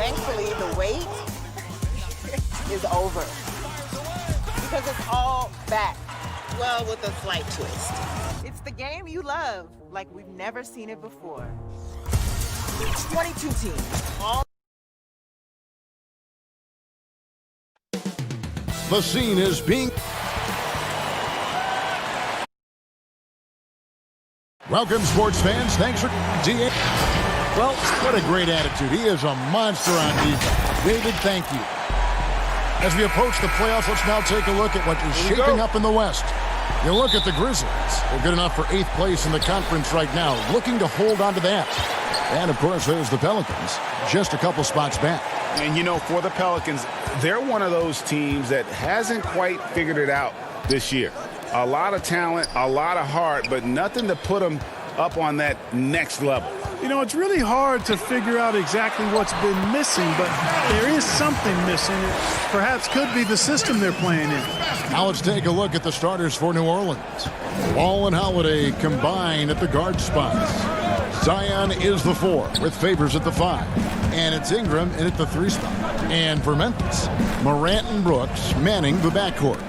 thankfully, the wait is over because it's all back. Well, with a slight twist. It's the game you love, like we've never seen it before. 22 teams, all. The scene is being... Welcome, sports fans. Thanks for... Well, what a great attitude. He is a monster on defense. David, thank you. As we approach the playoffs, let's now take a look at what is shaping up in the West. You look at the Grizzlies. They're good enough for 8th place in the conference right now, looking to hold on to that. And, of course, there's the Pelicans, just a couple spots back. And, you know, for the Pelicans, they're one of those teams that hasn't quite figured it out this year. A lot of talent, a lot of heart, but nothing to put them up on that next level. You know, it's really hard to figure out exactly what's been missing, but there is something missing. It perhaps could be the system they're playing in. Now let's take a look at the starters for New Orleans. Wall and Holiday combine at the guard spots. Zion is the 4 with Favors at the 5. And it's Ingram in at the 3 spot. And for Memphis, Morant and Brooks manning the backcourt.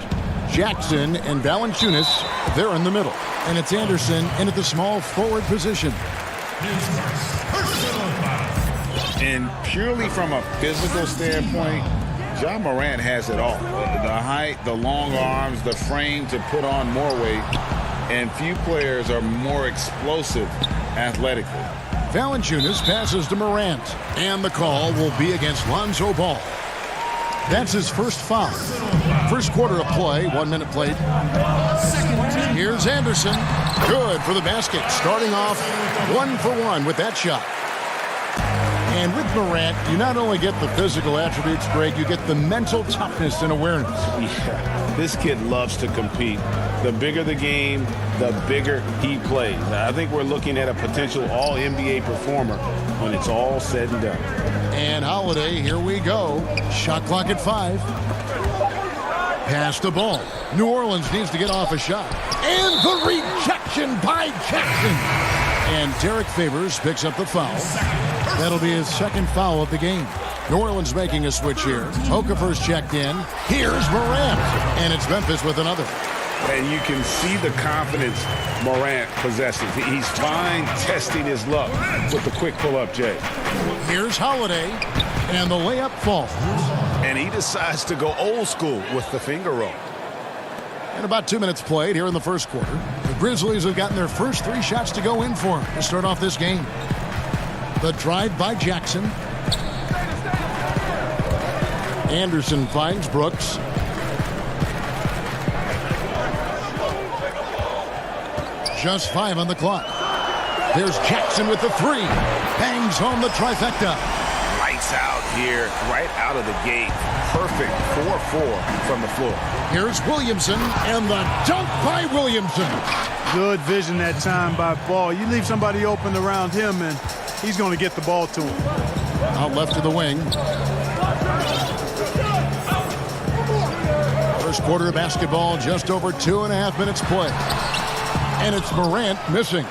Jackson and Valanciunas, they're in the middle. And it's Anderson in at the small forward position. And purely from a physical standpoint, Ja Morant has it all. The height, the long arms, the frame to put on more weight. And few players are more explosive athletically. Valanciunas passes to Morant. And the call will be against Lonzo Ball. That's his first foul. First quarter of play, 1 minute played. Here's Anderson. Good for the basket. Starting off 1 for 1 with that shot. And with Morant, you not only get the physical attributes, Greg, you get the mental toughness and awareness. Yeah, this kid loves to compete. The bigger the game, the bigger he plays. Now, I think we're looking at a potential all-NBA performer when it's all said and done. And Holiday, here we go. Shot clock at 5. Pass the ball. New Orleans needs to get off a shot. And the rejection by Jackson. And Derek Favors picks up the foul. That'll be his second foul of the game. New Orleans making a switch here. Okafor's checked in. Here's Morant. And it's Memphis with another. And you can see the confidence Morant possesses. He's fine testing his luck with the quick pull-up, Jay. Here's Holiday. And the layup falls. And he decides to go old school with the finger roll. And about 2 minutes played here in the first quarter. The Grizzlies have gotten their first 3 shots to go in for them to start off this game. The drive by Jackson. Anderson finds Brooks. Just 5 on the clock. There's Jackson with the 3. Bangs home the trifecta. Lights out here, right out of the gate. Perfect 4-4 from the floor. Here's Williamson, and the dunk by Williamson. Good vision that time by Ball. You leave somebody open around him, and he's going to get the ball to him. Out left to the wing. First quarter of basketball, just over 2.5 minutes play. And it's Morant missing.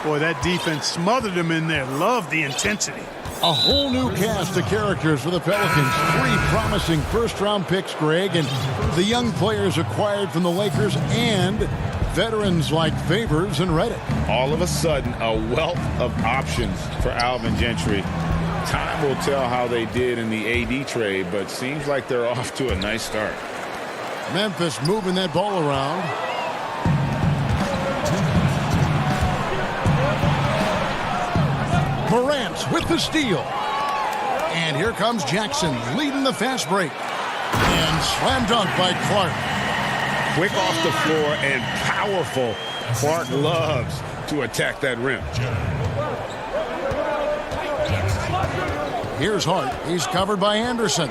Boy, that defense smothered him in there. Love the intensity. A whole new cast of characters for the Pelicans. 3 promising first-round picks, Greg, and the young players acquired from the Lakers and veterans like Favors and Redick. All of a sudden, a wealth of options for Alvin Gentry. Time will tell how they did in the AD trade, but seems like they're off to a nice start. Memphis moving that ball around. Morant with the steal. And here comes Jackson leading the fast break. And slam dunk by Clark. Quick off the floor and powerful. Clark loves to attack that rim. Here's Hart. He's covered by Anderson.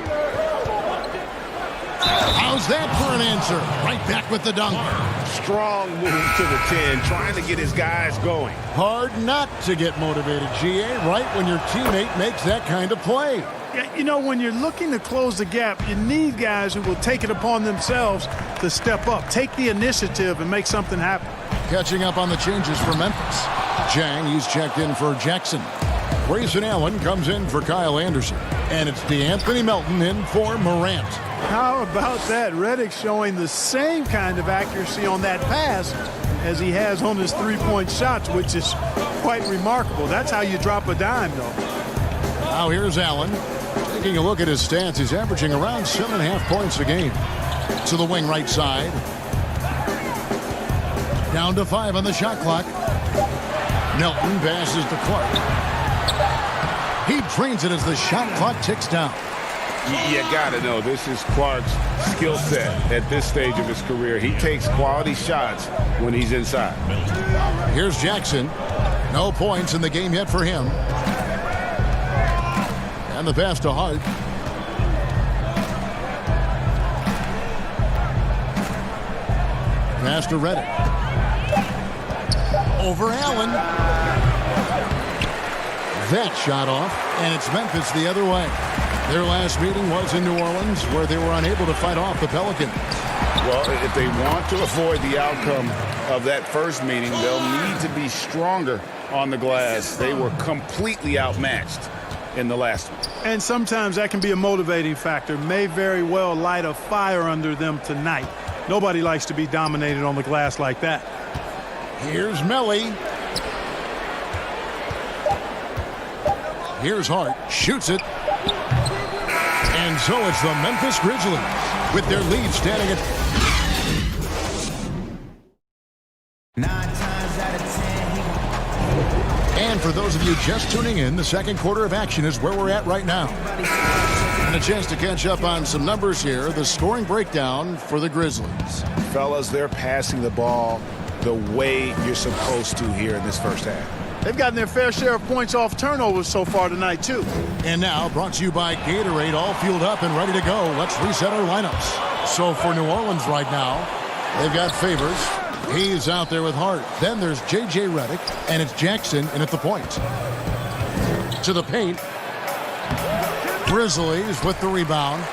How's that for an answer? Right back with the dunk. Strong move to the 10, trying to get his guys going. Hard not to get motivated, GA, right when your teammate makes that kind of play. Yeah, you know, when you're looking to close the gap, you need guys who will take it upon themselves to step up, take the initiative, and make something happen. Catching up on the changes for Memphis. Jang, he's checked in for Jackson. Grayson Allen comes in for Kyle Anderson. And it's DeAnthony Melton in for Morant. How about that? Redick showing the same kind of accuracy on that pass as he has on his three-point shots, which is quite remarkable. That's how you drop a dime, though. Now here's Allen. Taking a look at his stats, he's averaging around 7.5 points a game. To the wing right side. Down to 5 on the shot clock. Melton passes to Clark. He drains it as the shot clock ticks down. You got to know, this is Clark's skill set at this stage of his career. He takes quality shots when he's inside. Here's Jackson. No points in the game yet for him. And the pass to Hart. Pass to Redick. Over Allen. That shot off, and it's Memphis the other way. Their last meeting was in New Orleans, where they were unable to fight off the Pelicans. Well, if they want to avoid the outcome of that first meeting, they'll need to be stronger on the glass. They were completely outmatched in the last one. And sometimes that can be a motivating factor. May very well light a fire under them tonight. Nobody likes to be dominated on the glass like that. Here's Melly. Here's Hart. Shoots it. And so it's the Memphis Grizzlies with their lead standing at 9 times out of 10. And for those of you just tuning in, the second quarter of action is where we're at right now. And a chance to catch up on some numbers here. The scoring breakdown for the Grizzlies. Fellas, they're passing the ball the way you're supposed to here in this first half. They've gotten their fair share of points off turnovers so far tonight, too. And now, brought to you by Gatorade, all fueled up and ready to go. Let's reset our lineups. So for New Orleans right now, they've got Favors. He's out there with Hart. Then there's J.J. Redick, and it's Jackson in at the point. To the paint. Grizzlies with the rebound.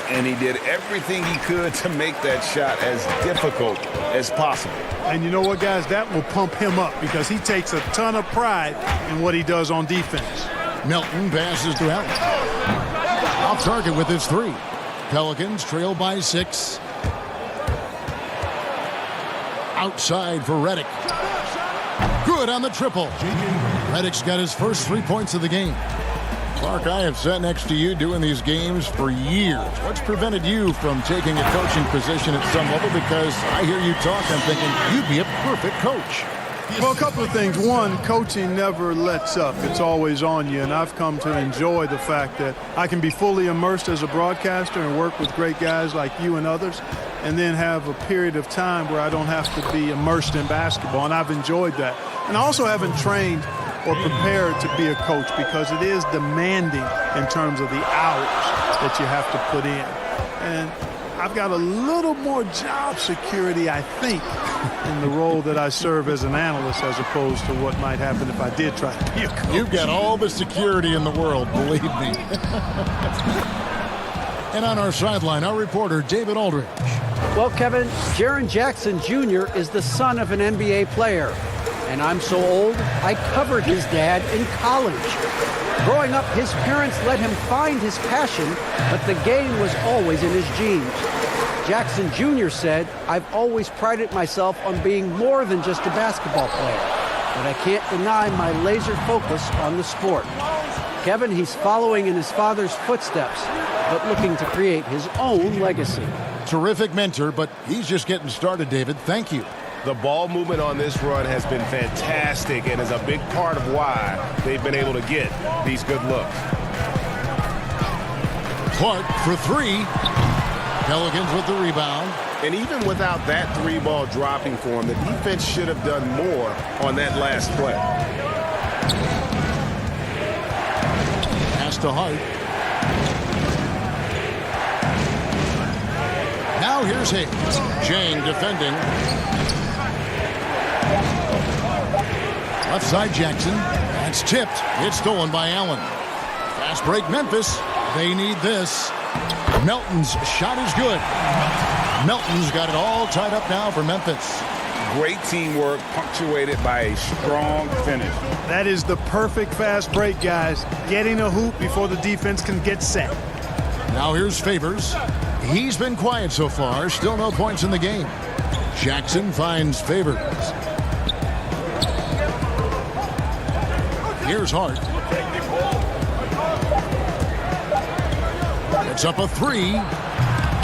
And he did everything he could to make that shot as difficult as possible. And you know what, guys? That will pump him up because he takes a ton of pride in what he does on defense. Melton passes to Allen. Off target with his 3. Pelicans trail by 6. Outside for Redick. Good on the triple. Redick's got his first 3 points of the game. Clark, I have sat next to you doing these games for years. What's prevented you from taking a coaching position at some level? Because I hear you talk, I'm thinking you'd be a perfect coach. Well, a couple of things. One, coaching never lets up. It's always on you, and I've come to enjoy the fact that I can be fully immersed as a broadcaster and work with great guys like you and others, and then have a period of time where I don't have to be immersed in basketball, and I've enjoyed that. And I also haven't trained or prepared to be a coach because it is demanding in terms of the hours that you have to put in. And I've got a little more job security, I think, in the role that I serve as an analyst as opposed to what might happen if I did try to be a coach. You've got all the security in the world, believe me. And on our sideline, our reporter, David Aldridge. Well, Kevin, Jaren Jackson Jr. is the son of an NBA player. And I'm so old, I covered his dad in college. Growing up, his parents let him find his passion, but the game was always in his genes. Jackson Jr. said, "I've always prided myself on being more than just a basketball player, but I can't deny my laser focus on the sport." Kevin, he's following in his father's footsteps, but looking to create his own legacy. Terrific mentor, but he's just getting started, David. Thank you. The ball movement on this run has been fantastic and is a big part of why they've been able to get these good looks. Clark for 3. Pelicans with the rebound. And even without that 3-ball dropping for him, the defense should have done more on that last play. Pass to Hart. Now here's Hayes. Jang defending. Left side Jackson. That's tipped. It's stolen by Allen. Fast break Memphis. They need this. Melton's shot is good. Melton's got it all tied up now for Memphis. Great teamwork punctuated by a strong finish. That is the perfect fast break, guys. Getting a hoop before the defense can get set. Now here's Favors. He's been quiet so far. Still no points in the game. Jackson finds Favors. Here's Hart. It's up a three.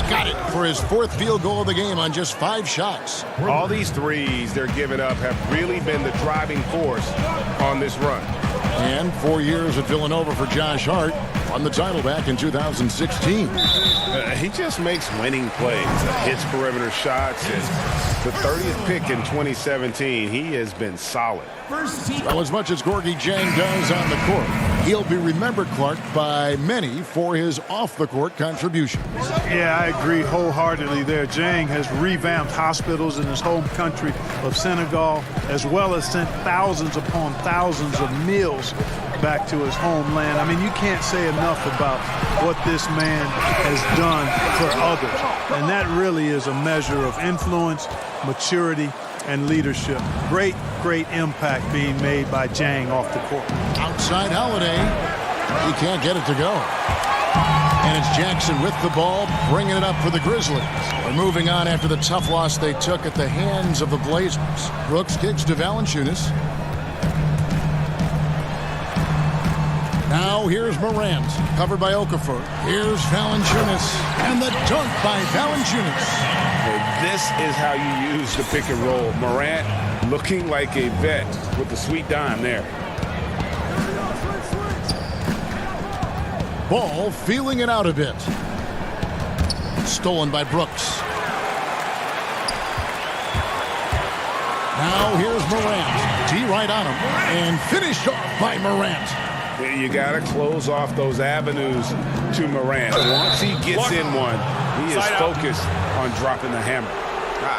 Got it for his fourth field goal of the game on just 5 shots. All these threes they're giving up have really been the driving force on this run. And 4 years at Villanova for Josh Hart. Won the title back in 2016. He just makes winning plays, hits perimeter shots, and the 30th pick in 2017, he has been solid. Well, as much as Gorgui Dieng does on the court, he'll be remembered, Clark, by many for his off-the-court contributions. Yeah, I agree wholeheartedly there. Dieng has revamped hospitals in his home country of Senegal, as well as sent thousands upon thousands of meals back to his homeland. I mean, you can't say enough about what this man has done for others. And that really is a measure of influence, maturity, and leadership. Great, great impact being made by Dieng off the court. Outside Holiday. He can't get it to go. And it's Jackson with the ball, bringing it up for the Grizzlies. We're moving on after the tough loss they took at the hands of the Blazers. Brooks kicks to Valanciunas. Now here's Morant, covered by Okafor. Here's Valanciunas, and the dunk by Valanciunas. This is how you use the pick and roll. Morant looking like a vet with the sweet dime there. Ball feeling it out a bit. Stolen by Brooks. Now here's Morant. T right on him, and finished off by Morant. You got to close off those avenues to Morant. Once he gets in one, he is focused on dropping the hammer.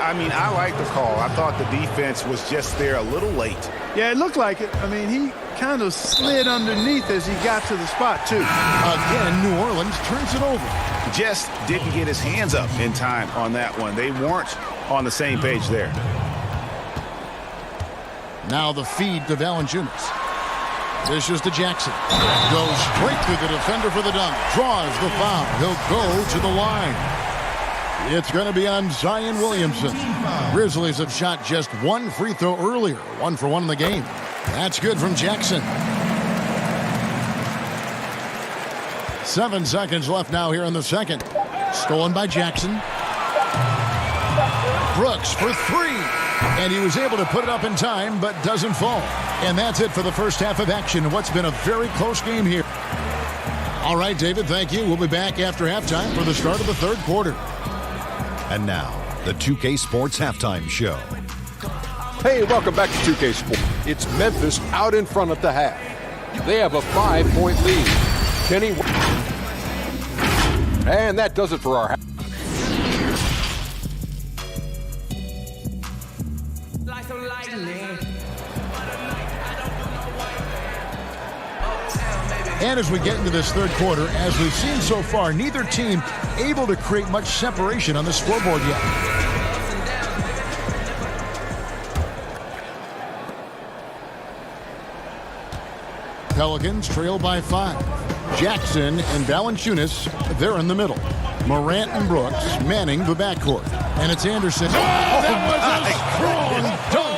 I mean, I like the call. I thought the defense was just there a little late. Yeah, it looked like it. I mean, he kind of slid underneath as he got to the spot, too. Again, New Orleans turns it over. Just didn't get his hands up in time on that one. They weren't on the same page there. Now the feed to Valanciunas. Dishes to Jackson. Goes straight through the defender for the dunk. Draws the foul. He'll go to the line. It's going to be on Zion Williamson. Grizzlies have shot just one free throw earlier. 1 for 1 in the game. That's good from Jackson. 7 seconds left now here in the second. Stolen by Jackson. Brooks for 3. And he was able to put it up in time, but doesn't fall. And that's it for the first half of action. What's been a very close game here. All right, David, thank you. We'll be back after halftime for the start of the third quarter. And now, the 2K Sports Halftime Show. Hey, welcome back to 2K Sports. It's Memphis out in front at the half. They have a 5-point lead. Kenny. And that does it for our half. And as we get into this third quarter, as we've seen so far, neither team able to create much separation on the scoreboard yet. Pelicans trail by 5. Jackson and Valanciunas, they're in the middle. Morant and Brooks manning the backcourt. And it's Anderson. Oh, that was a strong dunk.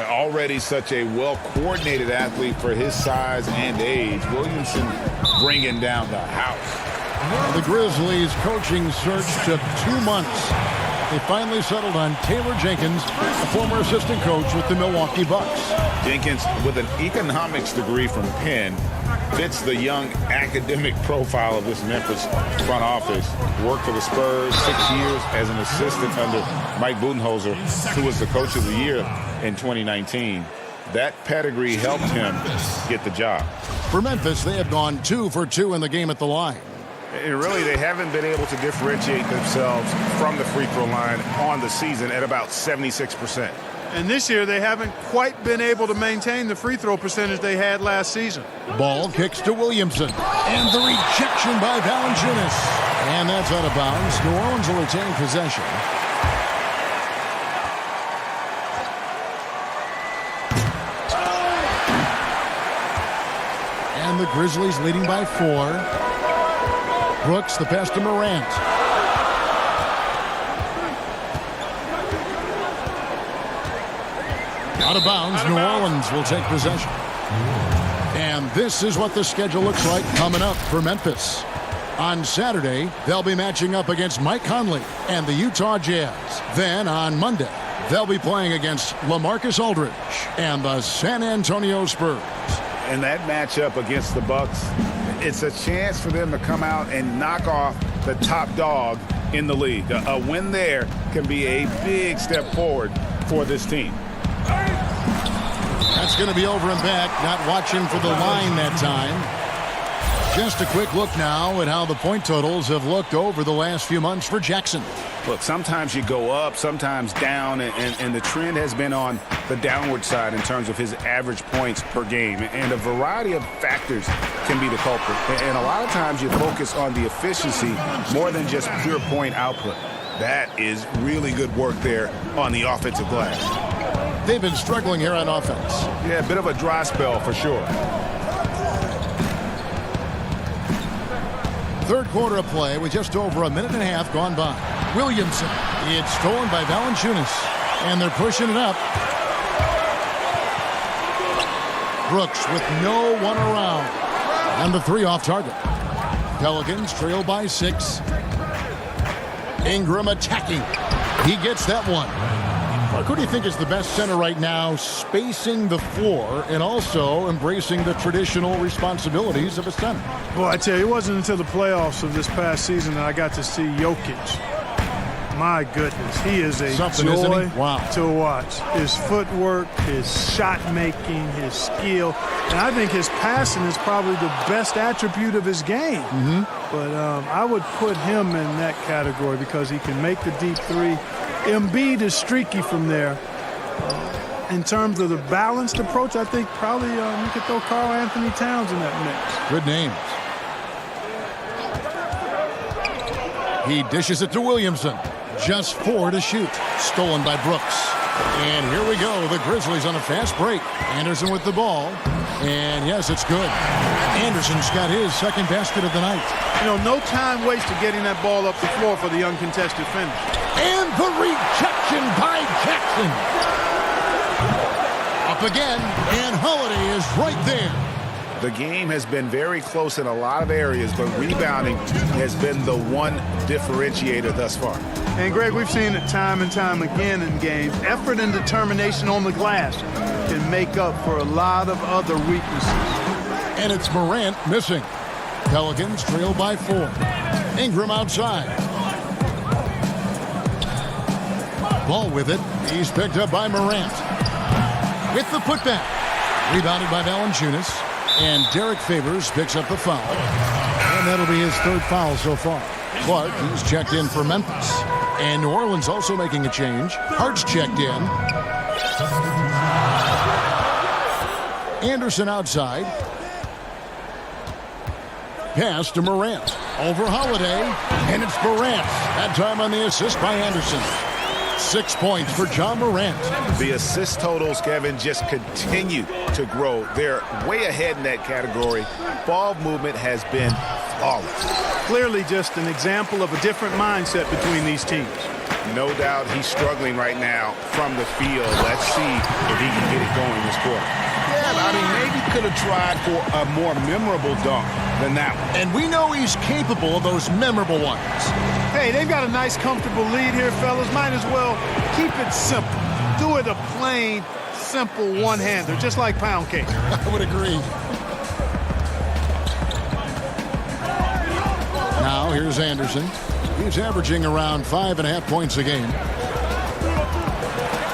Already such a well-coordinated athlete for his size and age. Williamson bringing down the house. The Grizzlies coaching search took 2 months. They finally settled on Taylor Jenkins, a former assistant coach with the Milwaukee Bucks. Jenkins, with an economics degree from Penn, fits the young academic profile of this Memphis front office. Worked for the Spurs 6 years as an assistant under Mike Budenholzer, who was the coach of the year in 2019. That pedigree helped him get the job. For Memphis, they have gone 2 for 2 in the game at the line. And really, they haven't been able to differentiate themselves from the free throw line on the season at about 76%. And this year, they haven't quite been able to maintain the free throw percentage they had last season. Ball kicks to Williamson. And the rejection by Valanciunas. And that's out of bounds. New Orleans will retain possession. the Grizzlies leading by 4. Brooks, the pass to Morant. Out of bounds, New Orleans will take possession. And this is what the schedule looks like coming up for Memphis. On Saturday, they'll be matching up against Mike Conley and the Utah Jazz. Then on Monday, they'll be playing against LaMarcus Aldridge and the San Antonio Spurs. And that matchup against the Bucks, it's a chance for them to come out and knock off the top dog in the league. A win there can be a big step forward for this team. That's going to be over and back, not watching for the line that time. Just a quick look now at how the point totals have looked over the last few months for Jackson. Look, sometimes you go up, sometimes down, and the trend has been on the downward side in terms of his average points per game. And a variety of factors can be the culprit. And a lot of times you focus on the efficiency more than just pure point output. That is really good work there on the offensive glass. They've been struggling here on offense. Yeah, a bit of a dry spell for sure. Third quarter of play with just over a minute and a half gone by. Williamson. It's stolen by Valanciunas. And they're pushing it up. Brooks with no one around. And the 3 off target. Pelicans trail by 6. Ingram attacking. He gets that one. Mark, who do you think is the best center right now, spacing the floor and also embracing the traditional responsibilities of a center? Well, I tell you, it wasn't until the playoffs of this past season that I got to see Jokic. My goodness, he is a joy to watch. His footwork, his shot making, his skill, and I think his passing is probably the best attribute of his game. But I would put him in that category because he can make the deep 3. Embiid is streaky from there. In terms of the balanced approach, I think probably you could throw Karl Anthony Towns in that mix. Good names. He dishes it to Williamson. Just 4 to shoot. Stolen by Brooks. And here we go. The Grizzlies on a fast break. Anderson with the ball. And yes, it's good. Anderson's got his second basket of the night. You know, no time wasted getting that ball up the floor for the uncontested finish. And the rejection by Jackson. Up again, and Holiday is right there. The game has been very close in a lot of areas, but rebounding has been the one differentiator thus far. And, Greg, we've seen it time and time again in games. Effort and determination on the glass can make up for a lot of other weaknesses. And it's Morant missing. Pelicans trail by 4. Ingram outside. Ball with it. He's picked up by Morant. With the putback. Rebounded by Valanciunas. And Derek Favors picks up the foul. And that'll be his 3rd foul so far. Clark, he's checked in for Memphis. And New Orleans also making a change. Hart's checked in. Anderson outside. Pass to Morant. Over Holiday. And it's Morant. That time on the assist by Anderson. 6 points for John Morant. The assist totals, Kevin, just continue to grow. They're way ahead in that category. Ball movement has been flawless. Clearly just an example of a different mindset between these teams. No doubt he's struggling right now from the field. Let's see if he can get it going this quarter. Yeah, I mean, maybe could have tried for a more memorable dunk than that one. And we know he's capable of those memorable ones. Hey, they've got a nice, comfortable lead here, fellas. Might as well keep it simple. Do it a plain, simple one-hander, just like pound cake. I would agree. Now, here's Anderson. He's averaging around 5.5 points a game.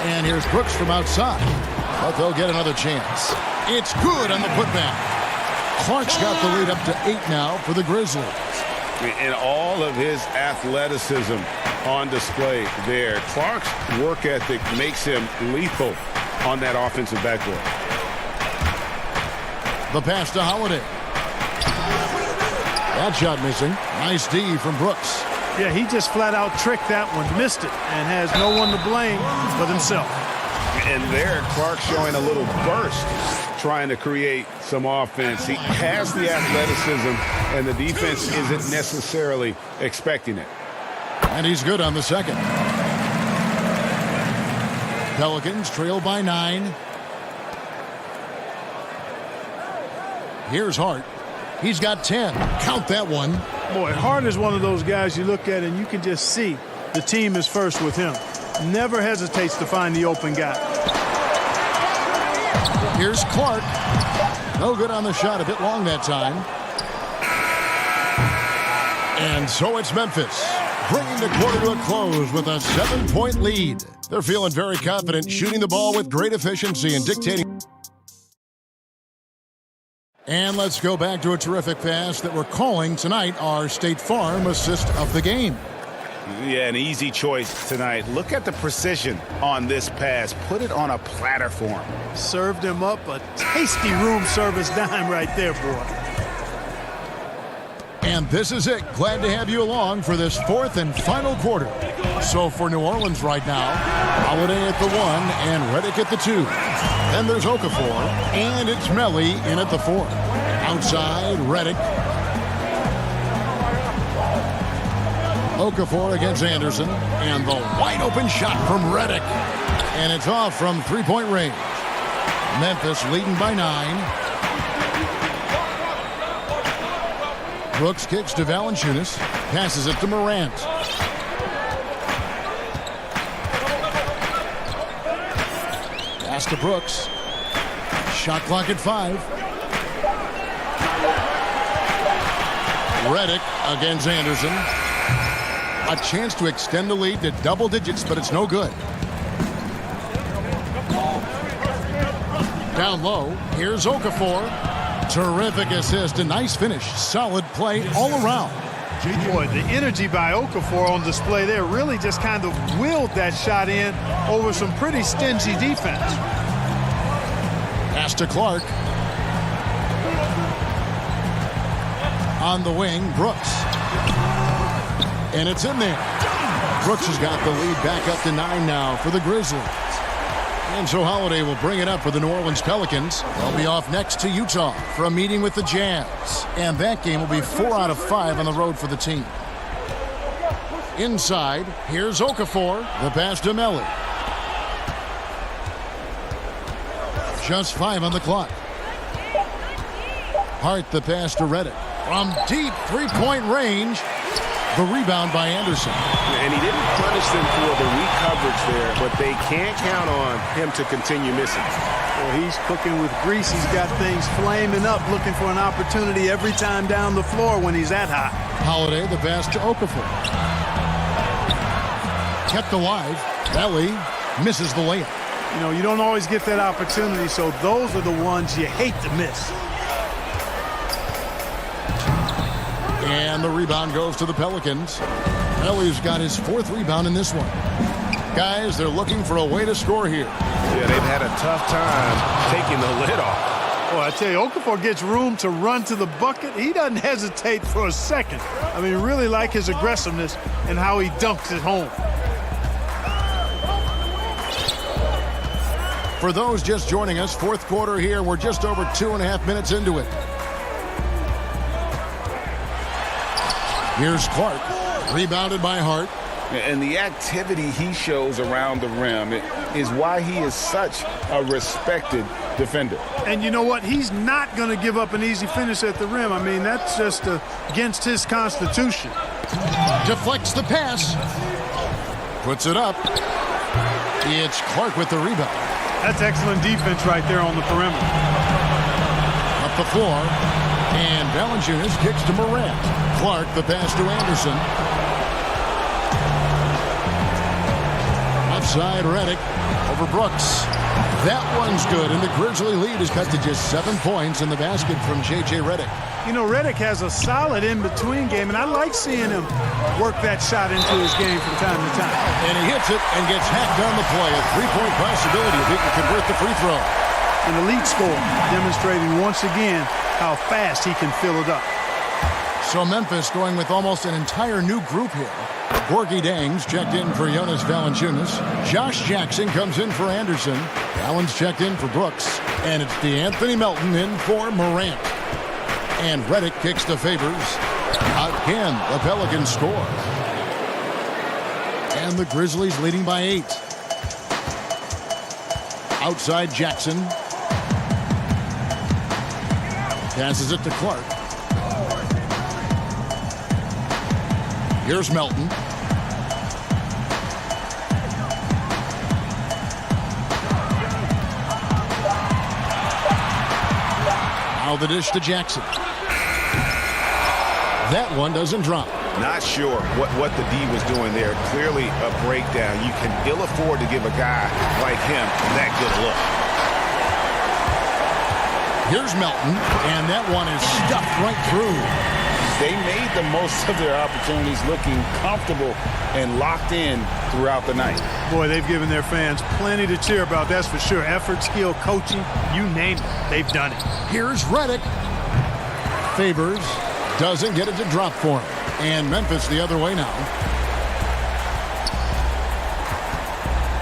And here's Brooks from outside. But they'll get another chance. It's good on the putback. Clark's got the lead up to 8 now for the Grizzlies. And all of his athleticism on display there. Clark's work ethic makes him lethal on that offensive backboard. The pass to Holiday. That shot missing. Nice D from Brooks. Yeah, he just flat out tricked that one, missed it, and has no one to blame but himself. And there, Clark showing a little burst trying to create some offense. He has the athleticism, and the defense isn't necessarily expecting it. And he's good on the second. Pelicans trail by 9. Here's Hart. He's got 10. Count that one. Boy, Hart is one of those guys you look at and you can just see the team is first with him. Never hesitates to find the open guy. Here's Clark. No good on the shot. A bit long that time. And so it's Memphis, bringing the quarter to a close with a 7-point lead. They're feeling very confident, shooting the ball with great efficiency and dictating. And let's go back to a terrific pass that we're calling tonight our State Farm assist of the game. Yeah, an easy choice tonight. Look at the precision on this pass. Put it on a platter for him. Served him up a tasty room service dime right there, boy. And this is it. Glad to have you along for this fourth and final quarter. So for New Orleans right now, Holiday at the 1 and Redick at the 2. Then there's Okafor, and it's Melli in at the 4. Outside, Redick. Okafor against Anderson, and the wide open shot from Redick. And it's off from three-point range. Memphis leading by 9. Brooks kicks to Valanciunas, passes it to Morant. Pass to Brooks. Shot clock at 5. Redick against Anderson. A chance to extend the lead to double digits, but it's no good. Down low, here's Okafor. Terrific assist, a nice finish. Solid play all around. Boy, the energy by Okafor on display there really just kind of willed that shot in over some pretty stingy defense. Pass to Clark. On the wing, Brooks. And it's in there. Brooks has got the lead back up to 9 now for the Grizzlies. And so Holiday will bring it up for the New Orleans Pelicans. They'll be off next to Utah for a meeting with the Jazz. And that game will be 4 out of 5 on the road for the team. Inside, here's Okafor. The pass to Melli. Just 5 on the clock. Hart the pass to Redick. From deep three-point range. The rebound by Anderson. And he didn't punish them for the weak coverage there, but they can't count on him to continue missing. Well, he's cooking with grease. He's got things flaming up, looking for an opportunity every time down the floor when he's that hot. Holiday, the pass to Okafor. Kept alive. Melli misses the layup. You know, you don't always get that opportunity, so those are the ones you hate to miss. And the rebound goes to the Pelicans. Melli's got his 4th rebound in this one. Guys, they're looking for a way to score here. Yeah, they've had a tough time taking the lid off. Well, I tell you, Okafor gets room to run to the bucket. He doesn't hesitate for a second. I mean, really like his aggressiveness and how he dunks it home. For those just joining us, 4th quarter here. We're just over 2.5 minutes into it. Here's Clark, rebounded by Hart. And the activity he shows around the rim is why he is such a respected defender. And you know what? He's not going to give up an easy finish at the rim. I mean, that's just against his constitution. Deflects the pass. Puts it up. It's Clark with the rebound. That's excellent defense right there on the perimeter. Up the floor. And Valanciunas kicks to Morant. Clark, the pass to Anderson. Outside, Redick over Brooks. That one's good, and the Grizzly lead is cut to just 7 points in the basket from J.J. Redick. You know, Redick has a solid in-between game, and I like seeing him work that shot into his game from time to time. And he hits it and gets hacked on the play. A 3-point possibility if he can convert the free throw. An elite scorer, demonstrating once again how fast he can fill it up. So Memphis going with almost an entire new group here. Gorgui Dieng's checked in for Jonas Valanciunas. Josh Jackson comes in for Anderson. Allen's checked in for Brooks. And it's DeAnthony Melton in for Morant. And Redick kicks to Favors. Again, the Pelicans score. And the Grizzlies leading by 8. Outside Jackson. Passes it to Clark. Here's Melton. Now the dish to Jackson. That one doesn't drop. Not sure what the D was doing there. Clearly a breakdown. You can ill afford to give a guy like him that good a look. Here's Melton, and that one is stuffed right through. They made the most of their opportunities, looking comfortable and locked in throughout the night. Boy, they've given their fans plenty to cheer about, that's for sure. Effort, skill, coaching, you name it, they've done it. Here's Redick. Favors doesn't get it to drop for him. And Memphis the other way now.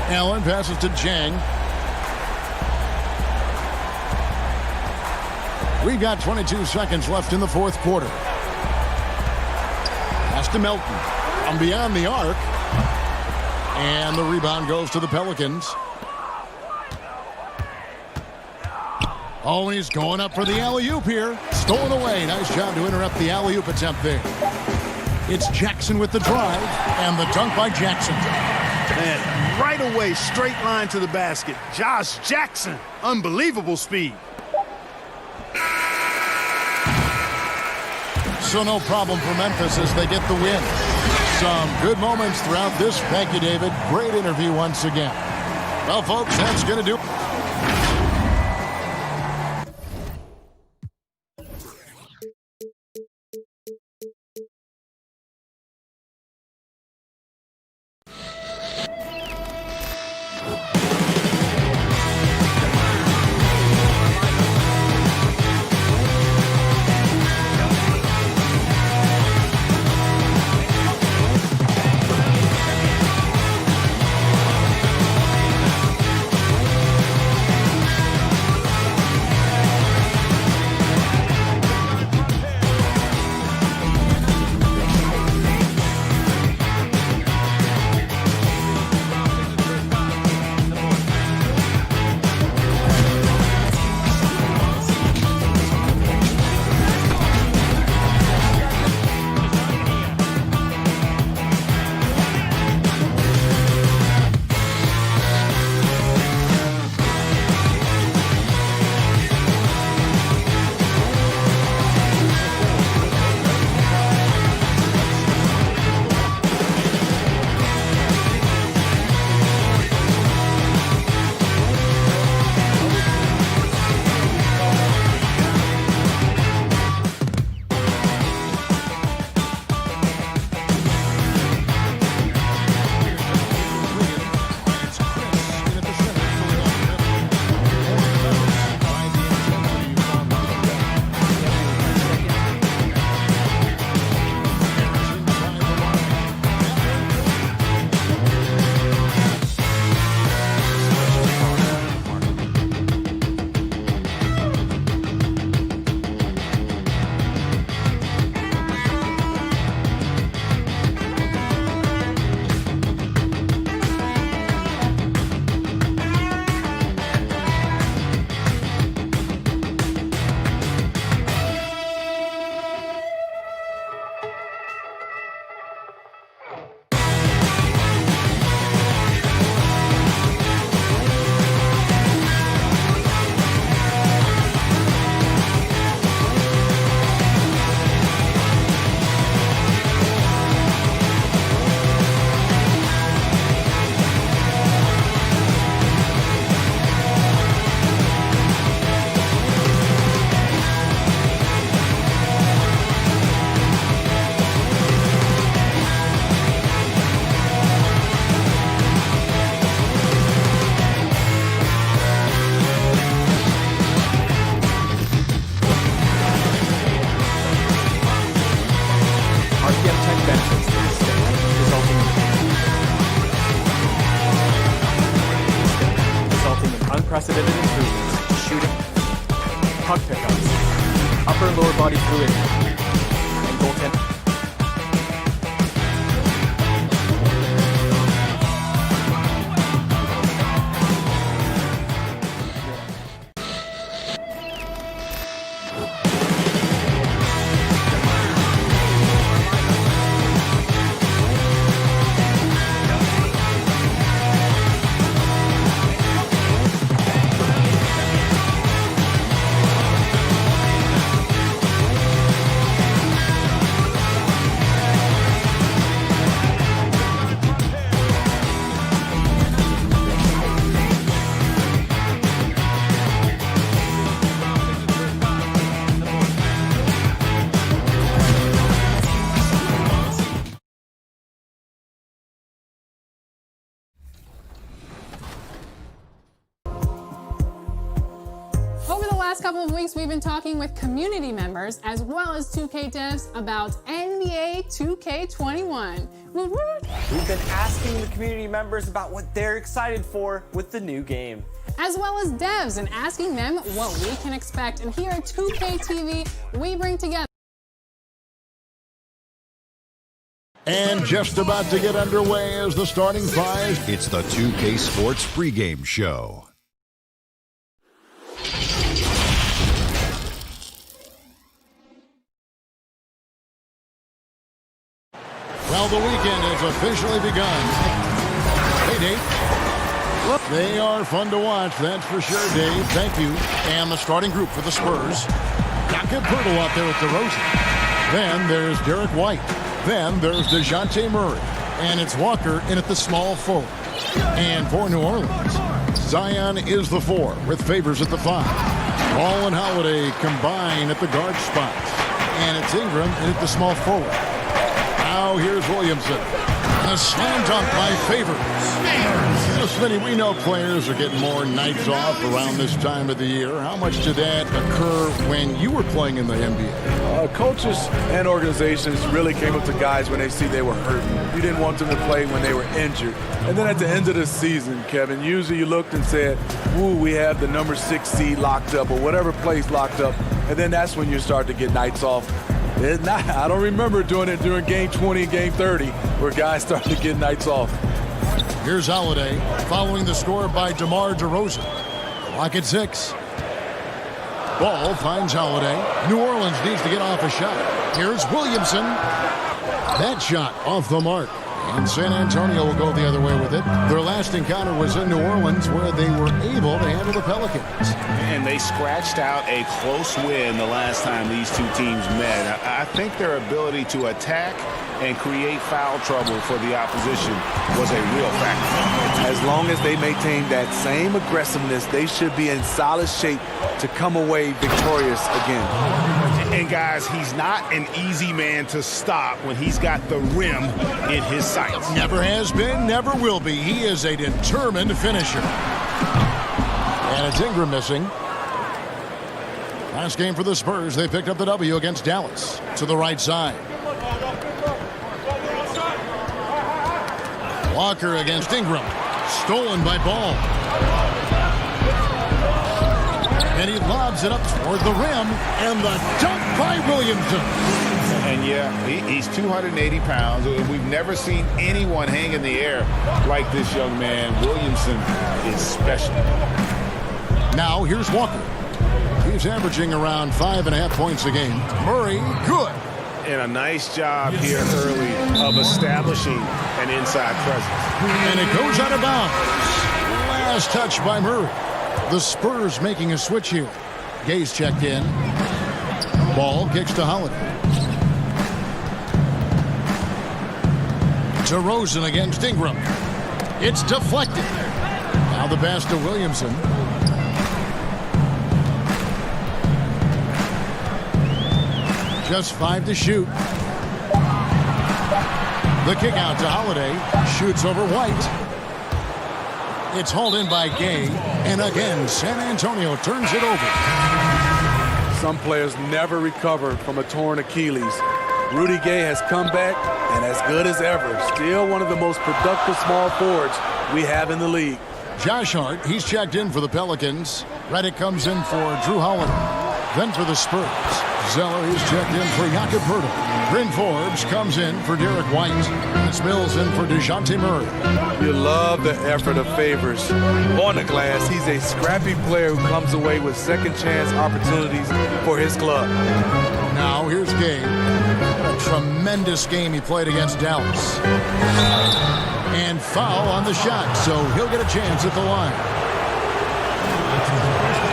Allen passes to Jang. We've got 22 seconds left in the fourth quarter. Pass to Melton. From beyond the arc. And the rebound goes to the Pelicans. Oh, he's going up for the alley-oop here. Stolen away. Nice job to interrupt the alley-oop attempt there. It's Jackson with the drive, and the dunk by Jackson. Man, right away, straight line to the basket. Josh Jackson, unbelievable speed. So no problem for Memphis as they get the win. Some good moments throughout this. Thank you, David. Great interview once again. Well, folks, that's going to do it. upper and lower body fluid. And goaltend. Couple of weeks we've been talking with community members as well as 2K devs about NBA 2K21. We've been asking the community members about what they're excited for with the new game. As well as devs and asking them what we can expect. And here at 2K TV, we bring together. And just about to get underway as the starting five. It's the 2K Sports pregame show. Well, the weekend has officially begun. Hey, Dave. They are fun to watch, that's for sure, Dave. Thank you. And the starting group for the Spurs. Jakob Poeltl out there with DeRozan. Then there's Derek White. Then there's DeJounte Murray. And it's Walker in at the small forward. And for New Orleans, Zion is the 4 with Favors at the 5. Ball and Holiday combine at the guard spots. And it's Ingram in at the small forward. Now here's Williamson. A slam dunk by Favors. Smitty, we know players are getting more nights off around this time of the year. How much did that occur when you were playing in the NBA? Coaches and organizations really came up to guys when they see they were hurting. You didn't want them to play when they were injured. And then at the end of the season, Kevin, usually you looked and said, "Ooh, we have the number 6 seed locked up," or whatever place locked up. And then that's when you start to get nights off. I don't remember doing it during game 20 and game 30 where guys started to get nights off. Here's Holiday following the score by DeMar DeRozan. Clock at 6. Ball finds Holiday. New Orleans needs to get off a shot. Here's Williamson. That shot off the mark. And San Antonio will go the other way with it. Their last encounter was in New Orleans where they were able to handle the Pelicans. And they scratched out a close win the last time these two teams met. I think their ability to attack and create foul trouble for the opposition was a real factor. As long as they maintain that same aggressiveness, they should be in solid shape to come away victorious again. And guys, he's not an easy man to stop when he's got the rim in his sights. Never has been, never will be. He is a determined finisher. And it's Ingram missing. Last game for the Spurs, they picked up the W against Dallas. To the right side. Walker against Ingram. Stolen by Ball. And he lobs it up toward the rim. And the dunk by Williamson. And yeah, he's 280 pounds. We've never seen anyone hang in the air like this young man. Williamson is special. Now here's Walker. He's averaging around 5.5 points a game. Murray, good. And a nice job here early of establishing an inside presence. And it goes out of bounds. Last touch by Murray. The Spurs making a switch here. Gay's checked in. Ball kicks to Holiday. DeRozan against Ingram. It's deflected. Now the pass to Williamson. Just 5 to shoot. The kick out to Holiday. Shoots over White. It's hauled in by Gay. And again, San Antonio turns it over. Some players never recover from a torn Achilles. Rudy Gay has come back and as good as ever. Still one of the most productive small forwards we have in the league. Josh Hart, he's checked in for the Pelicans. Redick comes in for Drew Holiday. Then for the Spurs, Zeller, he's checked in for Jakob Poeltl. Bryn Forbes comes in for Derek White. It's Mills in for DeJounte Murray. You love the effort of Favors on the glass. He's a scrappy player who comes away with second chance opportunities for his club. Now here's Gabe. What a tremendous game he played against Dallas. And foul on the shot, so he'll get a chance at the line.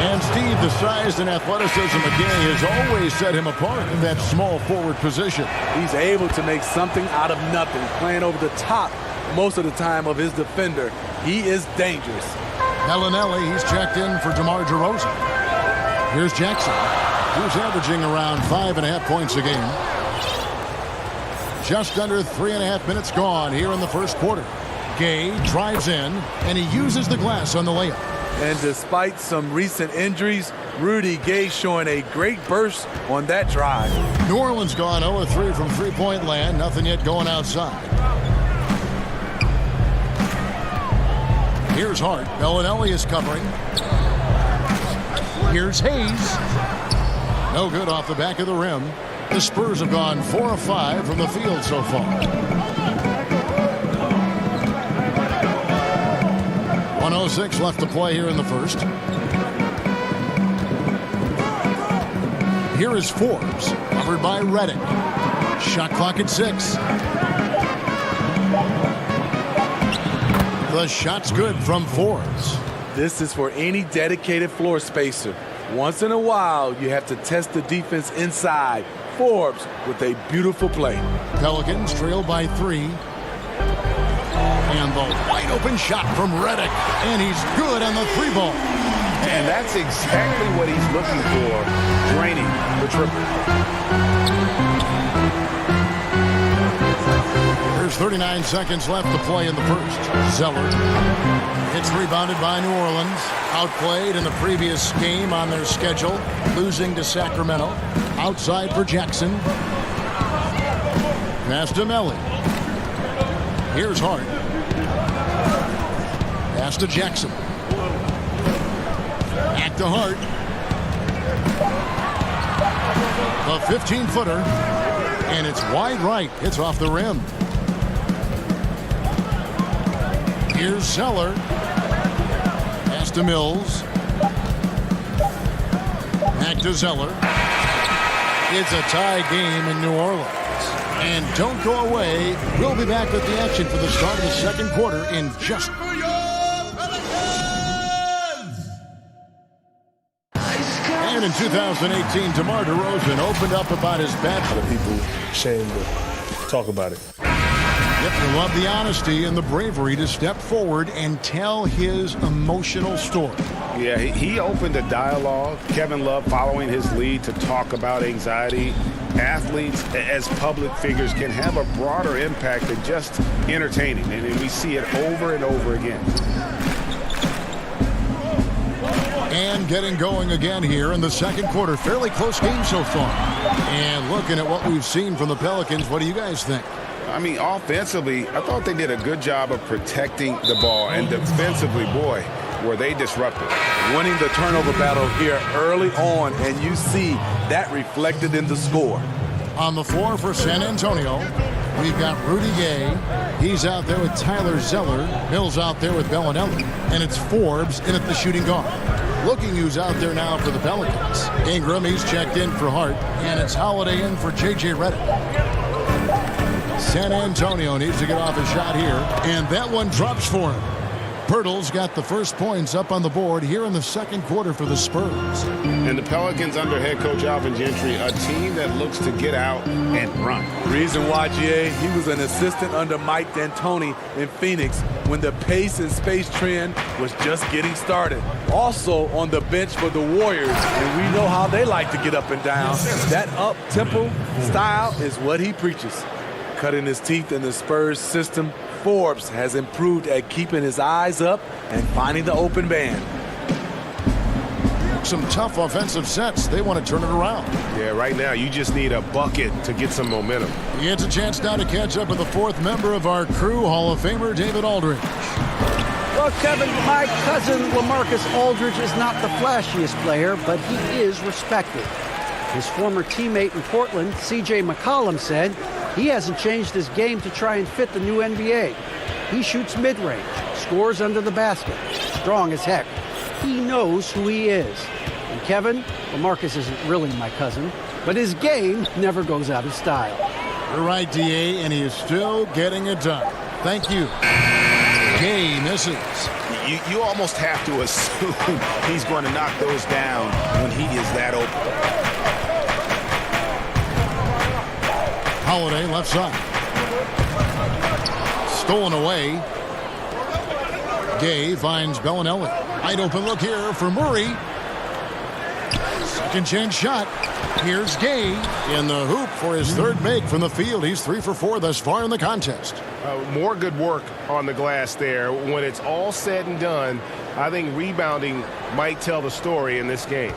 And Steve, the size and athleticism of Gay has always set him apart in that small forward position. He's able to make something out of nothing, playing over the top most of the time of his defender. He is dangerous. Bellinelli, he's checked in for DeMar DeRozan. Here's Jackson, who's averaging around 5.5 points a game. Just under 3.5 minutes gone here in the first quarter. Gay drives in, and he uses the glass on the layup. And despite some recent injuries, Rudy Gay showing a great burst on that drive. New Orleans gone 0-3 from three-point land. Nothing yet going outside. Here's Hart. Bellinelli is covering. Here's Hayes. No good off the back of the rim. The Spurs have gone 4 of 5 from the field so far. 1:06 left to play here in the first. Here is Forbes, covered by Redick. Shot clock at 6. The shot's good from Forbes. This is for any dedicated floor spacer. Once in a while, you have to test the defense inside. Forbes with a beautiful play. Pelicans trail by 3. And the wide open shot from Redick. And he's good on the 3-ball. And that's exactly what he's looking for, draining the triple. There's 39 seconds left to play in the first. Zeller. It's rebounded by New Orleans. Outplayed in the previous game on their schedule. Losing to Sacramento. Outside for Jackson. Pass to Melly. Here's Hart. Pass to Jackson. Back to Hart. The 15-footer. And it's wide right. It's off the rim. Here's Zeller. Pass to Mills. Back to Zeller. It's a tie game in New Orleans. And don't go away. We'll be back with the action for the start of the second quarter in just... And in 2018, DeMar DeRozan opened up about his bad... A lot of people ashamed to talk about it. Yep, we love the honesty and the bravery to step forward and tell his emotional story. Yeah, he opened a dialogue. Kevin Love following his lead to talk about anxiety. Athletes, as public figures, can have a broader impact than just entertaining. And we see it over and over again. And getting going again here in the second quarter. Fairly close game so far. And looking at what we've seen from the Pelicans, what do you guys think? I mean, offensively, I thought they did a good job of protecting the ball. And defensively, boy, were they disruptive. Winning the turnover battle here early on, and you see that reflected in the score. On the floor for San Antonio, we've got Rudy Gay. He's out there with Tyler Zeller. Mills out there with Bellinelli. And it's Forbes in at the shooting guard. Looking who's out there now for the Pelicans. Ingram, he's checked in for Hart. And it's Holiday in for J.J. Redick. San Antonio needs to get off a shot here. And that one drops for him. Poeltl's got the first points up on the board here in the second quarter for the Spurs. And the Pelicans under head coach Alvin Gentry, a team that looks to get out and run. Reason why, GA, he was an assistant under Mike D'Antoni in Phoenix when the pace and space trend was just getting started. Also on the bench for the Warriors, and we know how they like to get up and down. That up-tempo style is what he preaches. Cutting his teeth in the Spurs system, Forbes has improved at keeping his eyes up and finding the open man. Some tough offensive sets. They want to turn it around. Yeah, right now you just need a bucket to get some momentum. He gets a chance now to catch up with the fourth member of our crew, Hall of Famer David Aldridge. Well, Kevin, my cousin LaMarcus Aldridge is not the flashiest player, but he is respected. His former teammate in Portland, C.J. McCollum, said he hasn't changed his game to try and fit the new NBA. He shoots mid-range, scores under the basket, strong as heck. He knows who he is. And Kevin, LaMarcus isn't really my cousin, but his game never goes out of style. You're right, D.A., and he is still getting it done. Thank you. Gay misses. You almost have to assume he's going to knock those down when he is that open. Holiday left side. Stolen away. Gay finds Bellinelli. Wide open look here for Murray. Second chance shot. Here's Gay in the hoop for his third make from the field. He's 3 for 4 thus far in the contest. More good work on the glass there. When it's all said and done, I think rebounding might tell the story in this game.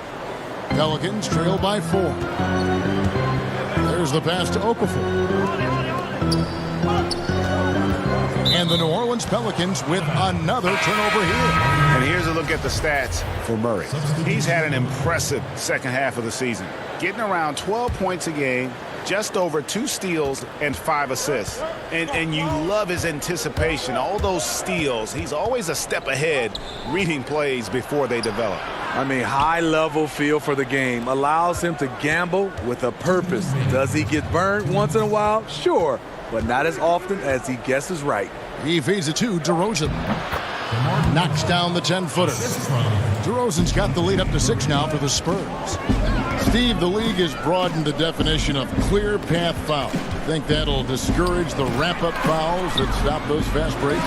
Pelicans trail by 4. There's the pass to Okafor. And the New Orleans Pelicans with another turnover here. And here's a look at the stats for Murray. He's had an impressive second half of the season, getting around 12 points a game, just over 2 steals and 5 assists. And you love his anticipation. All those steals, he's always a step ahead, reading plays before they develop. I mean, high-level feel for the game allows him to gamble with a purpose. Does he get burned once in a while? Sure, but not as often as he guesses right. He feeds it to DeRozan. Knocks down the 10-footer. DeRozan's got the lead up to 6 now for the Spurs. Steve, the league has broadened the definition of clear path foul. Think that'll discourage the wrap-up fouls that stop those fast breaks?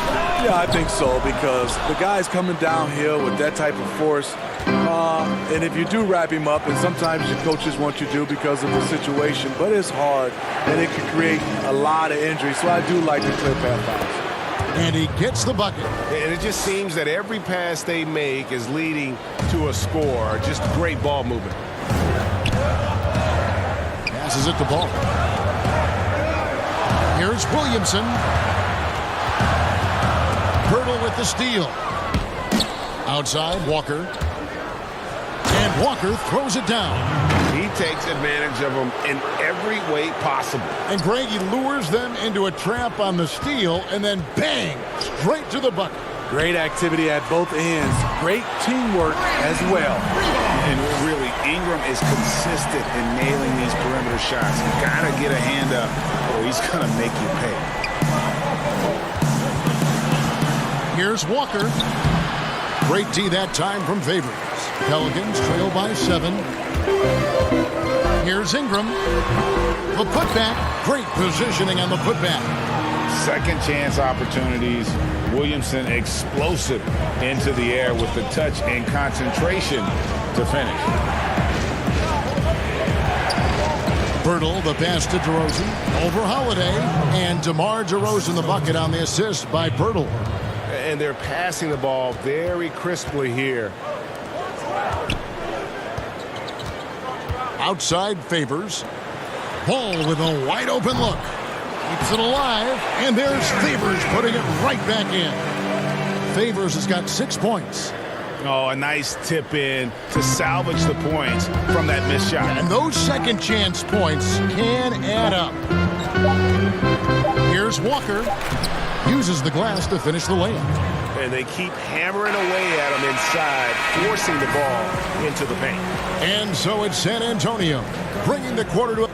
Yeah, I think so, because the guy's coming downhill with that type of force. And if you do wrap him up, and sometimes your coaches want you to because of the situation, but it's hard, and it can create a lot of injury. So I do like the clear path fouls. And he gets the bucket. And it just seems that every pass they make is leading to a score. Just great ball movement. Passes it to Ball. Here's Williamson. Hurdle with the steal. Outside, Walker. And Walker throws it down. He takes advantage of them in every way possible. And Greg, he lures them into a trap on the steal, and then bang, straight to the bucket. Great activity at both ends. Great teamwork as well. And really, Ingram is consistent in nailing these perimeter shots. You gotta get a hand up, or he's gonna make you pay. Here's Walker. Great D that time from Favors. Pelicans trail by 7. Here's Ingram. The putback. Great positioning on the putback. Second chance opportunities. Williamson explosive into the air with the touch and concentration to finish. Birtle, the pass to DeRozan. Over Holiday. And DeMar DeRozan, the bucket on the assist by Birtle. And they're passing the ball very crisply here. Outside Favors. Ball with a wide open look. Keeps it alive. And there's Favors putting it right back in. Favors has got 6 points. Oh, a nice tip in to salvage the points from that missed shot. And those second chance points can add up. Here's Walker. Uses the glass to finish the layup. And they keep hammering away at him inside, forcing the ball into the paint. And so it's San Antonio bringing the quarter to...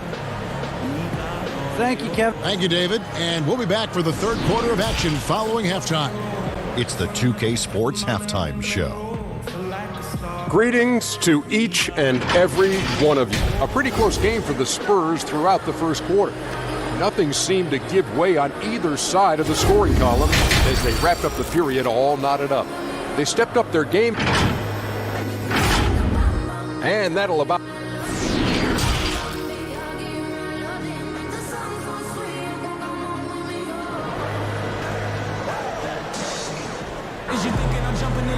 Thank you, Kevin. Thank you, David. And we'll be back for the third quarter of action following halftime. It's the 2K Sports Halftime Show. Greetings to each and every one of you. A pretty close game for the Spurs throughout the first quarter. Nothing seemed to give way on either side of the scoring column as they wrapped up the period all knotted up. They stepped up their game, and that'll about...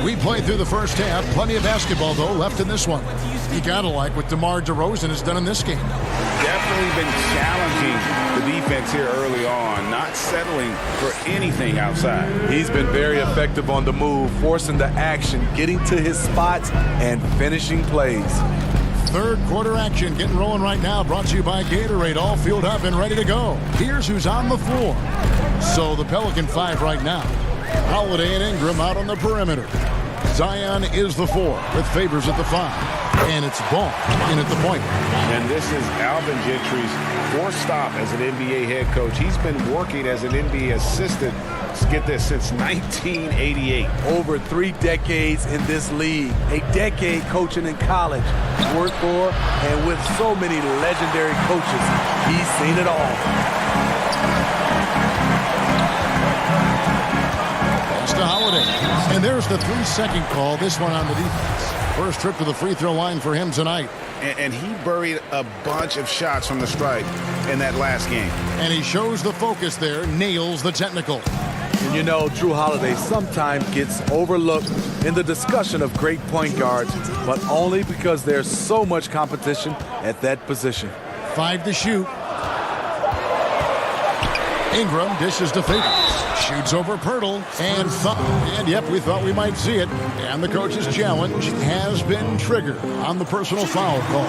We played through the first half. Plenty of basketball, though, left in this one. You gotta like what DeMar DeRozan has done in this game. Definitely been challenging the defense here early on, not settling for anything outside. He's been very effective on the move, forcing the action, getting to his spots, and finishing plays. Third quarter action getting rolling right now. Brought to you by Gatorade. All fueled up and ready to go. Here's who's on the floor. So the Pelican 5 right now. Holiday and Ingram out on the perimeter. Zion is the 4 with Favors at the 5. And it's Ball in at the point. And this is Alvin Gentry's fourth stop as an NBA head coach. He's been working as an NBA assistant, get this, since 1988. Over 3 decades in this league. A decade coaching in college. Worked for and with so many legendary coaches. He's seen it all. Pass to Holiday. And there's the 3-second call. This one on the defense. First trip to the free throw line for him tonight. And he buried a bunch of shots from the stripe in that last game. And he shows the focus there, nails the technical. And you know, Drew Holiday sometimes gets overlooked in the discussion of great point guards, but only because there's so much competition at that position. 5 to shoot. Ingram dishes to Favors. Shoots over Pirtle and and yep, we thought we might see it. And the coach's challenge has been triggered on the personal foul call.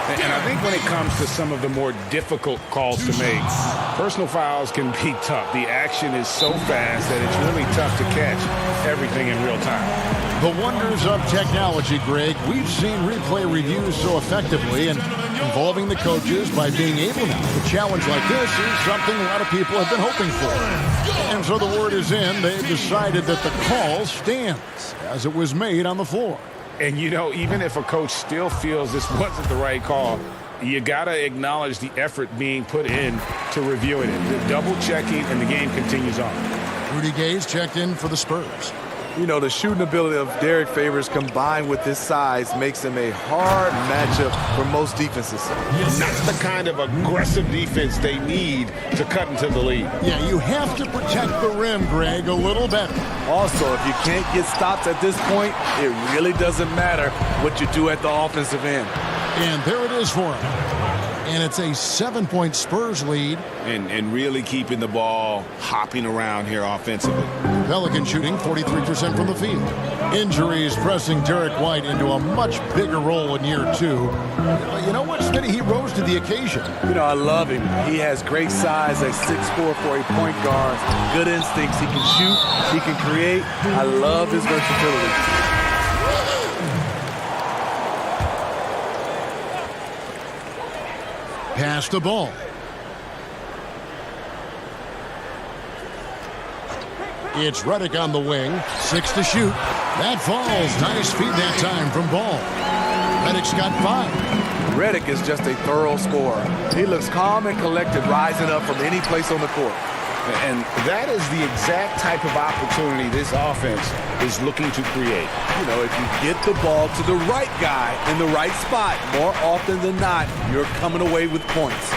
And I think when it comes to some of the more difficult calls to make, personal fouls can be tough. The action is so fast that it's really tough to catch everything in real time. The wonders of technology, Greg. We've seen replay reviews so effectively and involving the coaches by being able now. A challenge like this is something a lot of people have been hoping for. And so the word is in. They've decided that the call stands as it was made on the floor. And, you know, even if a coach still feels this wasn't the right call, you got to acknowledge the effort being put in to reviewing it. The double-checking, and the game continues on. Rudy Gay's checked in for the Spurs. You know, the shooting ability of Derek Favors combined with his size makes him a hard matchup for most defenses. Not the kind of aggressive defense they need to cut into the lead. Yeah, you have to protect the rim, Greg, a little better. Also, if you can't get stops at this point, it really doesn't matter what you do at the offensive end. And there it is for him. And it's a 7-point Spurs lead. And really keeping the ball hopping around here offensively. Pelican shooting 43% from the field. Injuries pressing Derek White into a much bigger role in year 2. You know what, Smitty? He rose to the occasion. You know, I love him. He has great size at 6'4" for a point guard. Good instincts. He can shoot. He can create. I love his versatility. Pass the ball. It's Redick on the wing. 6 to shoot. That falls. Nice feed that time from Ball. Redick's got 5. Redick is just a thorough scorer. He looks calm and collected, rising up from any place on the court. And that is the exact type of opportunity this offense is looking to create. You know, if you get the ball to the right guy in the right spot, more often than not, you're coming away with points.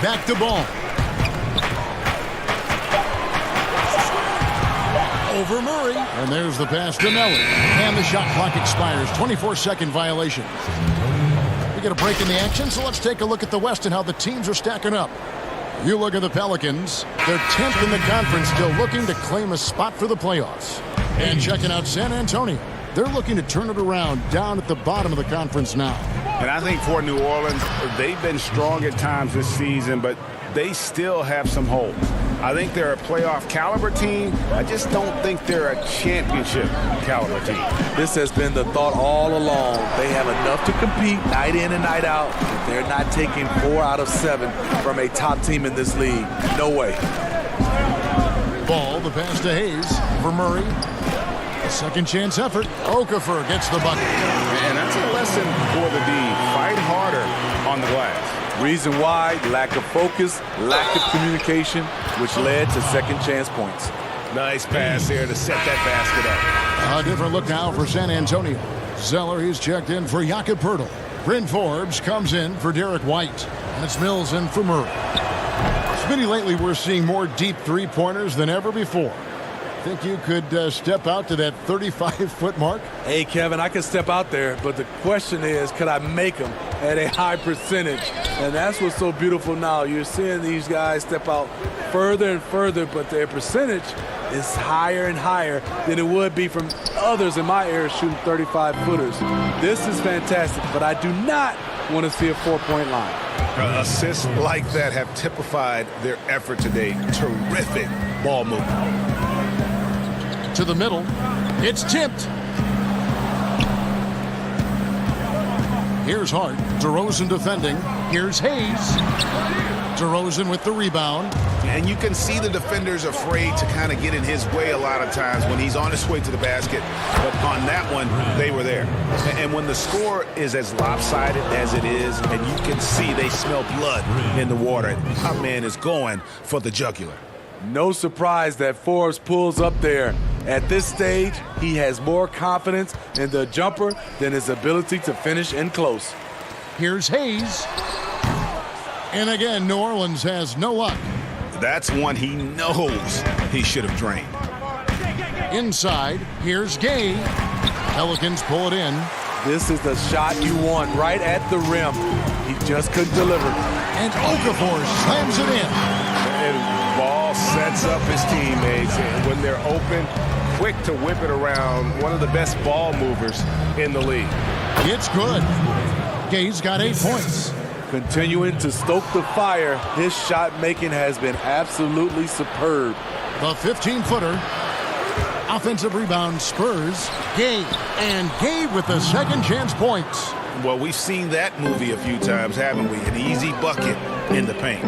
Back to Ball. Over Murray. And there's the pass to Melly. And the shot clock expires. 24-second violation. We get a break in the action, so let's take a look at the West and how the teams are stacking up. You look at the Pelicans. They're 10th in the conference, still looking to claim a spot for the playoffs. And checking out San Antonio. They're looking to turn it around down at the bottom of the conference now. And I think for New Orleans, they've been strong at times this season, but they still have some holes. I think they're a playoff caliber team. I just don't think they're a championship caliber team. This has been the thought all along. They have enough to compete night in and night out. They're not taking 4 out of 7 from a top team in this league. No way. Ball, the pass to Hayes for Murray. Second chance effort. Okafor gets the bucket. And that's a lesson for the D. Fight harder on the glass. Reason why, lack of focus, lack of communication, which led to second chance points. Nice pass there to set that basket up. A different look now for San Antonio. Zeller, he's checked in for Jakob Poeltl. Bryn Forbes comes in for Derek White. And it's Mills in for Murray. Smitty, lately we're seeing more deep three-pointers than ever before. Think you could step out to that 35-foot mark? Hey, Kevin, I can step out there, but the question is, could I make them at a high percentage? And that's what's so beautiful now. You're seeing these guys step out further and further, but their percentage is higher and higher than it would be from others in my era shooting 35-footers. This is fantastic, but I do not want to see a 4-point line. Assists like that have typified their effort today. Terrific ball movement. To the middle. It's tipped. Here's Hart. DeRozan defending. Here's Hayes. DeRozan with the rebound. And you can see the defenders afraid to kind of get in his way a lot of times when he's on his way to the basket. But on that one, they were there. And when the score is as lopsided as it is, and you can see they smell blood in the water, our man is going for the jugular. No surprise that Forbes pulls up there. At this stage, he has more confidence in the jumper than his ability to finish in close. Here's Hayes. And again, New Orleans has no luck. That's one he knows he should have drained. Inside, here's Gay. Pelicans pull it in. This is the shot you want right at the rim. He just couldn't deliver. And Okafor slams it in. And Ball sets up his teammates. And when they're open, quick to whip it around. One of the best ball movers in the league. It's good. Gay's got 8 points. Continuing to stoke the fire, his shot making has been absolutely superb. The 15-footer. Offensive rebound, Spurs. Gay. And Gay with the second chance points. Well, we've seen that movie a few times, haven't we? An easy bucket in the paint.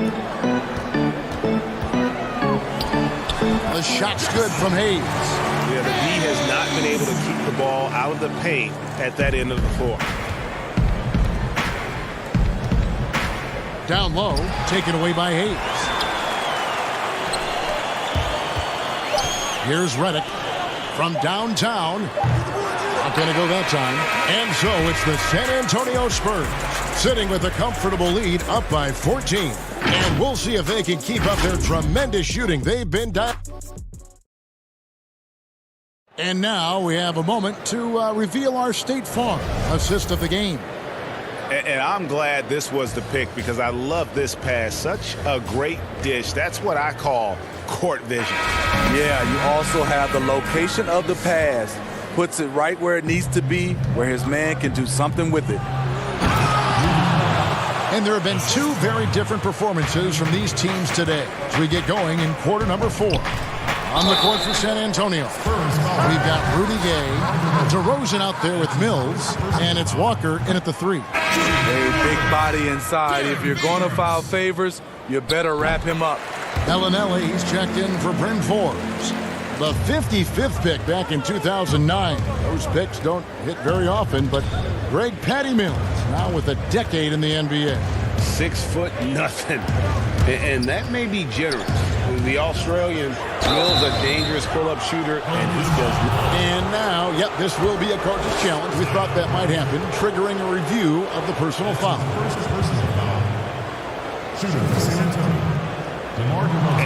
The shot's good from Hayes. Yeah, the D has not been able to keep the ball out of the paint at that end of the floor. Down low, taken away by Hayes. Here's Redick from downtown. Not going to go that time. And so it's the San Antonio Spurs sitting with a comfortable lead up by 14. And we'll see if they can keep up their tremendous shooting. They've been down. And now we have a moment to reveal our State Farm assist of the game. And I'm glad this was the pick because I love this pass. Such a great dish. That's what I call court vision. Yeah, you also have the location of the pass. Puts it right where it needs to be, where his man can do something with it. And there have been 2 very different performances from these teams today as we get going in quarter number 4. On the court for San Antonio, we've got Rudy Gay, DeRozan out there with Mills, and it's Walker in at the 3. A big body inside. If you're going to foul favors, you better wrap him up. Bellinelli, he's checked in for Bryn Forbes. The 55th pick back in 2009. Those picks don't hit very often, but Greg Patty Mills, now with a decade in the NBA. 6'0", and that may be generous. The Australian Mills, a dangerous pull-up shooter, and he does. And now, yep, this will be a coach's challenge. We thought that might happen, triggering a review of the personal foul.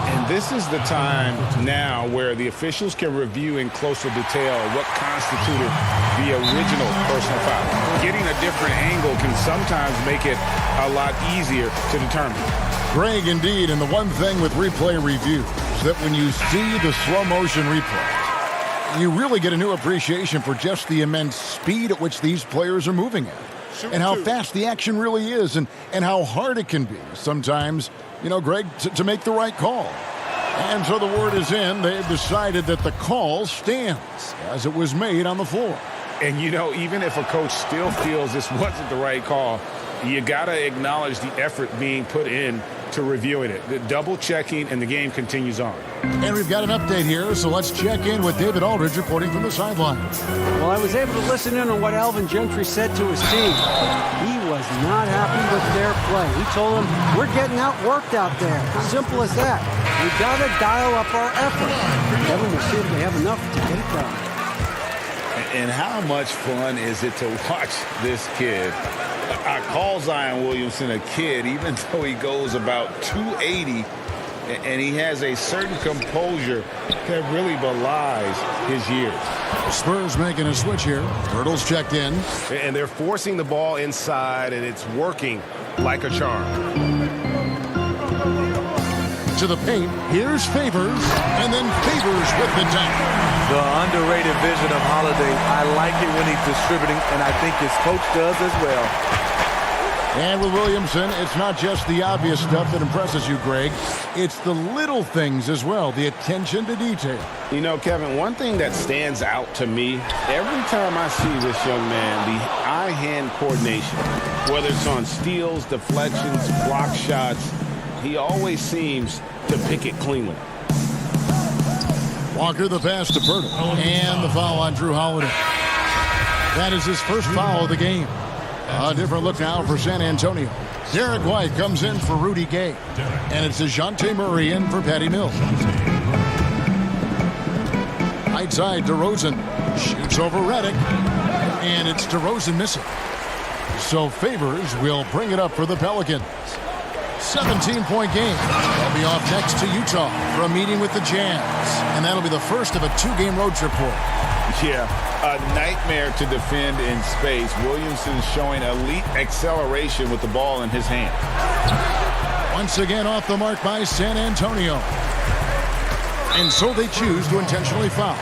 And this is the time now where the officials can review in closer detail what constituted the original personal foul. Getting a different angle can sometimes make it a lot easier to determine. Greg, indeed, and the one thing with replay review is that when you see the slow motion replay, you really get a new appreciation for just the immense speed at which these players are moving at. And how fast the action really is, and how hard it can be sometimes, you know, Greg, to make the right call. And so the word is in. They've decided that the call stands as it was made on the floor. And, you know, even if a coach still feels this wasn't the right call, you got to acknowledge the effort being put in to reviewing it. The double checking, and the game continues on. And we've got an update here, so let's check in with David Aldridge reporting from the sideline. Well, I was able to listen in on what Alvin Gentry said to his team. He was not happy with their play. He told them, we're getting outworked out there. Simple as that. We got to dial up our effort. Kevin, we'll see if they have enough to get it done. And how much fun is it to watch this kid? I call Zion Williamson a kid, even though he goes about 280, and he has a certain composure that really belies his years. Spurs making a switch here. Hurdle's checked in. And they're forcing the ball inside, and it's working like a charm. To the paint, here's Favors, and then Favors with the dunk. The underrated vision of Holiday. I like it when he's distributing, and I think his coach does as well. And with Williamson, it's not just the obvious stuff that impresses you, Greg. It's the little things as well, the attention to detail. You know, Kevin, one thing that stands out to me, every time I see this young man, the eye-hand coordination, whether it's on steals, deflections, block shots, he always seems to pick it cleanly. Walker the pass to Berto. And the foul on Drew Holiday. That is his first foul of the game. A different look now for San Antonio. Derek White comes in for Rudy Gay. And it's DeJounte Murray in for Patty Mills. Right side, DeRozan shoots over Redick. And it's DeRozan missing. So Favors will bring it up for the Pelicans. 17-point game. They'll be off next to Utah for a meeting with the Jazz. And that'll be the first of a two-game road trip for them. Yeah, a nightmare to defend in space. Williamson showing elite acceleration with the ball in his hand. Once again off the mark by San Antonio. And so they choose to intentionally foul.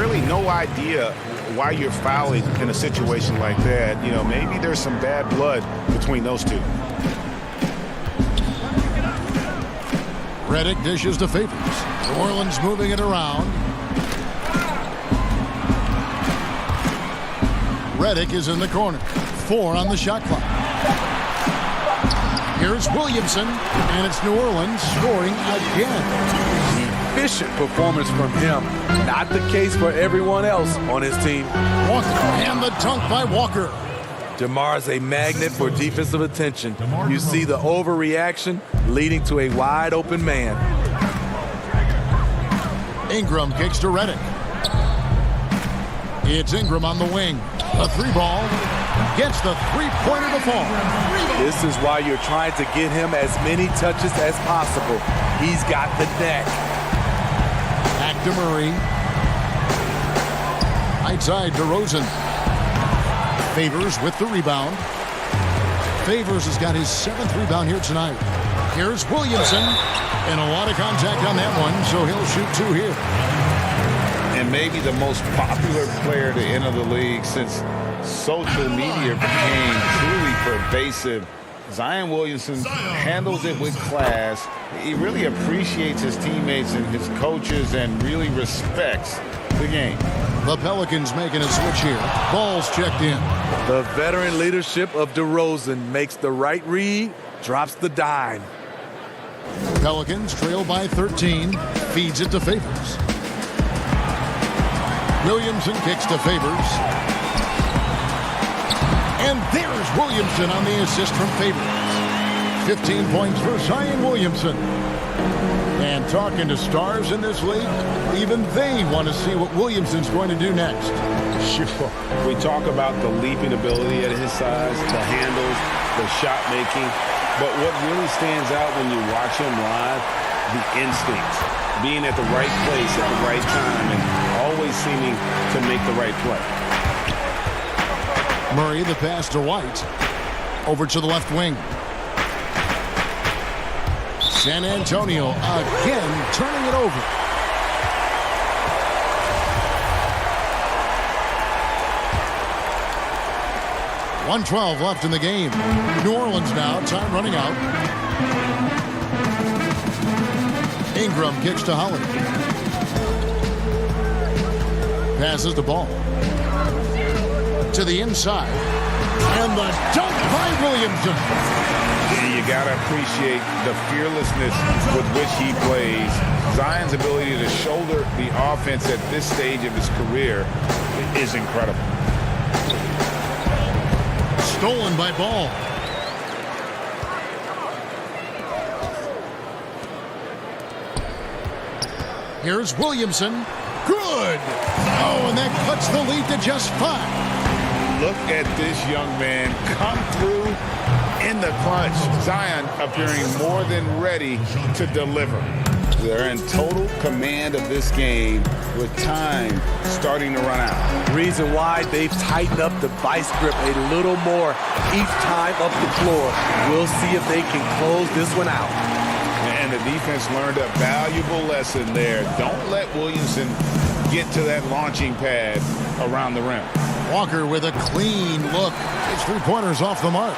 Really no idea why you're fouling in a situation like that. You know, maybe there's some bad blood between those two. Redick dishes to Favors. New Orleans moving it around. Redick is in the corner. 4 on the shot clock. Here's Williamson, and it's New Orleans scoring again. Efficient performance from him. Not the case for everyone else on his team. Walker, and the dunk by Walker. DeMar's a magnet for defensive attention. You see the overreaction leading to a wide open man. Ingram kicks to Redick. It's Ingram on the wing. A 3-ball gets the three-pointer to fall. This is why you're trying to get him as many touches as possible. He's got the neck. Back to Murray. Right side, DeRozan. Favors with the rebound. Favors has got his 7th rebound here tonight. Here's Williamson. And a lot of contact on that one, so he'll shoot 2 here. And maybe the most popular player to enter the league since social media became truly pervasive. Zion Williamson handles it with class. He really appreciates his teammates and his coaches and really respects the game. The Pelicans making a switch here. Ball's checked in. The veteran leadership of DeRozan makes the right read, drops the dime. Pelicans trail by 13. Feeds it to Favors. Williamson kicks to Favors. And there's Williamson on the assist from Favors. 15 points for Zion Williamson. And talking to stars in this league, even they want to see what Williamson's going to do next. Sure. We talk about the leaping ability at his size, the handles, the shot making. But what really stands out when you watch him live, the instincts. Being at the right place at the right time and always seeming to make the right play. Murray, the pass to White. Over to the left wing. San Antonio again turning it over. .112 left in the game. New Orleans now, time running out. Ingram kicks to Holiday. Passes the ball. To the inside. And the dunk by Williamson. And you got to appreciate the fearlessness with which he plays. Zion's ability to shoulder the offense at this stage of his career is incredible. Stolen by Ball. Here's Williamson. Good. Oh, and that cuts the lead to just 5. Look at this young man come through in the clutch. Zion appearing more than ready to deliver. They're in total command of this game with time starting to run out. Reason why they've tightened up the vice grip a little more each time up the floor. We'll see if they can close this one out. And the defense learned a valuable lesson there. Don't let Williamson get to that launching pad around the rim. Walker with a clean look. His 3-pointers off the mark.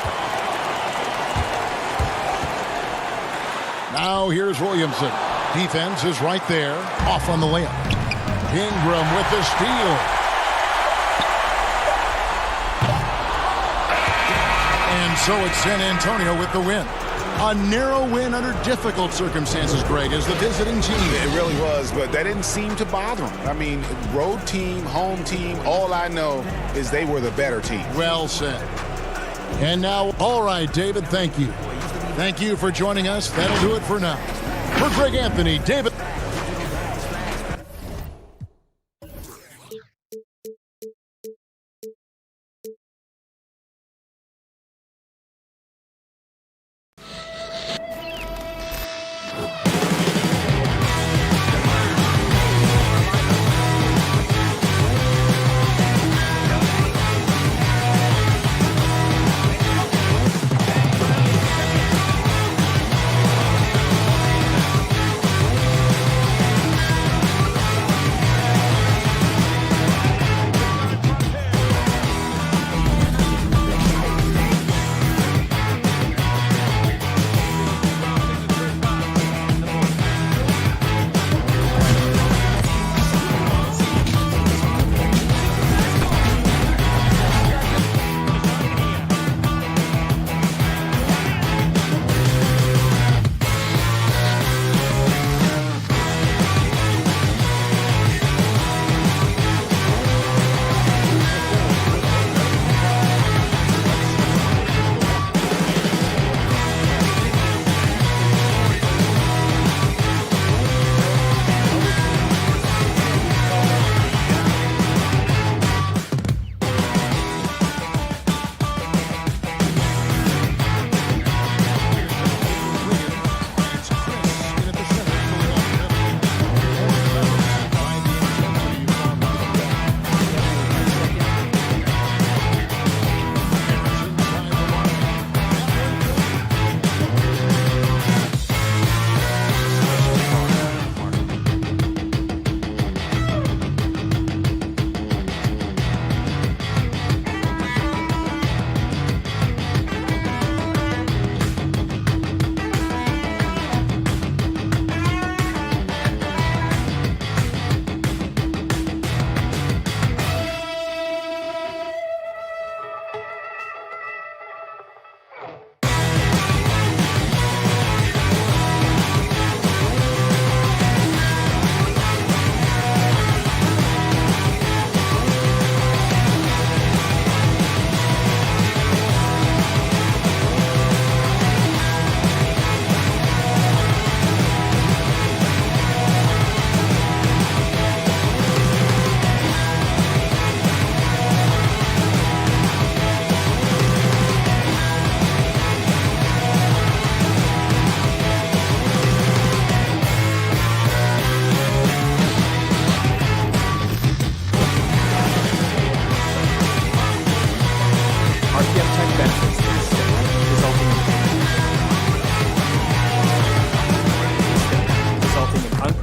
Now here's Williamson. Defense is right there. Off on the layup. Ingram with the steal. And so it's San Antonio with the win. A narrow win under difficult circumstances, Greg, as the visiting team. It really was, but that didn't seem to bother them. I mean, road team, home team, all I know is they were the better team. Well said. And now, all right, David, thank you. Thank you for joining us. That'll do it for now. For Greg Anthony, David.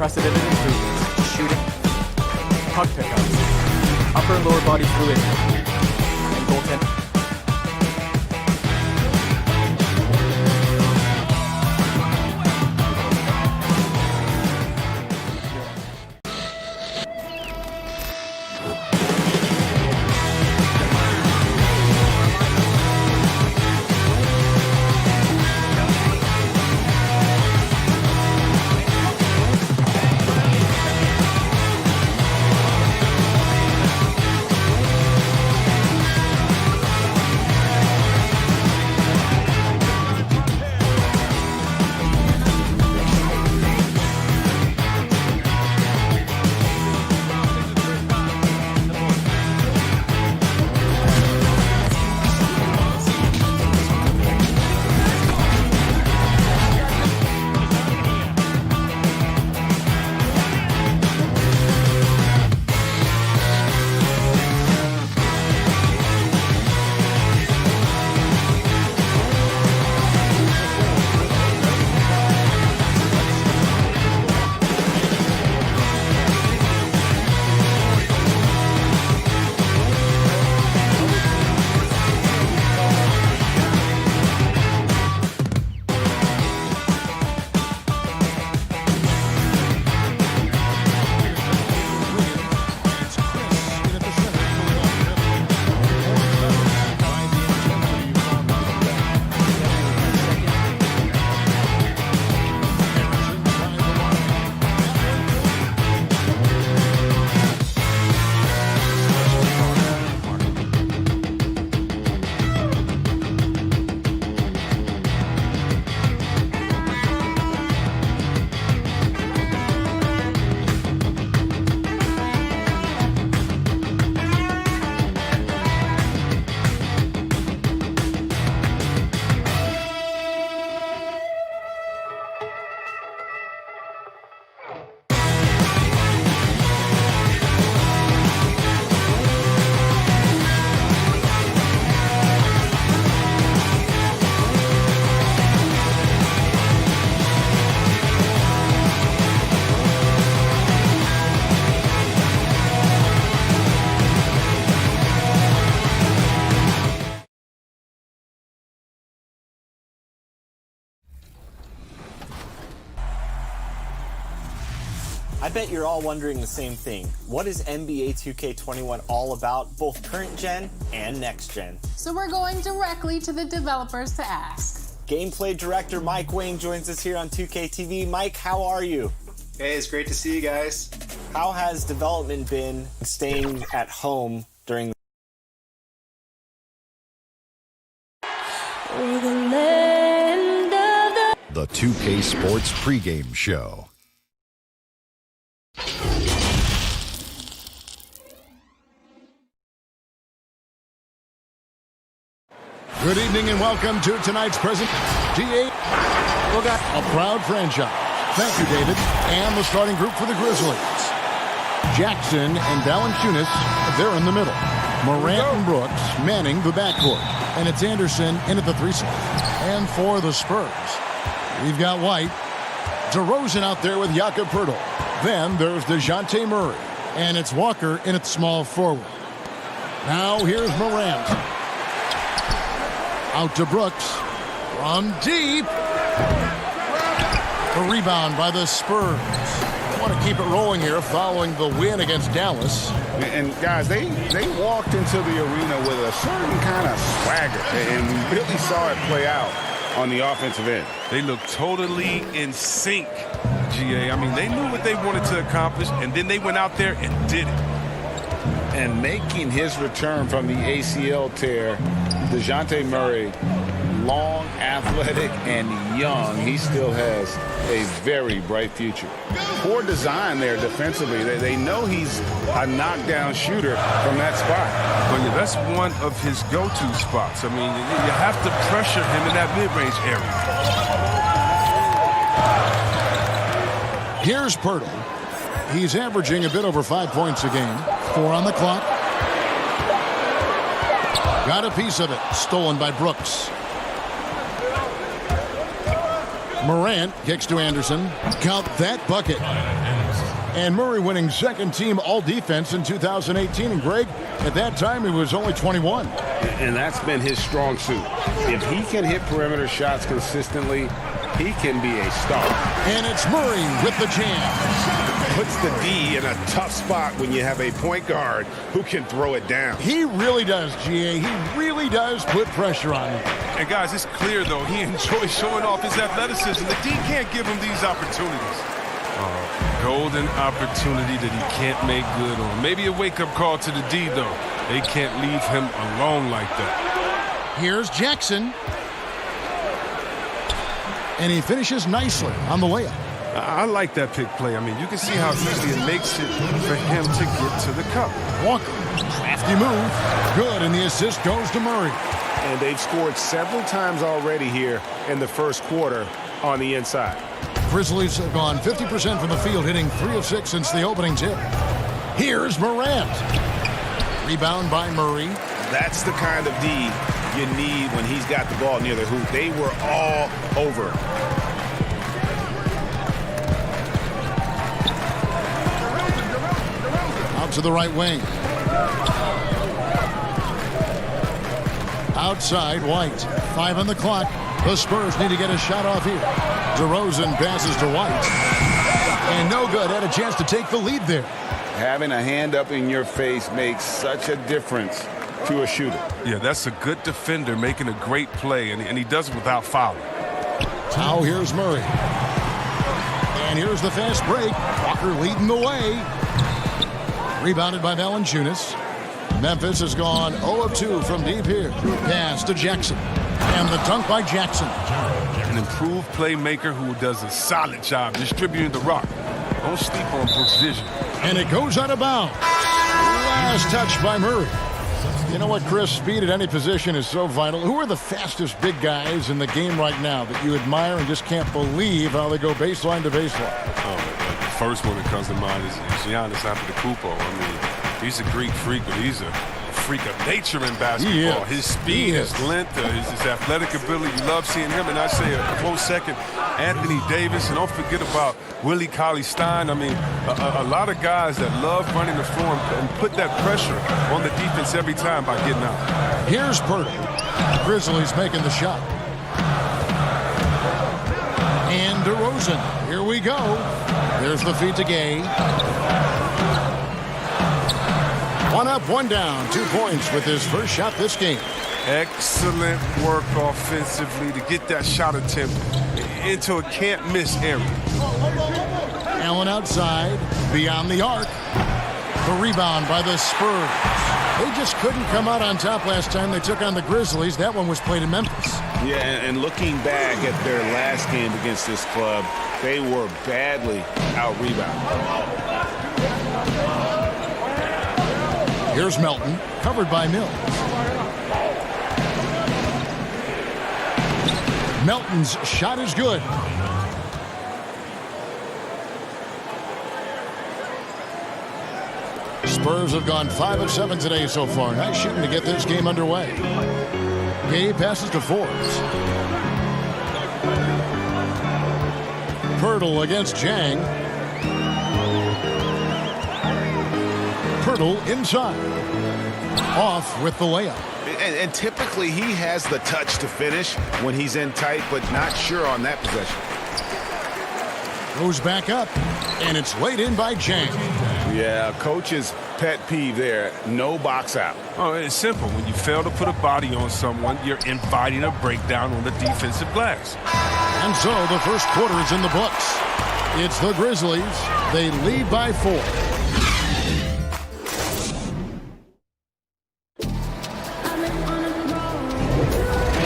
unprecedented improvements to shooting, puck pickups, upper and lower body fluidity, and goaltending. I bet you're all wondering the same thing. What is NBA 2K21 all about, both current gen and next gen? So we're going directly to the developers to ask. Gameplay director Mike Wang joins us here on 2K TV. Mike, how are you? Hey, it's great to see you guys. How has development been staying at home during The 2K Sports pregame show. Good evening and welcome to tonight's present GA. A proud franchise. Thank you, David. And the starting group for the Grizzlies. Jackson and Valanciunas, they're in the middle. Morant and Brooks manning the backcourt. And it's Anderson in at the 3 slot. And for the Spurs, we've got White. DeRozan out there with Jakob Poeltl. Then there's DeJounte Murray. And it's Walker in at small forward. Now here's Morant. Out to Brooks. From deep. A rebound by the Spurs. I want to keep it rolling here following the win against Dallas. And guys, they walked into the arena with a certain kind of swagger, and we really saw it play out on the offensive end. They looked totally in sync, GA. I mean, they knew what they wanted to accomplish, and then they went out there and did it. And making his return from the ACL tear, DeJounte Murray, long, athletic, and young, he still has a very bright future. Poor design there defensively. They know he's a knockdown shooter from that spot. But yeah, that's one of his go-to spots. I mean, you have to pressure him in that mid-range area. Here's Poeltl. He's averaging a bit over 5 points a game. 4 on the clock. Got a piece of it. Stolen by Brooks. Morant kicks to Anderson. Count that bucket. And Murray winning second team all defense in 2018. And Greg, at that time, he was only 21. And that's been his strong suit. If he can hit perimeter shots consistently, he can be a star. And it's Murray with the jam. Puts the D in a tough spot when you have a point guard who can throw it down. He really does, GA. He really does put pressure on him. And guys, it's clear, though, he enjoys showing off his athleticism. The D can't give him these opportunities. Golden opportunity that he can't make good on. Maybe a wake-up call to the D, though. They can't leave him alone like that. Here's Jackson. And he finishes nicely on the layup. I like that pick play. I mean, you can see how easy it makes it for him to get to the cup. Walker, crafty move. Good, and the assist goes to Murray. And they've scored several times already here in the first quarter on the inside. Grizzlies have gone 50% from the field, hitting 3 of 6 since the opening tip. Here's Morant. Rebound by Murray. That's the kind of D you need when he's got the ball near the hoop. They were all over. Out to the right wing. Outside, White. 5 on the clock. The Spurs need to get a shot off here. DeRozan passes to White. And no good. Had a chance to take the lead there. Having a hand up in your face makes such a difference to a shooter. Yeah, that's a good defender making a great play, and he does it without fouling. Now here's Murray. And here's the fast break. Walker leading the way. Rebounded by Valanciunas. Memphis has gone 0 of 2 from deep here. Pass to Jackson. And the dunk by Jackson. An improved playmaker who does a solid job distributing the rock. Don't sleep on Brooks' vision. And it goes out of bounds. Last touch by Murray. You know what, Chris? Speed at any position is so vital. Who are the fastest big guys in the game right now that you admire and just can't believe how they go baseline to baseline? Oh, the first one that comes to mind is Giannis Antetokounmpo. I mean, he's a Greek freak, but he's a freak of nature in basketball. His speed, his length, his athletic ability. You love seeing him. And I say a close second, Anthony Davis. And don't forget about Willie Cauley-Stein. I mean, a lot of guys that love running the floor and put that pressure on the defense every time by getting out. Here's Poeltl. Grizzlies making the shot. And DeRozan. Jackson. Here we go. There's the feed to Gay. One up, one down. 2 points with his first shot this game. Excellent work offensively to get that shot attempt into a can't-miss area. Allen outside, beyond the arc. The rebound by the Spurs. They just couldn't come out on top last time they took on the Grizzlies. That one was played in Memphis. Yeah, and looking back at their last game against this club, they were badly out-rebounded. Here's Melton, covered by Mills. Melton's shot is good. Spurs have gone 5 of 7 today so far. Nice shooting to get this game underway. Gay passes to Forbes. Pirtle against Jang. Pirtle inside. Off with the layup. And typically he has the touch to finish when he's in tight, but not sure on that possession. Goes back up, and it's laid in by Jang. Yeah, coach's pet peeve there, no box out. Oh, it's simple. When you fail to put a body on someone, you're inviting a breakdown on the defensive glass. And so the first quarter is in the books. It's the Grizzlies. They lead by 4.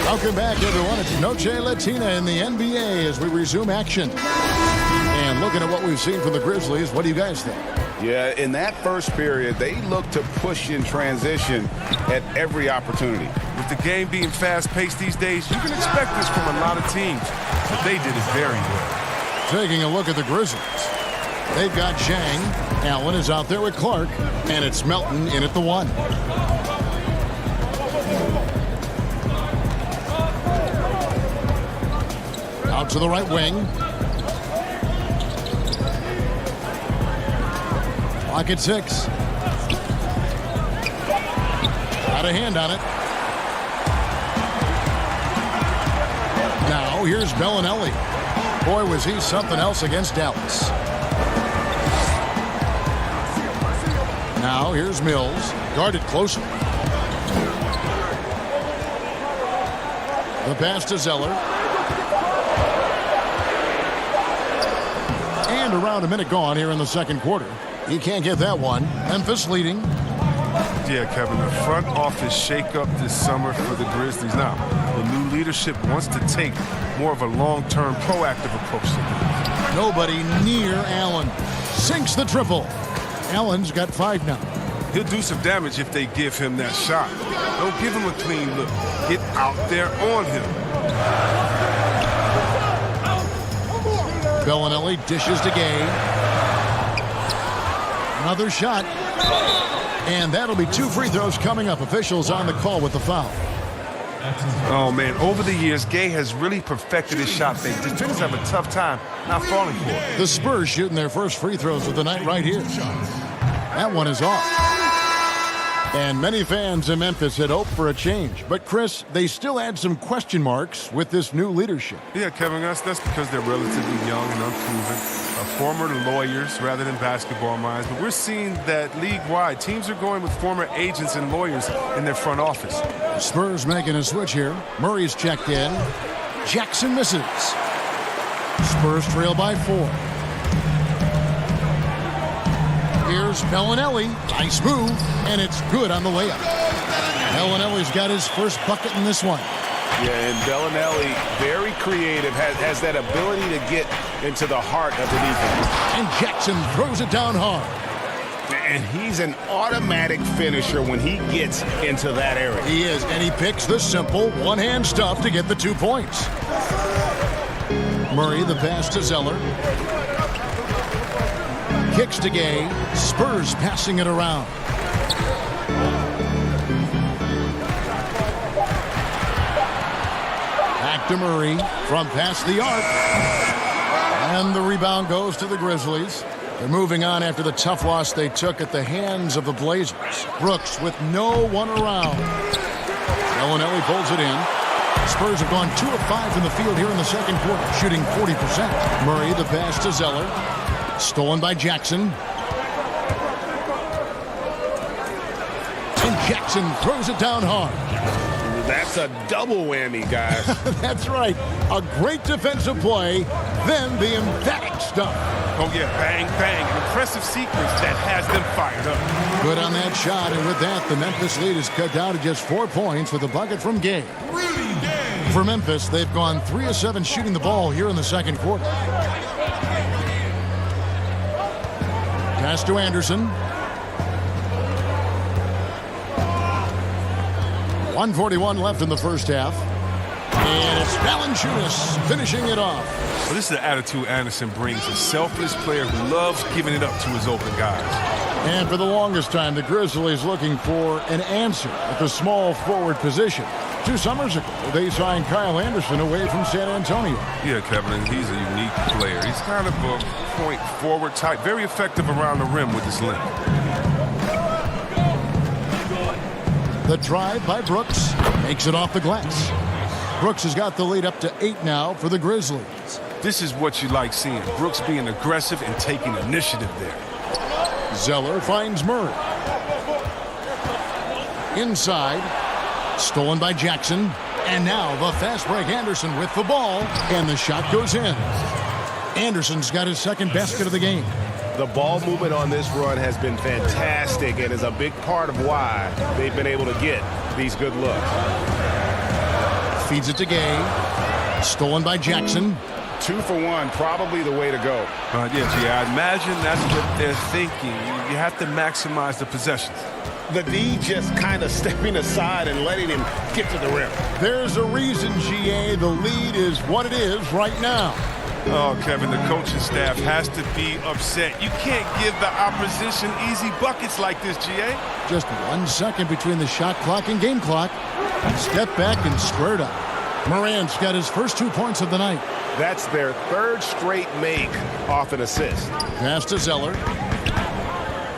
Welcome back, everyone. It's Noche Latina in the NBA as we resume action. And looking at what we've seen from the Grizzlies, what do you guys think? Yeah, in that first period, they looked to push in transition at every opportunity. With the game being fast-paced these days, you can expect this from a lot of teams, but they did it very well. Taking a look at the Grizzlies. They've got Jang. Allen is out there with Clark, and it's Melton in at the 1. Out to the right wing. Clock at 6. Got a hand on it. Now here's Bellinelli. Boy, was he something else against Dallas. Now here's Mills. Guarded closely. The pass to Zeller. And around a minute gone here in the second quarter. He can't get that one. Memphis leading. Yeah, Kevin, the front office shake-up this summer for the Grizzlies. Now, the new leadership wants to take more of a long-term, proactive approach to this. Nobody near Allen. Sinks the triple. Allen's got 5 now. He'll do some damage if they give him that shot. Don't give him a clean look. Get out there on him. Bellinelli dishes to Gay. Another shot. And that'll be 2 free throws coming up. Officials on the call with the foul. Oh, man. Over the years, Gay has really perfected his shot fake. Defenders have a tough time not falling for it. The Spurs shooting their first free throws of the night right here. That one is off. And many fans in Memphis had hoped for a change. But, Chris, they still had some question marks with this new leadership. Yeah, Kevin, that's because they're relatively young and unproven. Former lawyers rather than basketball minds. But we're seeing that league-wide, teams are going with former agents and lawyers in their front office. The Spurs making a switch here. Murray's checked in. Jackson misses. Spurs trail by 4. Here's Bellinelli. Nice move, and it's good on the layup. Bellinelli's got his first bucket in this one. Yeah, and Bellinelli, very creative, has that ability to get into the heart of the defense. And Jackson throws it down hard. And he's an automatic finisher when he gets into that area. He is, and he picks the simple one-hand stuff to get the 2 points. Murray, the pass to Zeller. Kicks to Gay. Spurs passing it around. Back to Murray from past the arc. And the rebound goes to the Grizzlies. They're moving on after the tough loss they took at the hands of the Blazers. Brooks with no one around. Bellinelli pulls it in. Spurs have gone 2 of 5 from the field here in the second quarter, shooting 40%. Murray, the pass to Zeller. Stolen by Jackson. And Jackson throws it down hard. That's a double whammy, guys. That's right. A great defensive play, then the emphatic stuff. Oh, yeah, bang, bang. An impressive sequence that has them fired up. Good on that shot, and with that, the Memphis lead is cut down to just 4 points with a bucket from Gay. For Memphis, they've gone 3 of 7 shooting the ball here in the second quarter. Pass to Anderson. 1:41 left in the first half. And it's Valanciunas finishing it off. Well, this is the attitude Anderson brings. A selfless player who loves giving it up to his open guys. And for the longest time, the Grizzlies looking for an answer at the small forward position. 2 summers ago, they signed Kyle Anderson away from San Antonio. Yeah, Kevin, and he's a unique player. He's kind of a point forward type, very effective around the rim with his length. The drive by Brooks makes it off the glass. Brooks has got the lead up to 8 now for the Grizzlies. This is what you like seeing. Brooks being aggressive and taking initiative there. Zeller finds Murray. Inside. Stolen by Jackson. And now the fast break Anderson with the ball. And the shot goes in. Anderson's got his second basket of the game. The ball movement on this run has been fantastic and is a big part of why they've been able to get these good looks. Feeds it to Gay. Stolen by Jackson. 2 for 1, probably the way to go. Yeah, I imagine that's what they're thinking. You have to maximize the possessions. The D just kind of stepping aside and letting him get to the rim. There's a reason, GA, the lead is what it is right now. Oh, Kevin, the coaching staff has to be upset. You can't give the opposition easy buckets like this, GA. Just 1 second between the shot clock and game clock. Step back and squared up. Morant's got his first 2 points of the night. That's their 3rd straight make off an assist. Pass to Zeller.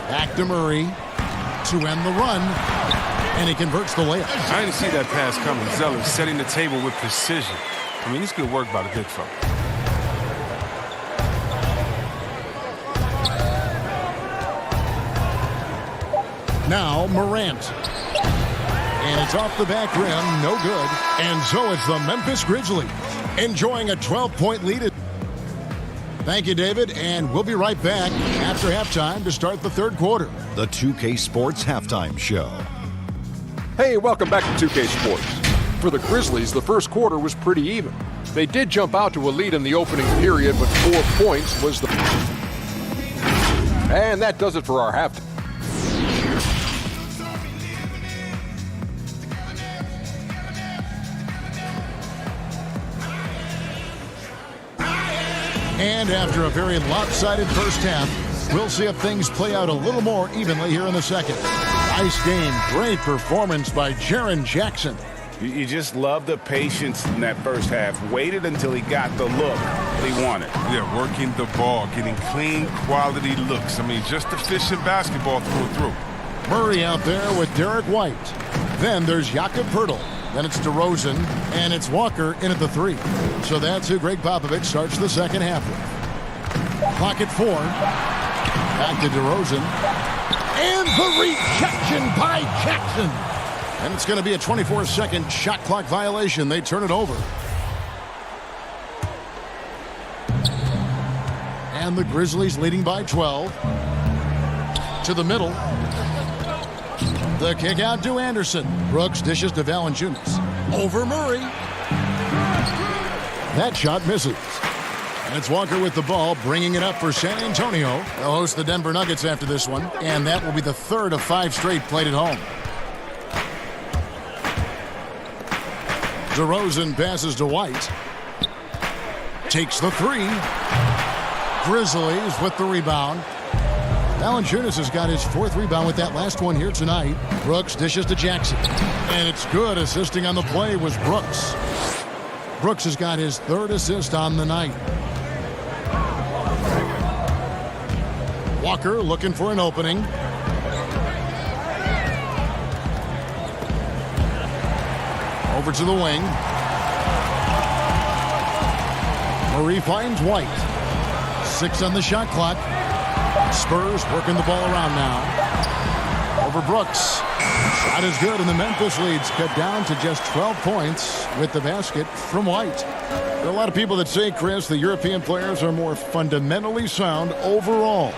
Back to Murray to end the run. And he converts the layup. I didn't see that pass coming. Zeller setting the table with precision. I mean, it's good work by the big fella. Now Morant. And it's off the back rim, no good. And so it's the Memphis Grizzlies enjoying a 12-point lead. Thank you, David, and we'll be right back after halftime to start the third quarter. The 2K Sports Halftime Show. Hey, welcome back to 2K Sports. For the Grizzlies, the first quarter was pretty even. They did jump out to a lead in the opening period, but 4 points was the... And that does it for our halftime. And after a very lopsided first half, we'll see if things play out a little more evenly here in the second. Nice game. Great performance by Jaren Jackson. You just love the patience in that first half. Waited until he got the look that he wanted. Yeah, working the ball, getting clean, quality looks. I mean, just efficient basketball through and through. Murray out there with Derek White. Then there's Jakob Poeltl. Then it's DeRozan, and it's Walker in at the 3. So that's who Greg Popovich starts the second half with. Clock at 4. Back to DeRozan. And the rejection by Jackson. And it's going to be a 24-second shot clock violation. They turn it over. And the Grizzlies leading by 12. To the middle. The kick out to Anderson. Brooks dishes to Valanciunas. Over Murray. That shot misses. And it's Walker with the ball, bringing it up for San Antonio. They'll host the Denver Nuggets after this one, and that will be the 3rd of 5 straight played at home. DeRozan passes to White. Takes the 3. Grizzlies with the rebound. Valanciunas has got his 4th rebound with that last one here tonight. Brooks dishes to Jackson. And it's good. Assisting on the play was Brooks. Brooks has got his 3rd assist on the night. Walker looking for an opening. Over to the wing. Murray finds White. 6 on the shot clock. Spurs working the ball around now. Over Brooks. Shot is good, and the Memphis lead's cut down to just 12 points with the basket from White. There are a lot of people that say, Chris, the European players are more fundamentally sound overall.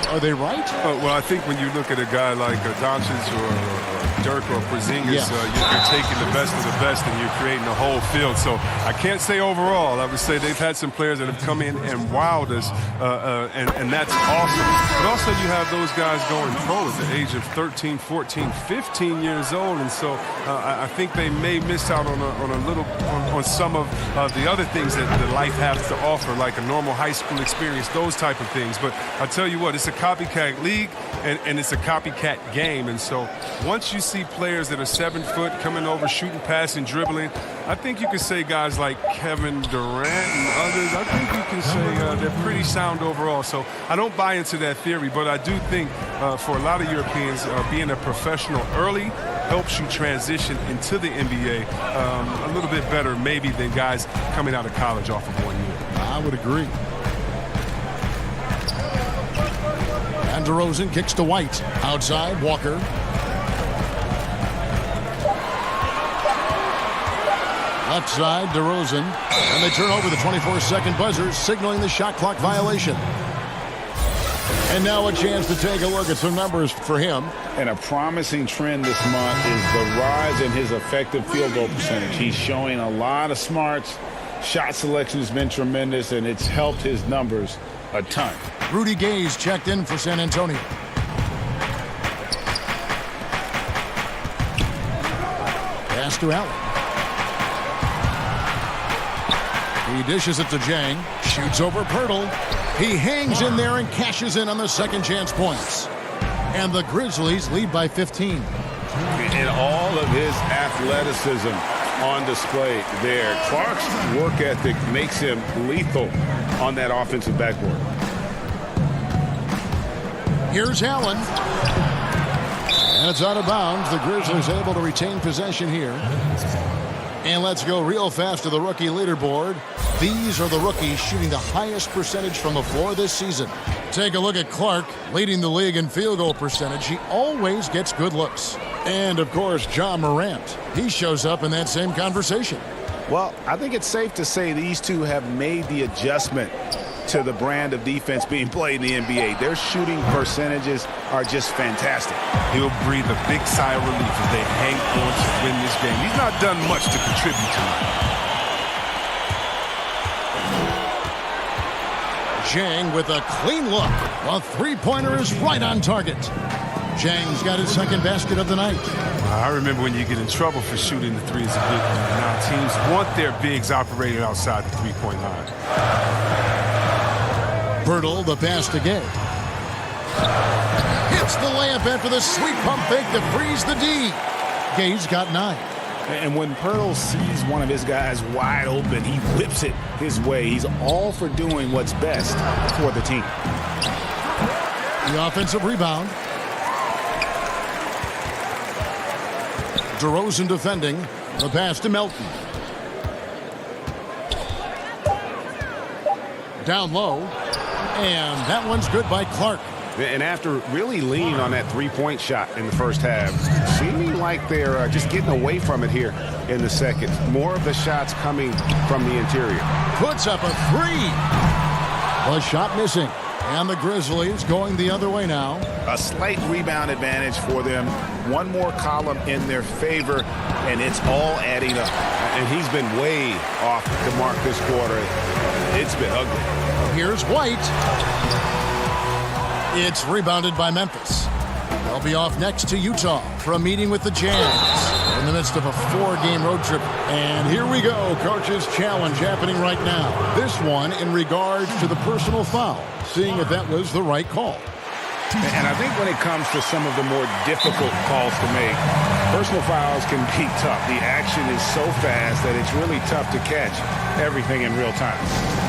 Are they right? Well, I think when you look at a guy like Doncic or Dirk or Porzingis, Yes. You're taking the best of the best and you're creating a whole field. So I can't say overall. I would say they've had some players that have come in and wowed us, and that's awesome. But also you have those guys going pro at the age of 13, 14, 15 years old, and so I think they may miss out on some of the other things that life has to offer, like a normal high school experience, those type of things. But I tell you what, it's a copycat league and it's a copycat game, and so once you see players that are 7 foot coming over, shooting, passing, dribbling, I think you can say guys like Kevin Durant and others, I think you can say they're pretty sound overall. So I don't buy into that theory, but I do think for a lot of Europeans, being a professional early helps you transition into the NBA a little bit better maybe than guys coming out of college off of 1 year. I would agree. And DeRozan kicks to White. Outside, Walker. Left side, DeRozan. And they turn over the 24-second buzzer, signaling the shot clock violation. And now a chance to take a look at some numbers for him. And a promising trend this month is the rise in his effective field goal percentage. He's showing a lot of smarts. Shot selection has been tremendous, and it's helped his numbers a ton. Rudy Gay's checked in for San Antonio. Pass to Allen. He dishes it to Jang. Shoots over Pirtle. He hangs in there and cashes in on the second chance points. And the Grizzlies lead by 15. And all of his athleticism on display there. Clark's work ethic makes him lethal on that offensive backboard. Here's Allen. And it's out of bounds. The Grizzlies able to retain possession here. And let's go real fast to the rookie leaderboard. These are the rookies shooting the highest percentage from the floor this season. Take a look at Clark, leading the league in field goal percentage. He always gets good looks. And, of course, Ja Morant. He shows up in that same conversation. Well, I think it's safe to say these two have made the adjustment to the brand of defense being played in the NBA. Their shooting percentages are just fantastic. He'll breathe a big sigh of relief as they hang on to win this game. He's not done much to contribute tonight. Jang with a clean look. A three-pointer is right on target. Jang's got his second basket of the night. I remember when you get in trouble for shooting the three as a big man. Now teams want their bigs operating outside the three-point line. Pirtle, the pass to Gay. Hits the layup after the sweet pump fake to freeze the D. Gay's got 9. And when Pirtle sees one of his guys wide open, he whips it his way. He's all for doing what's best for the team. The offensive rebound. DeRozan defending. The pass to Melton. Down low. And that one's good by Clark. And after really leaning on that three-point shot in the first half, seeming like they're just getting away from it here in the second. More of the shots coming from the interior. Puts up a three. A shot missing. And the Grizzlies going the other way now. A slight rebound advantage for them. One more column in their favor, and it's all adding up. And he's been way off the mark this quarter. It's been ugly. Here's White. It's rebounded by Memphis. They'll be off next to Utah for a meeting with the Jazz in the midst of a 4-game road trip. And here we go, Coach's Challenge happening right now. This one in regards to the personal foul, seeing if that was the right call. And I think when it comes to some of the more difficult calls to make, personal fouls can be tough. The action is so fast that it's really tough to catch everything in real time.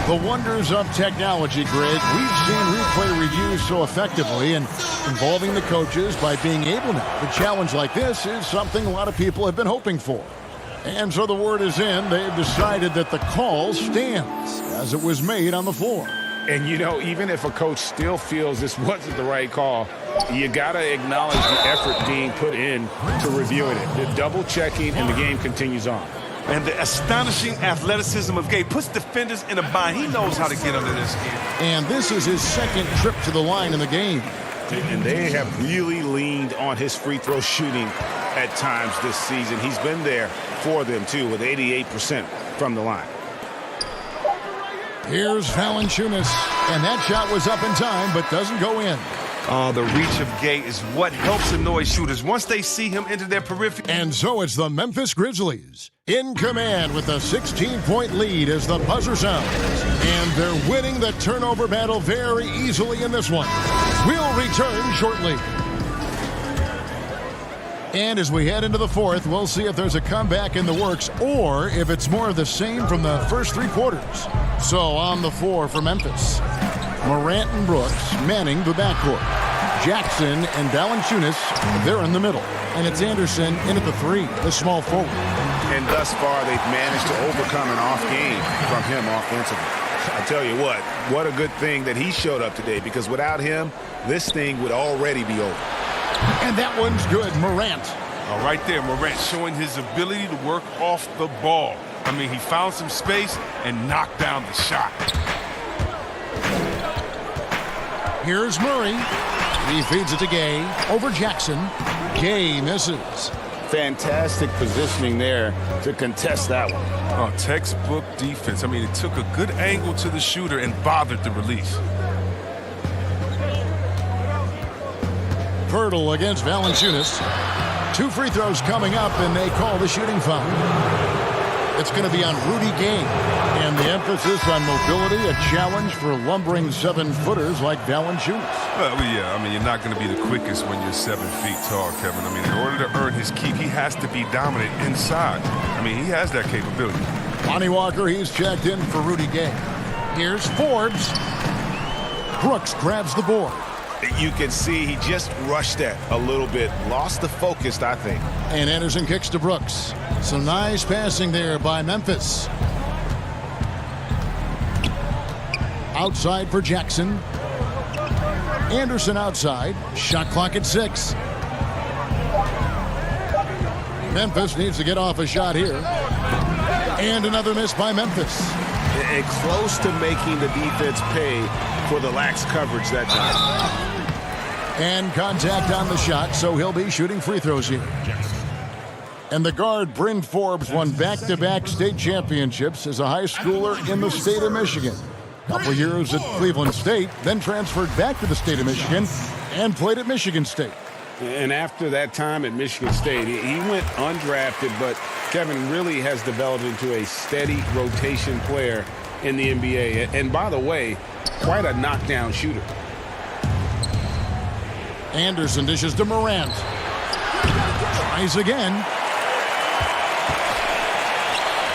The wonders of technology, Greg. We've seen replay reviews so effectively, and involving the coaches by being able now to challenge like this is something a lot of people have been hoping for. And so the word is in. They've decided that the call stands as it was made on the floor. And, you know, even if a coach still feels this wasn't the right call, you got to acknowledge the effort being put in to reviewing it. The double-checking, and the game continues on. And the astonishing athleticism of Gay puts defenders in a bind. He knows how to get under their skin. And this is his second trip to the line in the game. And they have really leaned on his free throw shooting at times this season. He's been there for them, too, with 88% from the line. Here's Valanciunas, and that shot was up in time, but doesn't go in. Oh, the reach of Gay is what helps annoy shooters once they see him enter their periphery. And so it's the Memphis Grizzlies in command with a 16-point lead as the buzzer sounds. And they're winning the turnover battle very easily in this one. We'll return shortly. And as we head into the fourth, we'll see if there's a comeback in the works or if it's more of the same from the first three quarters. So on the floor for Memphis, Morant and Brooks manning the backcourt. Jackson and Valanciunas, they're in the middle. And it's Anderson in at the three, the small forward. And thus far, they've managed to overcome an off game from him offensively. I tell you what a good thing that he showed up today, because without him, this thing would already be over. And that one's good, Morant. Oh, right there, Morant showing his ability to work off the ball. I mean, he found some space and knocked down the shot. Here's Murray. He feeds it to Gay. Over Jackson. Gay misses. Fantastic positioning there to contest that one. Oh, textbook defense. I mean, it took a good angle to the shooter and bothered the release. Pirtle against Valanciunas. 2 free throws coming up, and they call the shooting foul. It's going to be on Rudy Gay. And the emphasis on mobility, a challenge for lumbering 7-footers like Valanciunas. Well, yeah, I mean, you're not going to be the quickest when you're 7 feet tall, Kevin. I mean, in order to earn his keep, he has to be dominant inside. I mean, he has that capability. Lonnie Walker, he's checked in for Rudy Gay. Here's Forbes. Brooks grabs the board. You can see he just rushed that a little bit. Lost the focus, I think. And Anderson kicks to Brooks. So nice passing there by Memphis. Outside for Jackson. Anderson outside. Shot clock at 6. Memphis needs to get off a shot here. And another miss by Memphis. And close to making the defense pay for the lax coverage that time. And contact on the shot, so he'll be shooting free throws here. And the guard, Bryn Forbes, won back-to-back state championships as a high schooler in the state of Michigan. A couple years at Cleveland State, then transferred back to the state of Michigan and played at Michigan State. And after that time at Michigan State, he went undrafted, but Kevin really has developed into a steady rotation player in the NBA. And by the way, quite a knockdown shooter. Anderson dishes to Morant. Tries again.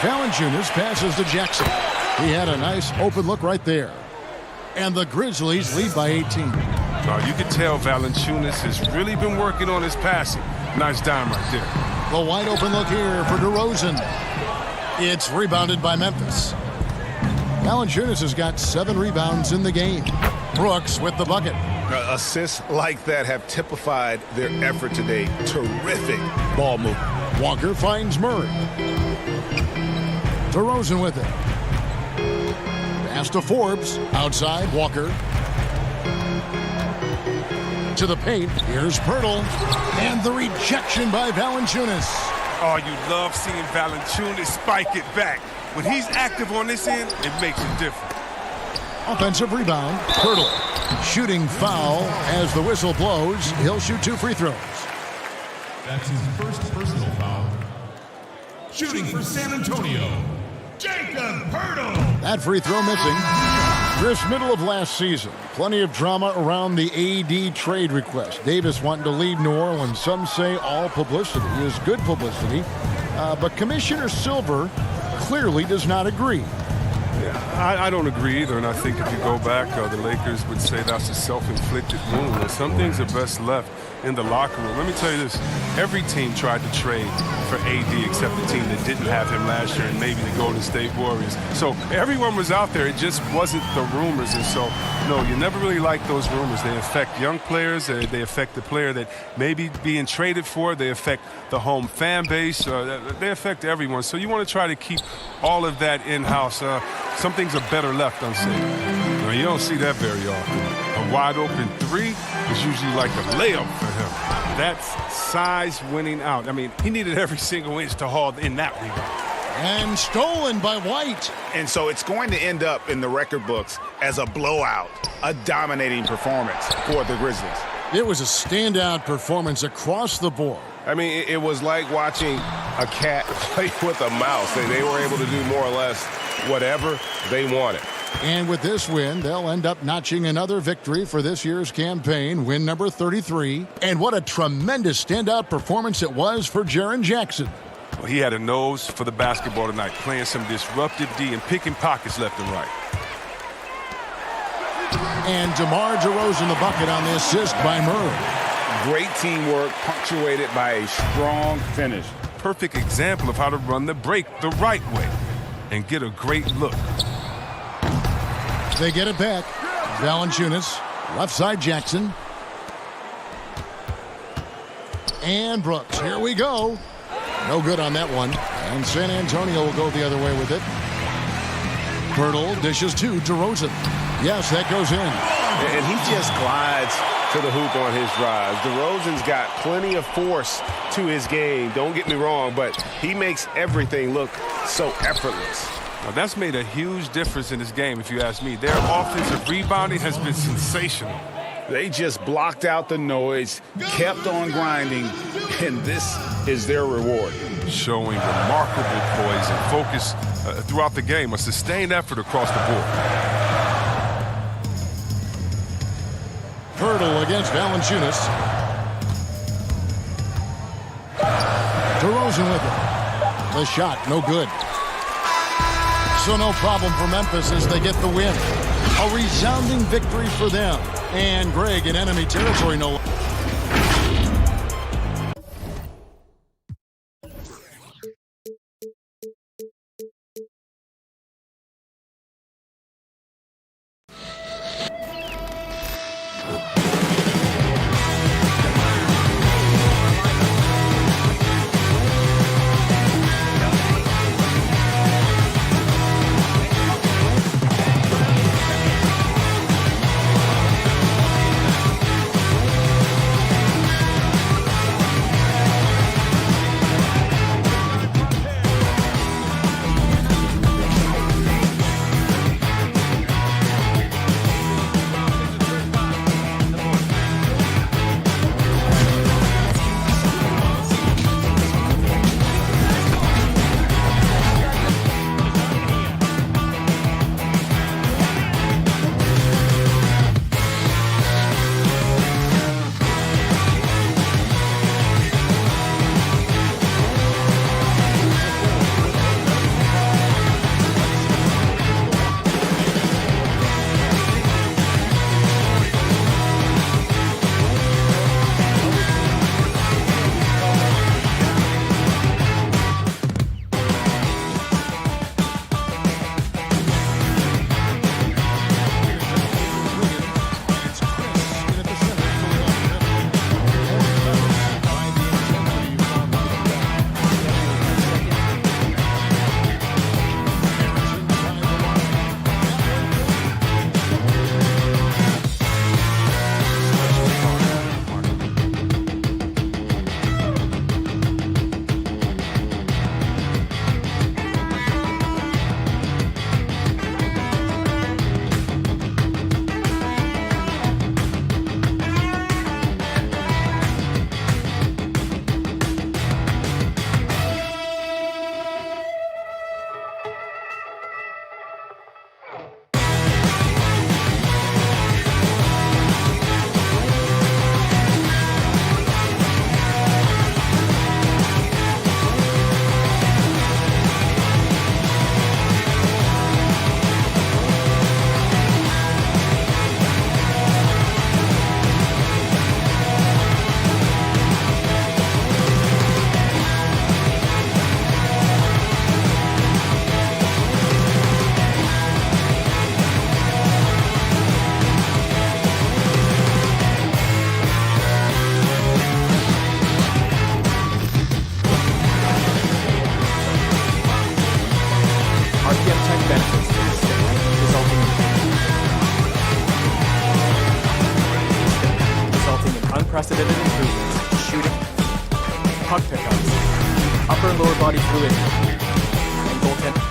Valanciunas passes to Jackson. He had a nice open look right there. And the Grizzlies lead by 18. You can tell Valanciunas has really been working on his passing. Nice dime right there. The wide open look here for DeRozan. It's rebounded by Memphis. Valanciunas has got 7 rebounds in the game. Brooks with the bucket. Assists like that have typified their effort today. Terrific ball movement. Walker finds Murray. DeRozan with it. Pass to Forbes. Outside, Walker. To the paint. Here's Pirtle. And the rejection by Valanciunas. Oh, you love seeing Valanciunas spike it back. When he's active on this end, it makes a difference. Offensive rebound. Pirtle. Shooting foul as the whistle blows. He'll shoot 2 free throws. That's his first personal foul. Shooting for San Antonio, Jacob Pirtle. That free throw missing. Chris, middle of last season, plenty of drama around the AD trade request. Davis wanting to leave New Orleans. Some say all publicity is good publicity. But Commissioner Silver clearly does not agree. I don't agree either, and I think if you go back, the Lakers would say that's a self-inflicted wound, and some things are best left in the locker room. Let me tell you this. Every team tried to trade for AD except the team that didn't have him last year and maybe the Golden State Warriors. So everyone was out there. It just wasn't the rumors, and so, no, you never really like those rumors. They affect young players. They affect the player that may be being traded for. They affect the home fan base. They affect everyone. So you want to try to keep all of that in-house. Some things are better left unsaid. Now, you don't see that very often. A wide open three is usually like a layup for him. That's size winning out. I mean, he needed every single inch to haul in that rebound. And stolen by White. And so it's going to end up in the record books as a blowout, a dominating performance for the Grizzlies. It was a standout performance across the board. I mean, it was like watching a cat play with a mouse. They were able to do more or less whatever they wanted. And with this win, they'll end up notching another victory for this year's campaign, win number 33. And what a tremendous standout performance it was for Jaren Jackson. Well, he had a nose for the basketball tonight, playing some disruptive D and picking pockets left and right. And DeMar DeRozan the bucket on the assist by Murray. Great teamwork punctuated by a strong finish. Perfect example of how to run the break the right way and get a great look. They get it back. Valanciunas, left side Jackson. And Brooks, here we go. No good on that one. And San Antonio will go the other way with it. Pirtle dishes to DeRozan. Yes, that goes in. And he just glides to the hoop on his drives. DeRozan's got plenty of force to his game. Don't get me wrong, but he makes everything look so effortless. Now, that's made a huge difference in this game, if you ask me. Their offensive rebounding has been sensational. They just blocked out the noise, kept on grinding, and this is their reward. Showing remarkable poise and focus throughout the game, a sustained effort across the board. Pirtle against Valanciunas. DeRozan with it. The shot, no good. So no problem for Memphis as they get the win. A resounding victory for them. And Greg in enemy territory no longer. unprecedented improvements. Shooting, puck pickups, upper and lower body fluidity, and goaltending.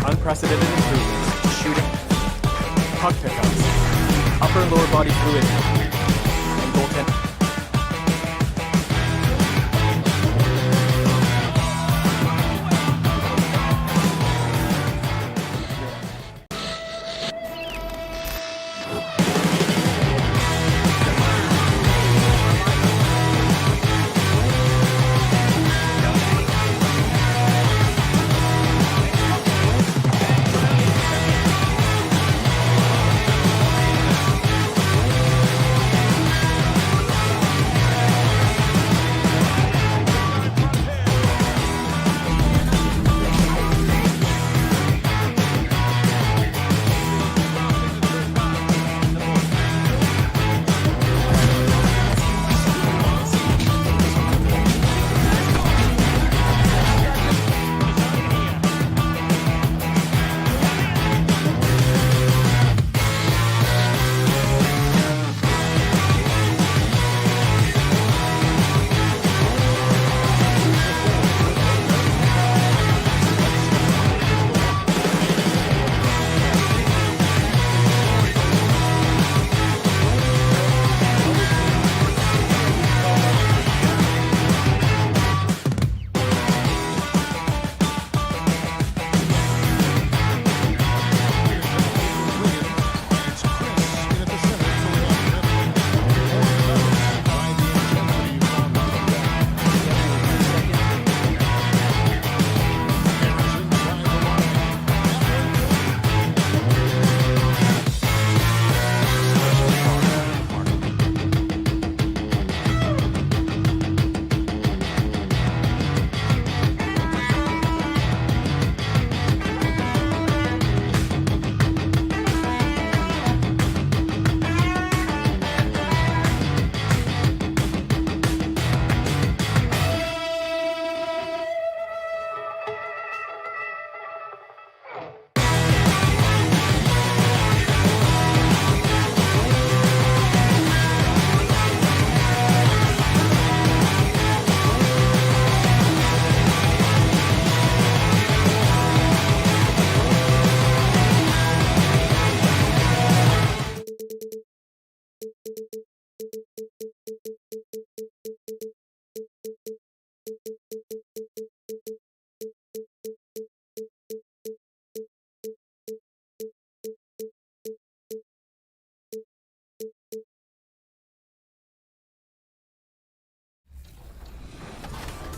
Unprecedented improvements. Shooting, puck pickups, upper and lower body fluidity, and goaltending.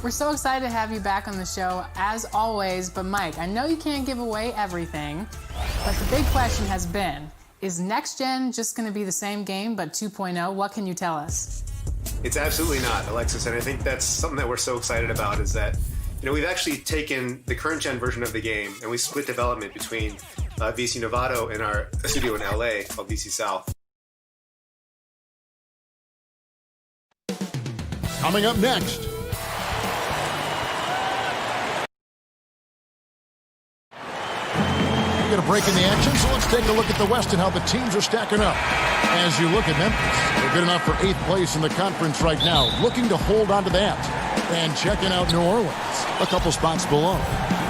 We're so excited to have you back on the show, as always. But Mike, I know you can't give away everything, but the big question has been, is Next Gen just going to be the same game, but 2.0? What can you tell us? It's absolutely not, Alexis, and I think that's something that we're so excited about is that, we've actually taken the current gen version of the game and we split development between VC Novato and our studio in LA called VC South. Coming up next. We get a break in the action, so let's take a look at the West and how the teams are stacking up. As you look at Memphis, they're good enough for 8th place in the conference right now, looking to hold on to that. And checking out New Orleans, a couple spots below.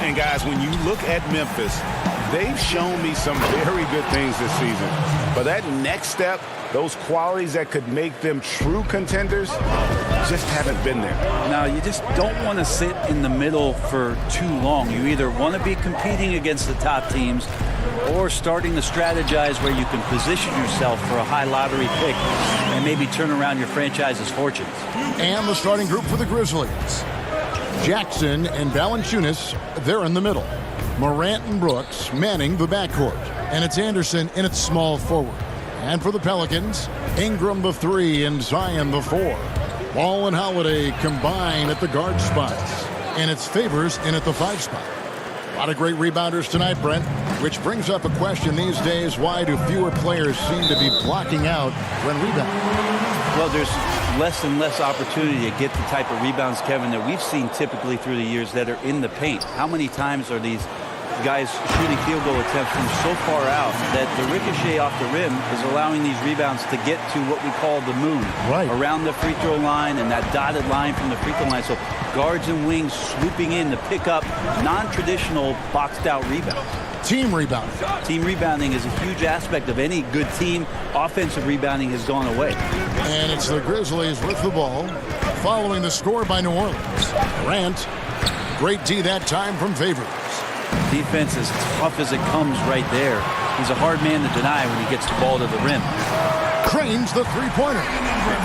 And guys, when you look at Memphis, they've shown me some very good things this season. But that next step, those qualities that could make them true contenders, just haven't been there. Now, you just don't want to sit in the middle for too long. You either want to be competing against the top teams or starting to strategize where you can position yourself for a high lottery pick and maybe turn around your franchise's fortunes. And the starting group for the Grizzlies. Jackson and Valanciunas, they're in the middle. Morant and Brooks manning the backcourt. And it's Anderson in its small forward. And for the Pelicans, Ingram the 3 and Zion the 4. Ball and Holiday combine at the guard spots. And it's Favors in at the 5 spot. A lot of great rebounders tonight, Brent, which brings up a question these days. Why do fewer players seem to be blocking out when rebounding? Well, there's less and less opportunity to get the type of rebounds, Kevin, that we've seen typically through the years that are in the paint. How many times are these guys shooting field goal attempts from so far out that the ricochet off the rim is allowing these rebounds to get to what we call the moon, right around the free throw line and that dotted line from the free throw line. So guards and wings swooping in to pick up non-traditional boxed out rebounds. Team rebounding. Team rebounding is a huge aspect of any good team. Offensive rebounding has gone away. And it's the Grizzlies with the ball, following the score by New Orleans. Morant, great D that time from Favors. Defense as tough as it comes right there. He's a hard man to deny when he gets the ball to the rim. Cranes the three-pointer.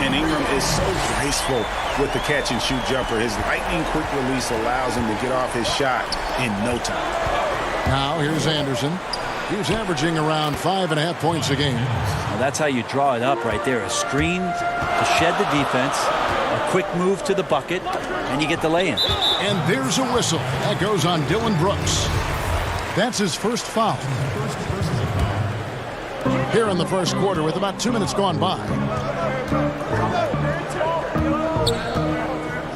And Ingram is so graceful with the catch-and-shoot jumper. His lightning quick release allows him to get off his shot in no time. Now here's Anderson. He's averaging around 5.5 points a game. Well, that's how you draw it up right there. A screen to shed the defense, a quick move to the bucket, and you get the lay-in. And there's a whistle. That goes on Dylan Brooks. That's his first foul. Here in the first quarter with about 2 minutes gone by.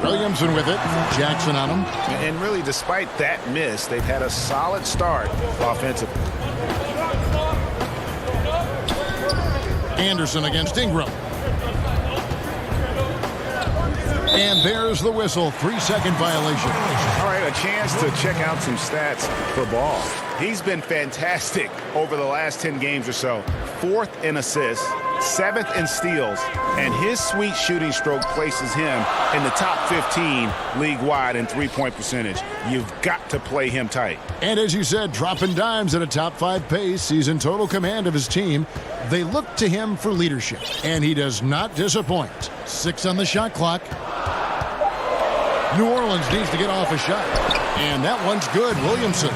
Williamson with it. Jackson on him. And really, despite that miss, they've had a solid start offensively. Anderson against Ingram. And there's the whistle. 3-second violation. All right, a chance to check out some stats for Ball. He's been fantastic over the last 10 games or so. 4th in assists, 7th in steals, and his sweet shooting stroke places him in the top 15 league-wide in three-point percentage. You've got to play him tight. And as you said, dropping dimes at a top 5 pace. He's in total command of his team. They look to him for leadership, and he does not disappoint. 6 on the shot clock. New Orleans needs to get off a shot. And that one's good. Williamson.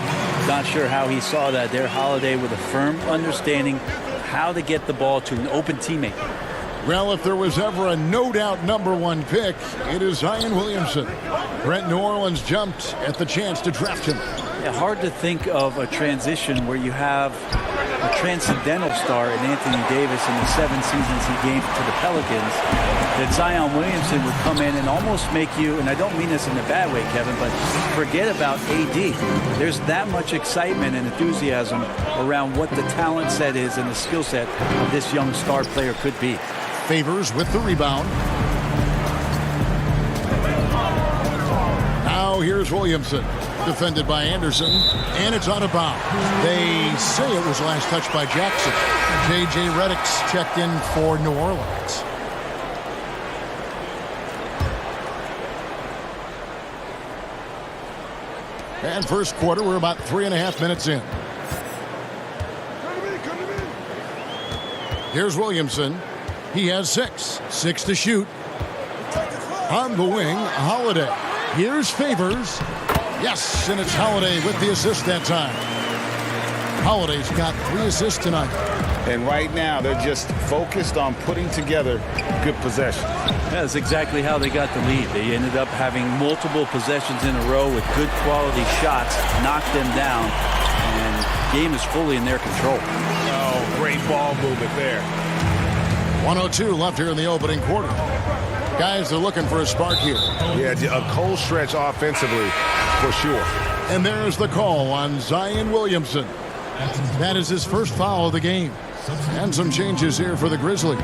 Not sure how he saw that there. Holiday with a firm understanding how to get the ball to an open teammate. Well, if there was ever a no-doubt number 1 pick, it is Zion Williamson. Brent, New Orleans jumped at the chance to draft him. Yeah, hard to think of a transition where you have a transcendental star in Anthony Davis in the 7 seasons he gave to the Pelicans, that Zion Williamson would come in and almost make you, and I don't mean this in a bad way, Kevin, but forget about AD. There's that much excitement and enthusiasm around what the talent set is and the skill set of this young star player could be. Favors with the rebound. Now here's Williamson. Defended by Anderson, and it's out of bounds. They say it was last touched by Jackson. J.J. Redick's checked in for New Orleans. And first quarter, we're about 3.5 minutes in. Here's Williamson. He has 6 to shoot. On the wing, Holiday. Here's Favors. Yes, and it's Holiday with the assist that time. Holiday's got 3 assists tonight. And right now, they're just focused on putting together good possessions. That's exactly how they got the lead. They ended up having multiple possessions in a row with good quality shots, knocked them down, and the game is fully in their control. Oh, great ball movement there. 1:02 left here in the opening quarter. Guys, they're looking for a spark here. Yeah, a cold stretch offensively, for sure. And there's the call on Zion Williamson. That is his first foul of the game. And some changes here for the Grizzlies.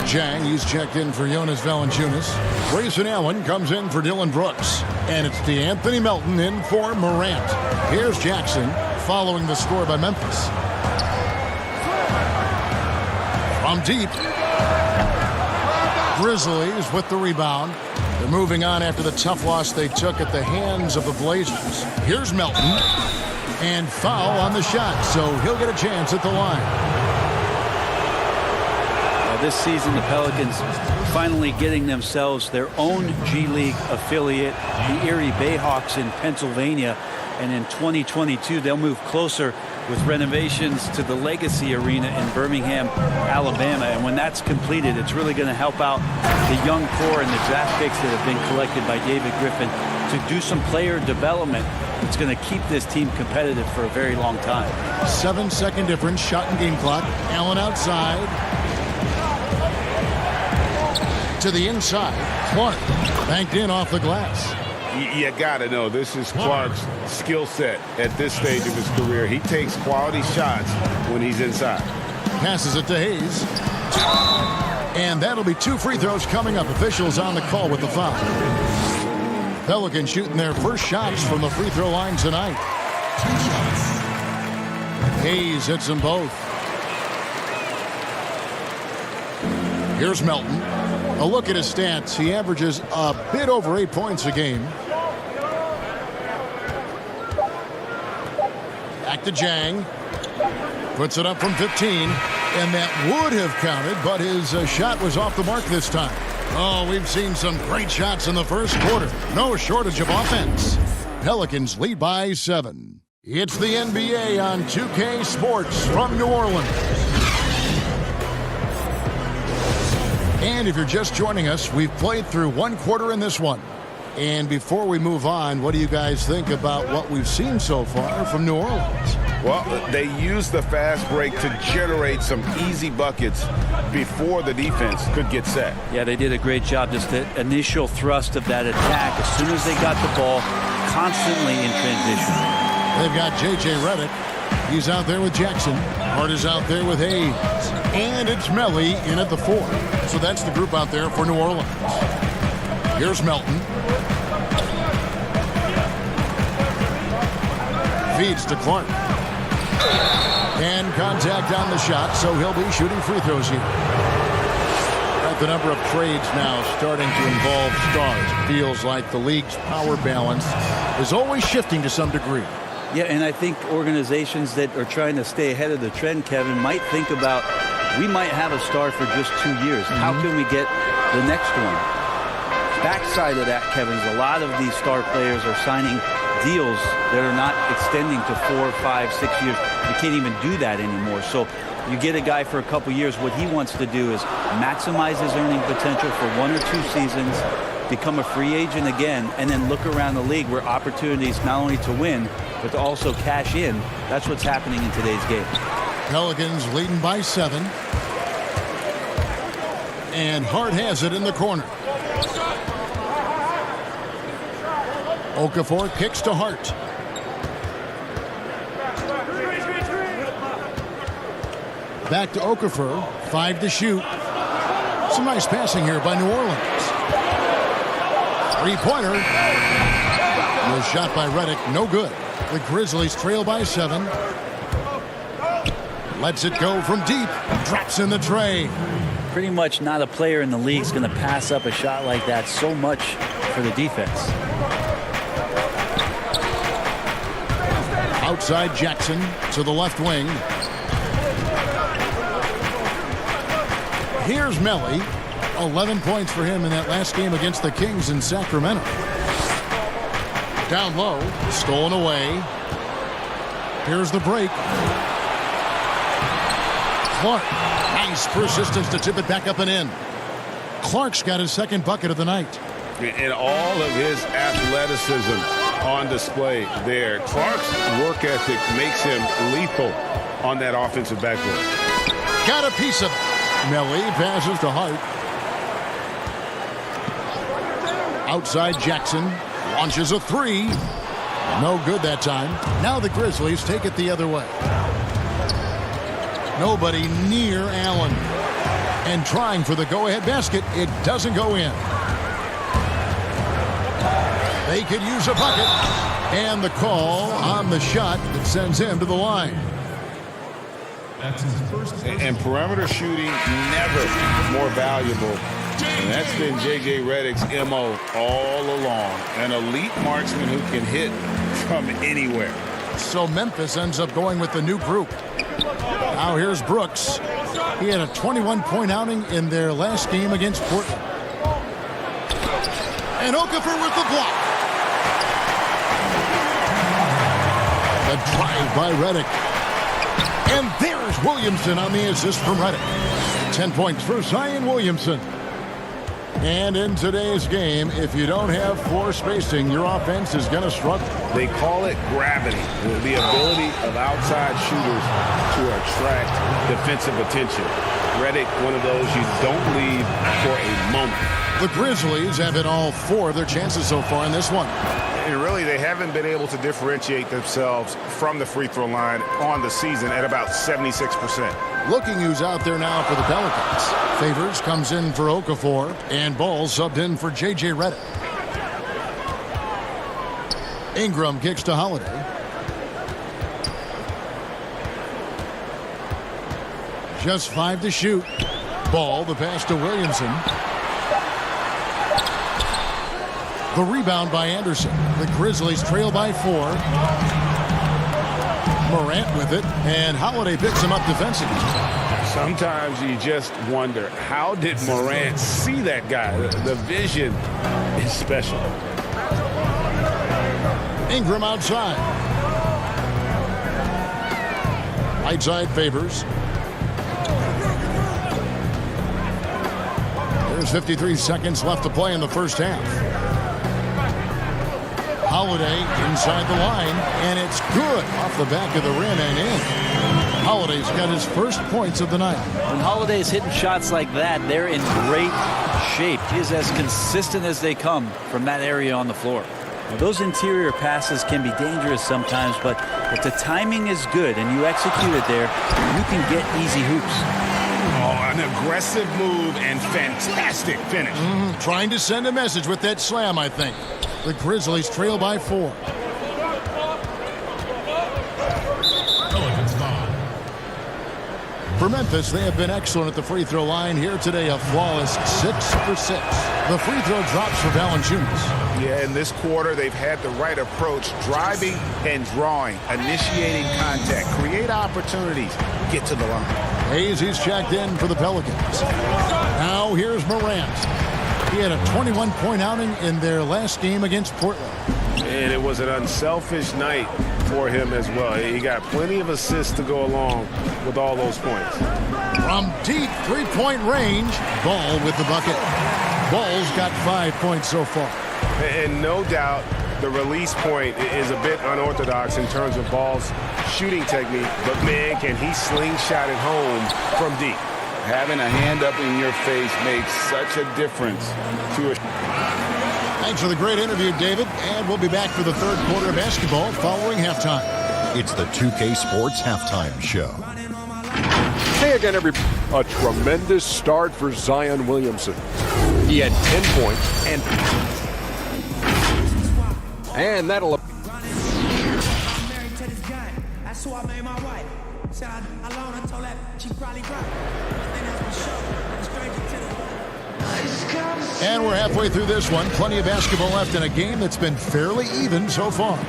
Jang, he's checked in for Jonas Valanciunas. Grayson Allen comes in for Dylan Brooks. And it's DeAnthony Melton in for Morant. Here's Jackson following the score by Memphis. From deep. Grizzlies with the rebound. They're moving on after the tough loss they took at the hands of the Blazers. Here's Melton. And foul on the shot, so he'll get a chance at the line. This season, the Pelicans finally getting themselves their own G League affiliate, the Erie Bayhawks in Pennsylvania. And in 2022, they'll move closer with renovations to the Legacy Arena in Birmingham, Alabama. And when that's completed, it's really going to help out the young core and the draft picks that have been collected by David Griffin to do some player development. It's going to keep this team competitive for a very long time. 7-second difference, shot and game clock. Allen outside. To the inside. Clark banked in off the glass. You got to know, this is Clark's skill set at this stage of his career. He takes quality shots when he's inside. Passes it to Hayes. And that'll be 2 free throws coming up. Officials on the call with the foul. Pelicans shooting their first shots from the free throw line tonight. 2 shots. Hayes hits them both. Here's Melton. A look at his stats. He averages a bit over 8 points a game. Back to Jang. Puts it up from 15. And that would have counted, but his shot was off the mark this time. Oh, we've seen some great shots in the first quarter. No shortage of offense. Pelicans lead by 7. It's the NBA on 2K Sports from New Orleans. And if you're just joining us, we've played through 1 quarter in this one. And before we move on, what do you guys think about what we've seen so far from New Orleans? Well, they used the fast break to generate some easy buckets before the defense could get set. Yeah, they did a great job. Just the initial thrust of that attack, as soon as they got the ball, constantly in transition. They've got J.J. Redick. He's out there with Jackson. Hart is out there with Hayes. And it's Melly in at the 4. So that's the group out there for New Orleans. Here's Melton. Feeds to Clark. And contact on the shot, so he'll be shooting free throws here. At the number of trades now starting to involve stars. Feels like the league's power balance is always shifting to some degree. Yeah, and I think organizations that are trying to stay ahead of the trend, Kevin, might think about, we might have a star for just 2 years. How can we get the next one? Backside of that, Kevin, is a lot of these star players are signing deals that are not extending to 4, 5, 6 years. You can't even do that anymore. So you get a guy for a couple years. What he wants to do is maximize his earning potential for 1 or 2 seasons, become a free agent again, and then look around the league where opportunities not only to win, but to also cash in. That's what's happening in today's game. Pelicans leading by 7. And Hart has it in the corner. Okafor kicks to Hart. Back to Okafor. 5 to shoot. Some nice passing here by New Orleans. 3-pointer. Was shot by Redick. No good. The Grizzlies trail by 7. Lets it go from deep. Drops in the tray. Pretty much not a player in the league is going to pass up a shot like that so much for the defense. Outside Jackson to the left wing. Here's Melly. 11 points for him in that last game against the Kings in Sacramento. Down low, stolen away. Here's the break. Clark, nice persistence to tip it back up and in. Clark's got his second bucket of the night. And all of his athleticism on display there. Clark's work ethic makes him lethal on that offensive backboard. Got a piece of it. Melly passes to Hart. Outside Jackson. Launches a three. No good that time. Now the Grizzlies take it the other way. Nobody near Allen. And trying for the go-ahead basket. It doesn't go in. They could use a bucket. And the call on the shot that sends him to the line. That's his first. And perimeter shooting never more valuable. And that's been J.J. Redick's MO all along. An elite marksman who can hit from anywhere. So Memphis ends up going with the new group. Now here's Brooks. He had a 21-point outing in their last game against Portland. And Okafor with the block. The drive by Redick. And there's Williamson on the assist from Redick. 10 points for Zion Williamson. And in today's game, if you don't have floor spacing, your offense is going to struggle. They call it gravity, the ability of outside shooters to attract defensive attention. Redick, one of those you don't leave for a moment. The Grizzlies have hit all 4 of their chances so far in this one. And really, they haven't been able to differentiate themselves from the free throw line on the season at about 76%. Looking who's out there now for the Pelicans. Favors comes in for Okafor, and Ball subbed in for J.J. Redick. Ingram kicks to Holiday. Just 5 to shoot. Ball, the pass to Williamson. The rebound by Anderson. The Grizzlies trail by 4. Morant with it, and Holiday picks him up defensively. Sometimes you just wonder, how did Morant see that guy? The vision is special. Ingram outside. Right side Favors. There's 53 seconds left to play in the first half. Holiday inside the line, and it's good off the back of the rim and in. Holiday's got his first points of the night. When Holiday's hitting shots like that, they're in great shape. He is as consistent as they come from that area on the floor. Now, those interior passes can be dangerous sometimes, but if the timing is good and you execute it there, you can get easy hoops. Oh, an aggressive move and fantastic finish. Trying to send a message with that slam, I think. The Grizzlies trail by 4. Pelicans foul. For Memphis, they have been excellent at the free throw line here today, a flawless 6 for 6. The free throw drops for Valanciunas. Yeah, in this quarter, they've had the right approach, driving and drawing, initiating contact, create opportunities, get to the line. Hayes, he's checked in for the Pelicans. Now here's Morant. He had a 21-point outing in their last game against Portland. And it was an unselfish night for him as well. He got plenty of assists to go along with all those points. From deep three-point range, Ball with the bucket. Ball's got 5 points so far. And no doubt the release point is a bit unorthodox in terms of Ball's shooting technique. But, man, can he slingshot it home from deep. Having a hand up in your face makes such a difference to a... Thanks for the great interview, David. And we'll be back for the third quarter of basketball following halftime. It's the 2K Sports Halftime Show. Hey again, everybody. A tremendous start for Zion Williamson. He had 10 points and that'll... And we're halfway through this one. Plenty of basketball left in a game that's been fairly even so far.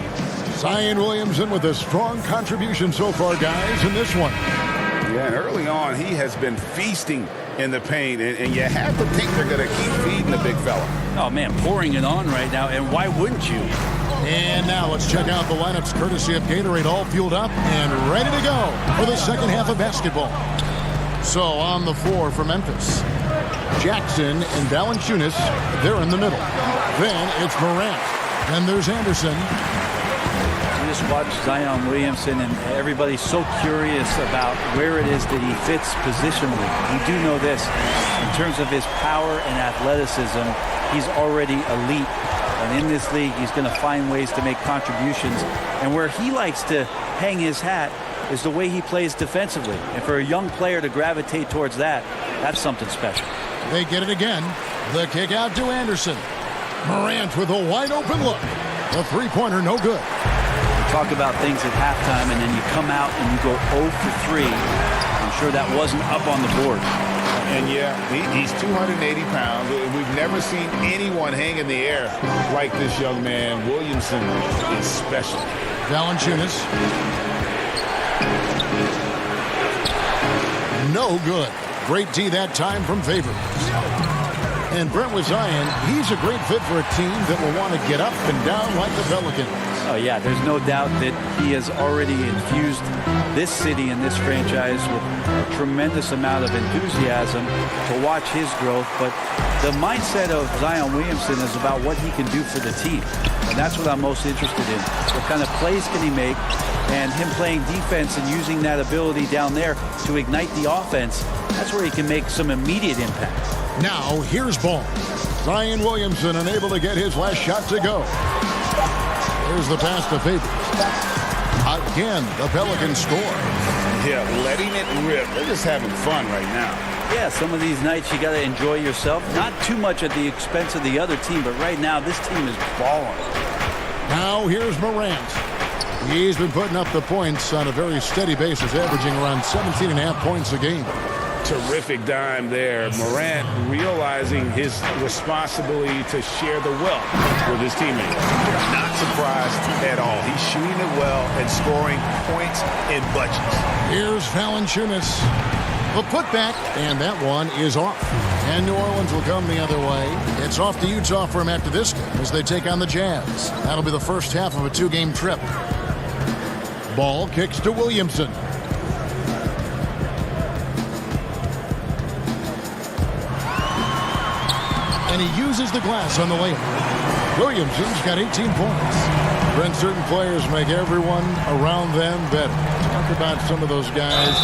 Zion Williamson with a strong contribution so far, guys, in this one. Yeah, and early on, he has been feasting in the paint, and you have to think they're going to keep feeding the big fella. Oh, man, pouring it on right now, and why wouldn't you? And now let's check out the lineups courtesy of Gatorade, all fueled up and ready to go for the second half of basketball. So on the floor for Memphis, Jackson and Valanciunas, they're in the middle. Then it's Morant. Then there's Anderson. You just watch Zion Williamson, and everybody's so curious about where it is that he fits positionally. You do know this. In terms of his power and athleticism, he's already elite. And in this league, he's going to find ways to make contributions. And where he likes to hang his hat is the way he plays defensively. And for a young player to gravitate towards that, that's something special. They get it again. The kick out to Anderson. Morant with a wide open look. The three-pointer no good. You talk about things at halftime, and then you come out and you go 0 for 3. I'm sure that wasn't up on the board. And yeah, he's 280 pounds. We've never seen anyone hang in the air like this young man. Williamson is special. Valanciunas. No good. Great D that time from Favors. And Brent with Zion, he's a great fit for a team that will want to get up and down like the Pelicans. Oh, yeah, there's no doubt that he has already infused this city and this franchise with a tremendous amount of enthusiasm to watch his growth. But the mindset of Zion Williamson is about what he can do for the team. And that's what I'm most interested in. What kind of plays can he make? And him playing defense and using that ability down there to ignite the offense, that's where he can make some immediate impact. Now, here's ball. Zion Williamson unable to get his last shot to go. Here's the pass to Favors. Again, the Pelicans score. Yeah, letting it rip. They're just having fun right now. Yeah, some of these nights you got to enjoy yourself. Not too much at the expense of the other team, but right now this team is balling. Now here's Morant. He's been putting up the points on a very steady basis, averaging around 17.5 points a game. Terrific dime there. Morant realizing his responsibility to share the wealth with his teammates. Not surprised at all. He's shooting it well and scoring points in bunches. Here's Valanciunas. The putback, and that one is off. And New Orleans will come the other way. It's off to Utah for him after this game as they take on the Jazz. That'll be the first half of a two-game trip. Ball kicks to Williamson. And he uses the glass on the layup. Williamson's got 18 points. Brent, certain players make everyone around them better. Talk about some of those guys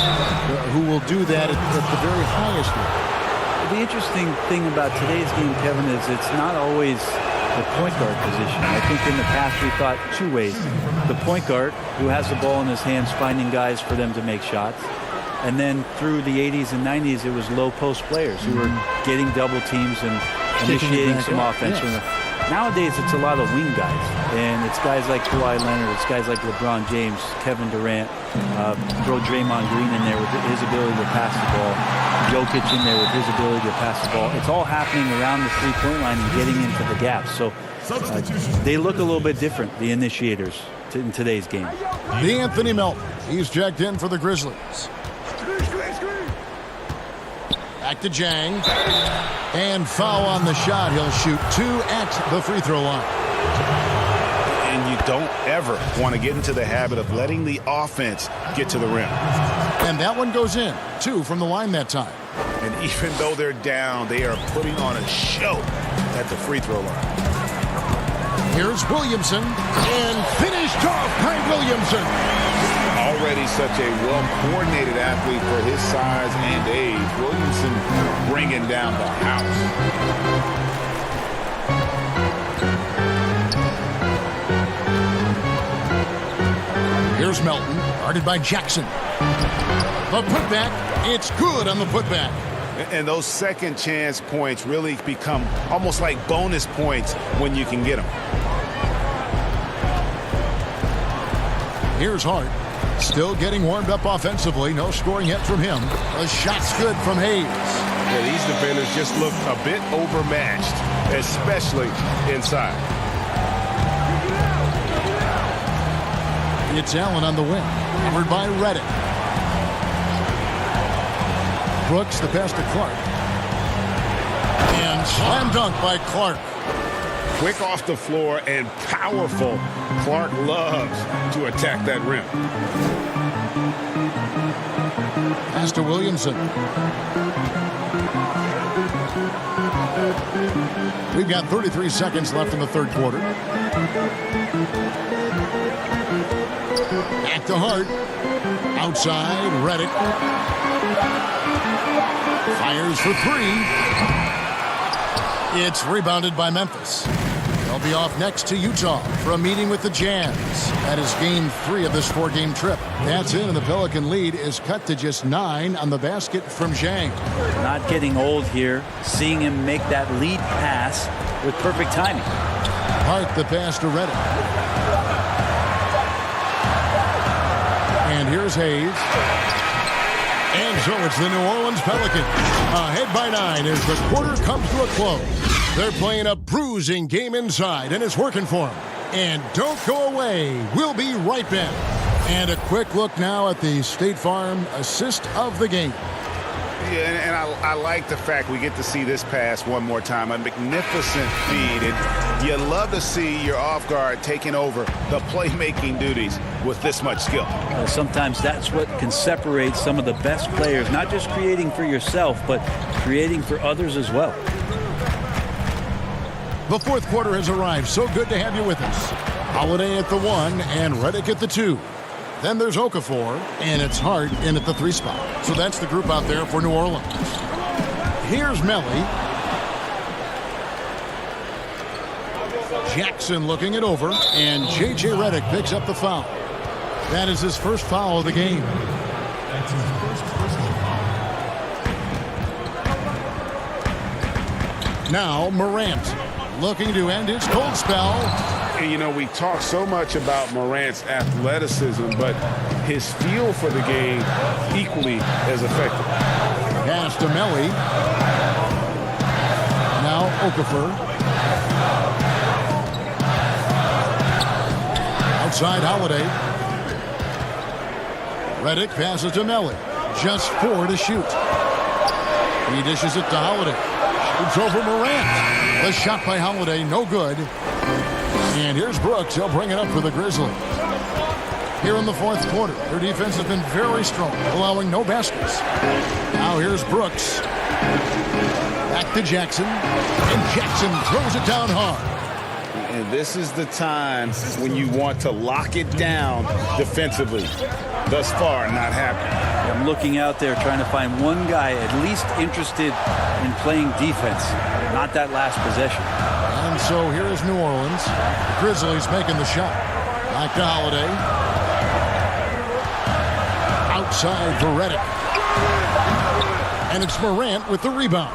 who will do that at the very highest level. The interesting thing about today's game, Kevin, is it's not always the point guard position. I think in the past we thought two ways. The point guard, who has the ball in his hands, finding guys for them to make shots. And then through the 80s and 90s, it was low post players who were getting double teams and initiating some offense. Yes. Nowadays, it's a lot of wing guys, and it's guys like Kawhi Leonard, it's guys like LeBron James, Kevin Durant, throw Draymond Green in there with his ability to pass the ball, Jokic in there with his ability to pass the ball. It's all happening around the three-point line and getting into the gaps. So they look a little bit different, the initiators, in today's game. Anthony Melton, he's checked in for the Grizzlies. Back to Jang. And foul on the shot. He'll shoot 2 at the free throw line. And you don't ever want to get into the habit of letting the offense get to the rim. And that one goes in. 2 from the line that time. And even though they're down, they are putting on a show at the free throw line. Here's Williamson. And finished off by Williamson. Already such a well-coordinated athlete for his size and age. Williamson bringing down the house. Here's Melton, guarded by Jackson. The putback, it's good on the putback. And those second chance points really become almost like bonus points when you can get them. Here's Hart. Still getting warmed up offensively. No scoring yet from him. The shot's good from Hayes. Yeah, these defenders just look a bit overmatched, especially inside. It's Allen on the wing. Covered by Reddick. Brooks, the pass to Clark. And slam dunk by Clark. Quick off the floor and powerful. Clark loves to attack that rim. Pass to Williamson. We've got 33 seconds left in the third quarter. Back to Hart. Outside, Redick. Fires for three. It's rebounded by Memphis. They'll be off next to Utah for a meeting with the Jazz. That is game 3 of this 4-game trip. That's it, and the Pelican lead is cut to just 9 on the basket from Zhang. Not getting old here. Seeing him make that lead pass with perfect timing. Hart the pass to Redick. And here's Hayes. And so it's the New Orleans Pelicans ahead by 9 as the quarter comes to a close. They're playing a bruising game inside, and it's working for them. And don't go away. We'll be right back. And a quick look now at the State Farm assist of the game. Yeah, and I like the fact we get to see this pass one more time. A magnificent feed. And you love to see your off guard taking over the playmaking duties with this much skill. Sometimes that's what can separate some of the best players, not just creating for yourself, but creating for others as well. The fourth quarter has arrived. So good to have you with us. Holiday at the 1 and Redick at the 2. Then there's Okafor, and it's Hart in at the 3 spot. So that's the group out there for New Orleans. Here's Melly. Jackson looking it over, and J.J. Redick picks up the foul. That is his first foul of the game. That's his first personal foul. Now Morant looking to end his cold spell. And, you know, we talk so much about Morant's athleticism, but his feel for the game equally as effective. Pass to Melly. Now Okafor. Outside Holiday. Redick passes to Melly. Just 4 to shoot. He dishes it to Holiday. Shoots over Morant. The shot by Holiday, no good. And here's Brooks. He'll bring it up for the Grizzlies. Here in the fourth quarter, their defense has been very strong, allowing no baskets. Now here's Brooks. Back to Jackson. And Jackson throws it down hard. And this is the time when you want to lock it down defensively. Thus far, not happening. I'm looking out there trying to find one guy at least interested in playing defense, not that last possession. And so here is New Orleans. The Grizzlies making the shot. Back to Holiday. Outside for Redick. And it's Morant with the rebound.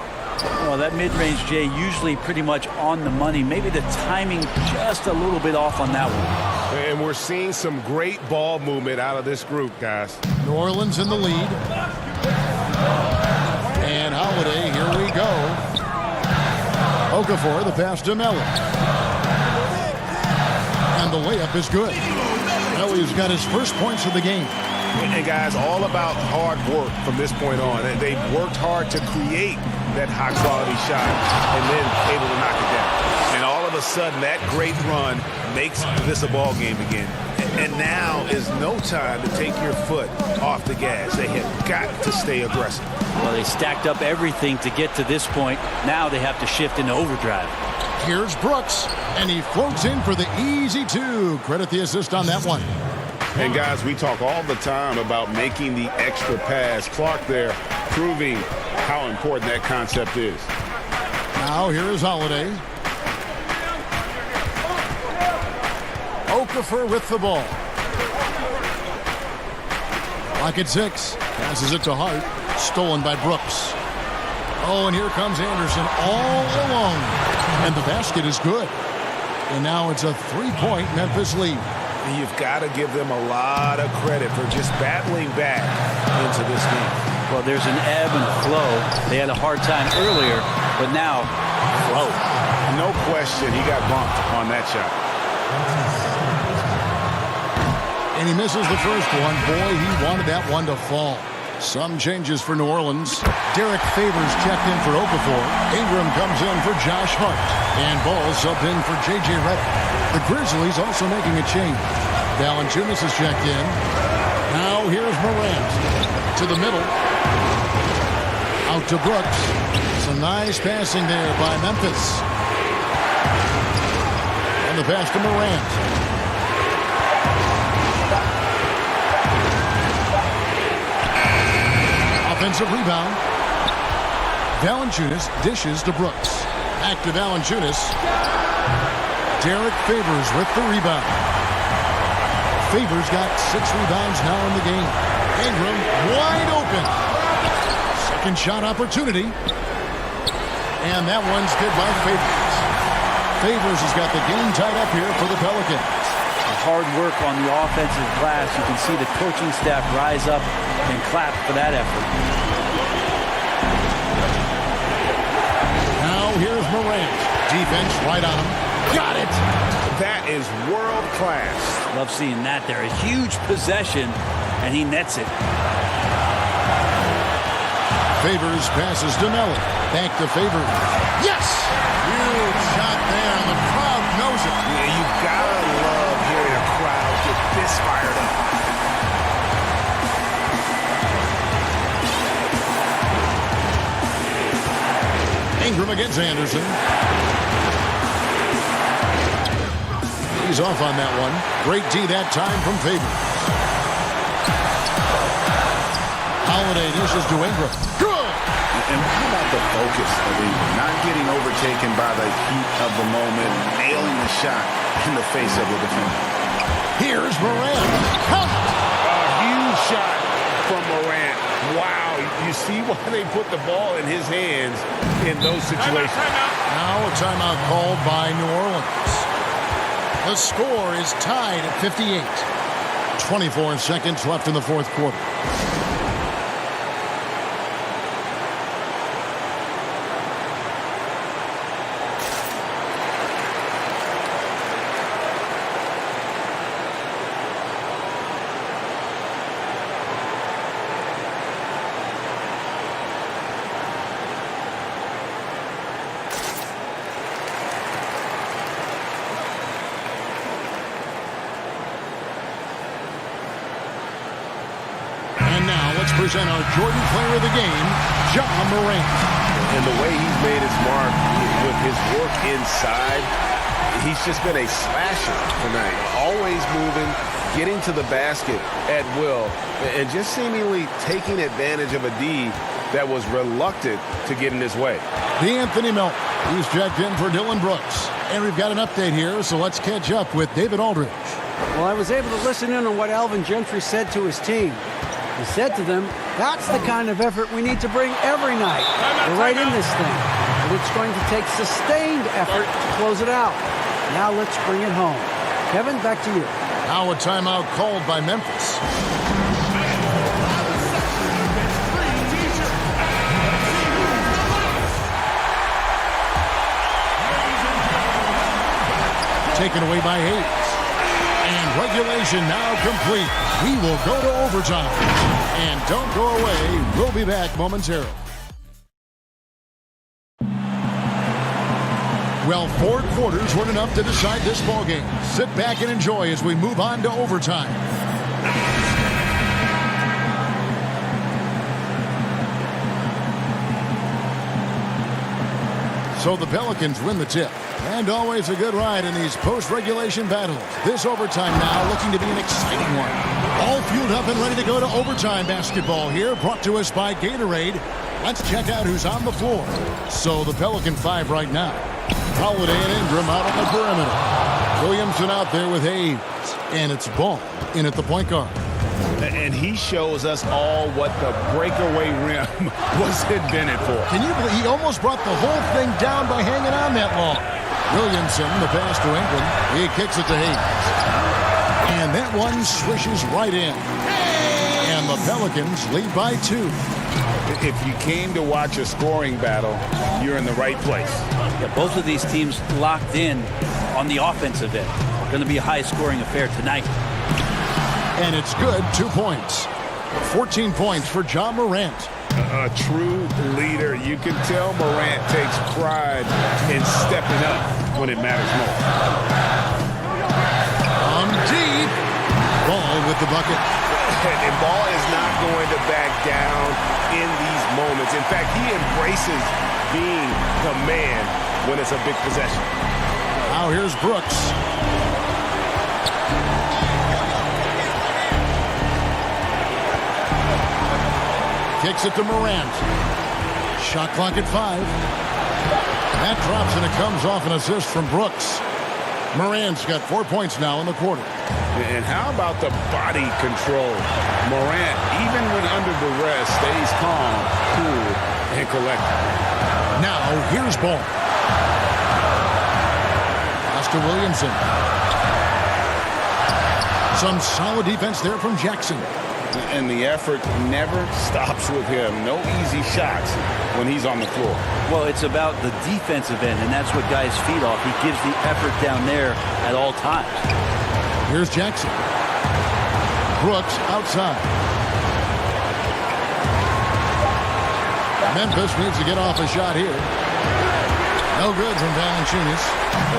Well, that mid-range, Jay, usually pretty much on the money. Maybe the timing just a little bit off on that one. And we're seeing some great ball movement out of this group, guys. New Orleans in the lead. And Holiday, here we go. Okafor, the pass to Melly. And the layup is good. Melly's got his first points of the game. And guys, all about hard work from this point on. They've worked hard to create that high-quality shot and then able to knock it down. And all of a sudden, that great run makes this a ball game again. And now is no time to take your foot off the gas. They have got to stay aggressive. Well, they stacked up everything to get to this point. Now they have to shift into overdrive. Here's Brooks, and he floats in for the easy 2. Credit the assist on that one. And guys, we talk all the time about making the extra pass. Clark there proving how important that concept is. Now here is Holiday. Okafor with the ball. Clock at 6. Passes it to Hart. Stolen by Brooks. Oh, and here comes Anderson all alone. And the basket is good. And now it's a 3-point Memphis lead. And you've got to give them a lot of credit for just battling back into this game. Well, there's an ebb and flow. They had a hard time earlier, but now, flow. No question, he got bumped on that shot. And he misses the first one. Boy, he wanted that one to fall. Some changes for New Orleans. Derek Favors checked in for Okafor. Ingram comes in for Josh Hart. And Ball subbed in for J.J. Redick. The Grizzlies also making a change. Valanciunas is checked in. Now here's Morant. To the middle. Out to Brooks. Some nice passing there by Memphis. And the pass to Morant. Offensive rebound. Valanciunas dishes to Brooks. Back to Valanciunas. Derek Favors with the rebound. Favors got 6 rebounds now in the game. Ingram wide open. Second shot opportunity. And that one's good by Favors. Favors has got the game tied up here for the Pelicans. Hard work on the offensive glass. You can see the coaching staff rise up and clap for that effort. Now here's Morant. Defense right on him. Got it. That is world class. Love seeing that there. A huge possession, and he nets it. Favors passes to Melly. Back to Favors. Yes! Huge shot there, and the crowd knows it. Yeah, you gotta love hearing a crowd get this fired up. Ingram against Anderson. He's off on that one. Great D that time from Favors. Holiday dishes to Ingram. Good! And how about the focus of Ingram? Not getting overtaken by the heat of the moment, nailing the shot in the face of the defender. Here's Morant. Count! A huge shot from Morant. Wow, you see why they put the ball in his hands in those situations. Now a timeout called by New Orleans. The score is tied at 58. 24 seconds left in the fourth quarter. Present our Jordan player of the game, Ja Morant. And the way he's made his mark with his work inside, he's just been a slasher tonight. Always moving, getting to the basket at will, and just seemingly taking advantage of a D that was reluctant to get in his way. D'Anthony Melton. He's checked in for Dylan Brooks. And we've got an update here, so let's catch up with David Aldridge. Well, I was able to listen in on what Alvin Gentry said to his team. He said to them, that's the kind of effort we need to bring every night. We're right in this thing, but it's going to take sustained effort to close it out. Now let's bring it home. Kevin, back to you. Now a timeout called by Memphis. Taken away by Hayes. And regulation now complete. We will go to overtime. And don't go away. We'll be back momentarily. Well, 4 quarters weren't enough to decide this ballgame. Sit back and enjoy as we move on to overtime. So the Pelicans win the tip. And always a good ride in these post-regulation battles. This overtime now looking to be an exciting one. All fueled up and ready to go to overtime basketball here, brought to us by Gatorade. Let's check out who's on the floor. So the Pelican 5 right now. Holiday and Ingram out on the perimeter. Williamson out there with Hayes. And it's Ball in at the point guard. And he shows us all what the breakaway rim was invented for. Can you believe he almost brought the whole thing down by hanging on that long? Williamson, the pass to Ingram. He kicks it to Hayes. And that one swishes right in. And the Pelicans lead by 2. If you came to watch a scoring battle, you're in the right place. Yeah, both of these teams locked in on the offensive end. Going to be a high-scoring affair tonight. And it's good, 2 points. 14 points for Ja Morant. A true leader. You can tell Morant takes pride in stepping up when it matters most. From deep. Ball with the bucket. And Ball is not going to back down in these moments. In fact, he embraces being the man when it's a big possession. Now here's Brooks. Kicks it to Morant. Shot clock at 5. That drops and it comes off an assist from Brooks. Morant's got 4 points now in the quarter. And how about the body control? Morant, even when under duress, stays calm, cool, and collected. Now here's Ball. Pass to Williamson. Some solid defense there from Jackson. And the effort never stops with him. No easy shots when he's on the floor. Well, it's about the defensive end, and that's what guys feed off. He gives the effort down there at all times. Here's Jackson. Brooks outside. Memphis needs to get off a shot here. No good from Valanciunas.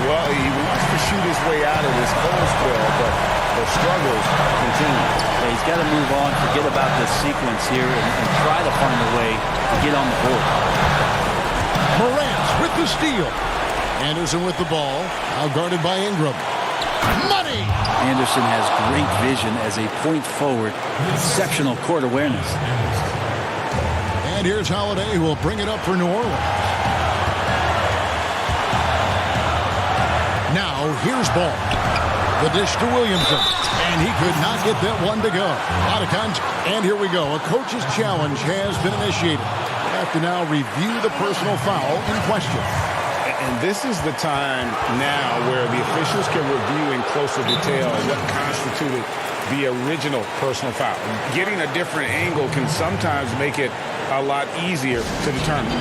Well, he wants to shoot his way out of this cold spell, but the struggles continue. Yeah, he's got to move on, forget about this sequence here, and try to find a way to get on the board. Morant with the steal. Anderson with the ball. Now guarded by Ingram. Money! Anderson has great vision as a point forward. Exceptional court awareness. And here's Holiday, who will bring it up for New Orleans. Now here's Ball. The dish to Williamson. And he could not get that one to go. Out of contact. And here we go. A coach's challenge has been initiated. We have to now review the personal foul in question. And this is the time now where the officials can review in closer detail what constituted the original personal foul. Getting a different angle can sometimes make it a lot easier to determine.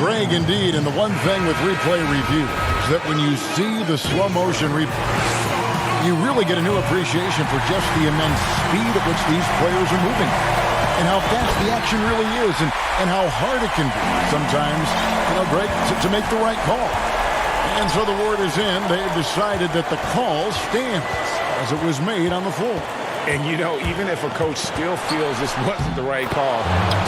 Greg, indeed, and the one thing with replay review is that when you see the slow motion replay, you really get a new appreciation for just the immense speed at which these players are moving and how fast the action really is and how hard it can be sometimes, Greg, to make the right call. And so the word is in. They've decided that the call stands as it was made on the floor. And, even if a coach still feels this wasn't the right call,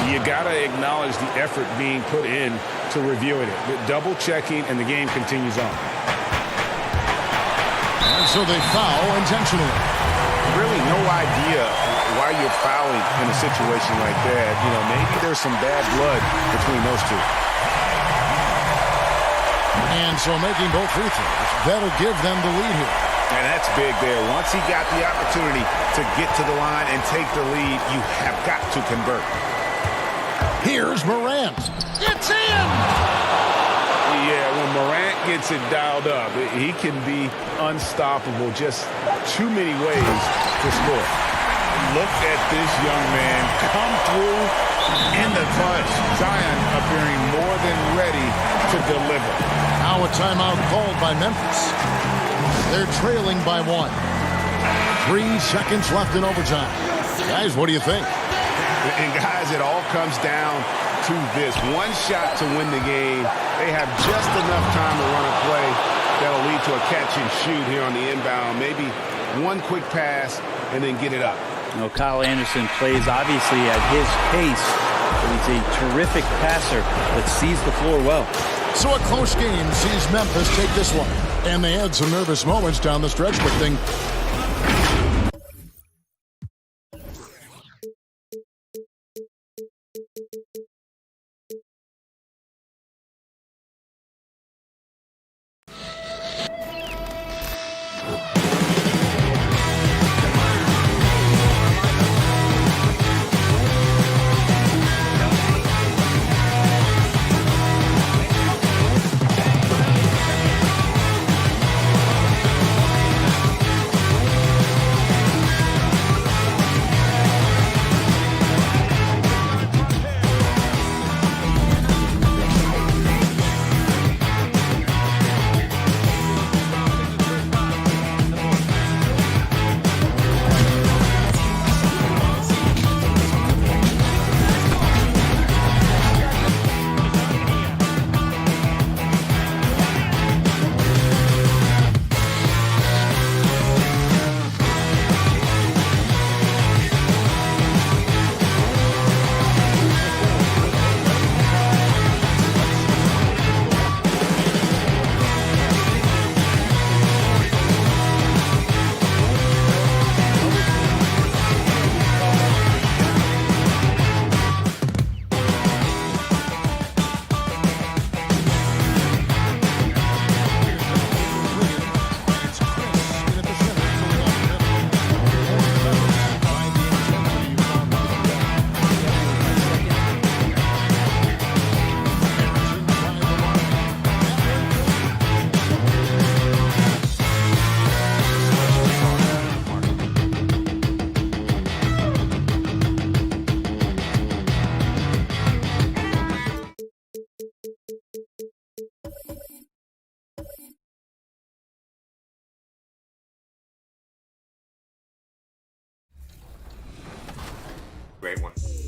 you got to acknowledge the effort being put in to reviewing it. Double checking, and the game continues on. And so they foul intentionally. Really no idea why you're fouling in a situation like that. Maybe there's some bad blood between those two. And so making both free throws, that'll give them the lead here. And that's big there. Once he got the opportunity to get to the line and take the lead, you have got to convert. Here's Morant. It's in! Yeah, when Morant gets it dialed up, he can be unstoppable. Just too many ways to score. Look at this young man come through in the clutch. Zion appearing more than ready to deliver. Now a timeout called by Memphis. They're trailing by 1. 3 seconds left in overtime. Guys, what do you think? And guys, it all comes down to this. One shot to win the game. They have just enough time to run a play that'll lead to a catch and shoot here on the inbound. Maybe one quick pass and then get it up. Kyle Anderson plays obviously at his pace. He's a terrific passer that sees the floor well. So a close game sees Memphis take this one. And they had some nervous moments down the stretch, but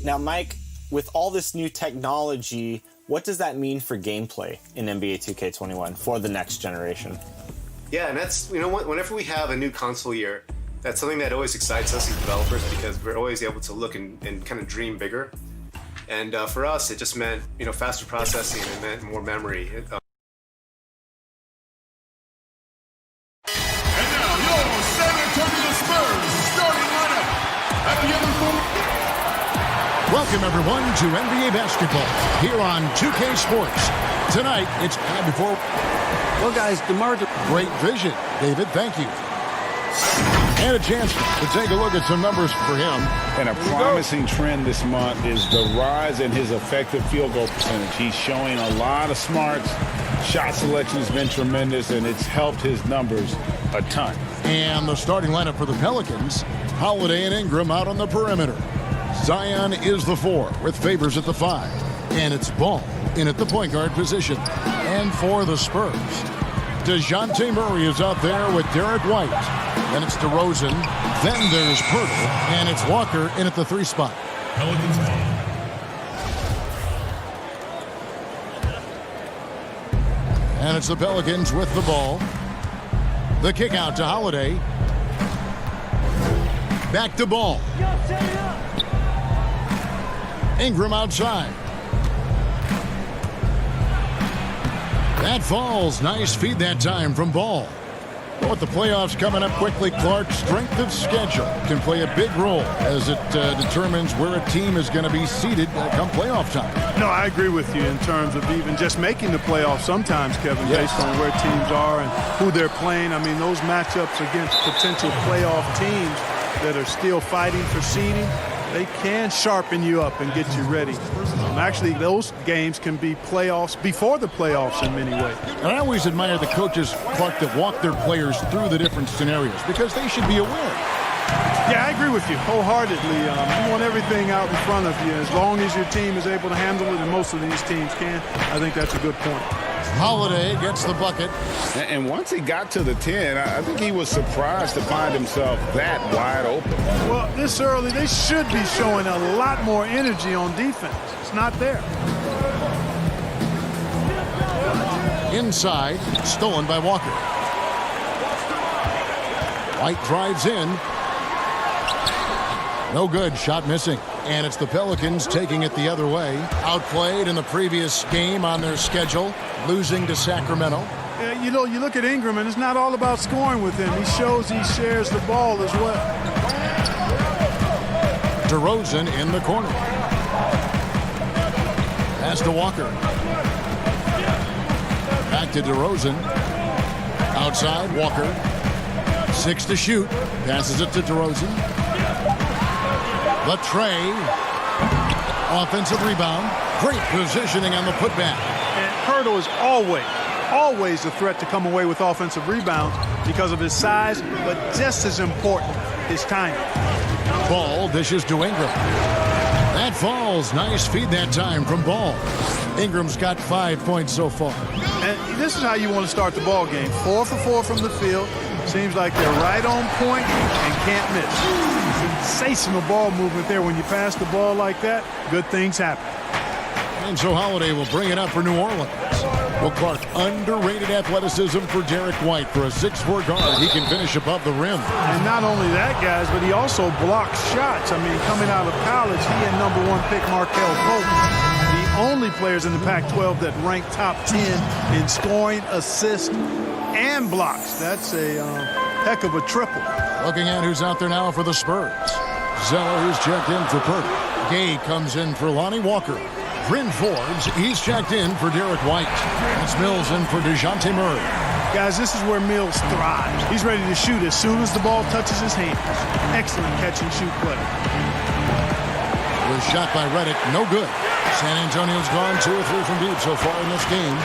Now, Mike, with all this new technology, what does that mean for gameplay in NBA 2K21 for the next generation? Yeah, and that's, whenever we have a new console year, that's something that always excites us as developers because we're always able to look and kind of dream bigger. And for us, it just meant, faster processing, and it meant more memory. Welcome, everyone, to NBA basketball here on 2K Sports. Tonight, it's time before... Well, guys, DeMar... Great vision, David. Thank you. And a chance to take a look at some numbers for him. And a promising trend this month is the rise in his effective field goal percentage. He's showing a lot of smarts. Shot selection has been tremendous, and it's helped his numbers a ton. And the starting lineup for the Pelicans, Holiday and Ingram out on the perimeter. Zion is the 4 with Favors at the 5. And it's Ball in at the point guard position. And for the Spurs, DeJounte Murray is out there with Derek White. Then it's DeRozan. Then there's Poeltl. And it's Walker in at the 3 spot. Pelicans ball. And it's the Pelicans with the ball. The kick out to Holiday. Back to Ball. Ingram outside. That falls. Nice feed that time from Ball. But with the playoffs coming up quickly, Clark, strength of schedule can play a big role as it determines where a team is going to be seated come playoff time. No, I agree with you in terms of even just making the playoffs sometimes, Kevin, based on where teams are and who they're playing. I mean, those matchups against potential playoff teams that are still fighting for seeding, they can sharpen you up and get you ready. Actually, those games can be playoffs before the playoffs in many ways. And I always admire the coaches, Clark, that walk their players through the different scenarios because they should be aware. Yeah, I agree with you wholeheartedly. You want everything out in front of you. As long as your team is able to handle it, and most of these teams can, I think that's a good point. Holiday gets the bucket. And once he got to the 10, I think he was surprised to find himself that wide open. Well, this early, they should be showing a lot more energy on defense. It's not there. Inside, stolen by Walker. White drives in. No good, shot missing. And it's the Pelicans taking it the other way. Outplayed in the previous game on their schedule, losing to Sacramento. You know, you look at Ingram, and it's not all about scoring with him. He shows he shares the ball as well. DeRozan in the corner. Pass to Walker. Back to DeRozan. Outside, Walker. 6 to shoot. Passes it to DeRozan. The tray. Offensive rebound. Great positioning on the putback. And Poeltl is always a threat to come away with offensive rebounds because of his size, but just as important, his timing. Ball dishes to Ingram. That falls. Nice feed that time from Ball. Ingram's got 5 points so far. And this is how you want to start the ball game. 4 for 4 from the field. Seems like they're right on point and can't miss. Sensational ball movement there. When you pass the ball like that, good things happen. And so Holiday will bring it up for New Orleans. Well, Clark, underrated athleticism for Derek White. For a 6'4" guard, he can finish above the rim. And not only that, guys, but he also blocks shots. I mean, coming out of college, he and #1 pick Markelle Fultz, the only players in the Pac-12 that rank top 10 in scoring, assists, and blocks. That's a heck of a triple. Looking at who's out there now for the Spurs. Zeller, who's checked in for Poeltl. Gay comes in for Lonnie Walker. Bryn Forbes, he's checked in for Derek White. It's Mills in for DeJounte Murray. Guys, this is where Mills thrives. He's ready to shoot as soon as the ball touches his hands. Excellent catch-and-shoot play. Was shot by Redick, no good. San Antonio's gone 2 or 3 from deep so far in this game.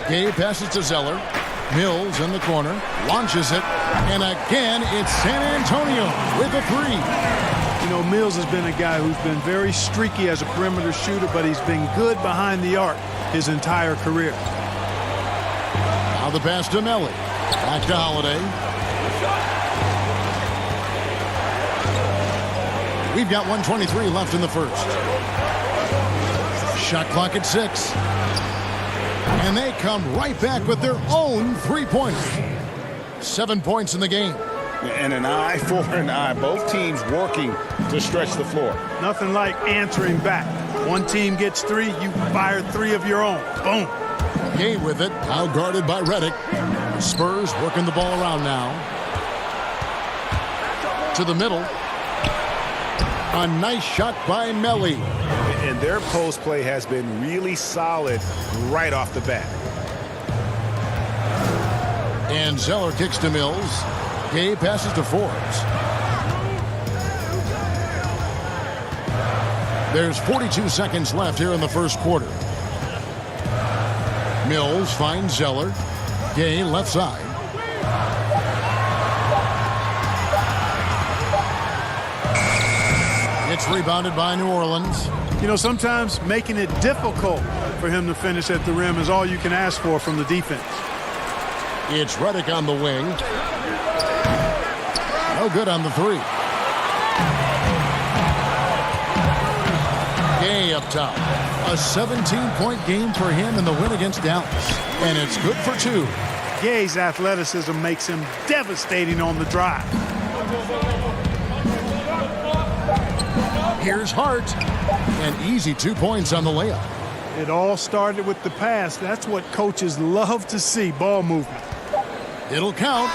Gay passes to Zeller. Mills in the corner, launches it, and again, it's San Antonio with a 3. You know, Mills has been a guy who's been very streaky as a perimeter shooter, but he's been good behind the arc his entire career. Now the pass to Melly. Back to Holiday. We've got 1:23 left in the first. Shot clock at 6. And they come right back with their own three-pointer. 7 points in the game. And an eye for an eye. Both teams working to stretch the floor. Nothing like answering back. One team gets 3, you fire 3 of your own. Boom. Gay with it, out guarded by Redick. The Spurs working the ball around now. To the middle. A nice shot by Melli. And their post play has been really solid right off the bat. And Zeller kicks to Mills. Gay passes to Forbes. There's 42 seconds left here in the first quarter. Mills finds Zeller. Gay left side. It's rebounded by New Orleans. You know, sometimes making it difficult for him to finish at the rim is all you can ask for from the defense. It's Redick on the wing. No good on the 3. Gay up top. A 17-point game for him in the win against Dallas. And it's good for 2. Gay's athleticism makes him devastating on the drive. Here's Hart. An easy 2 points on the layup. It all started with the pass. That's what coaches love to see, ball movement. It'll count.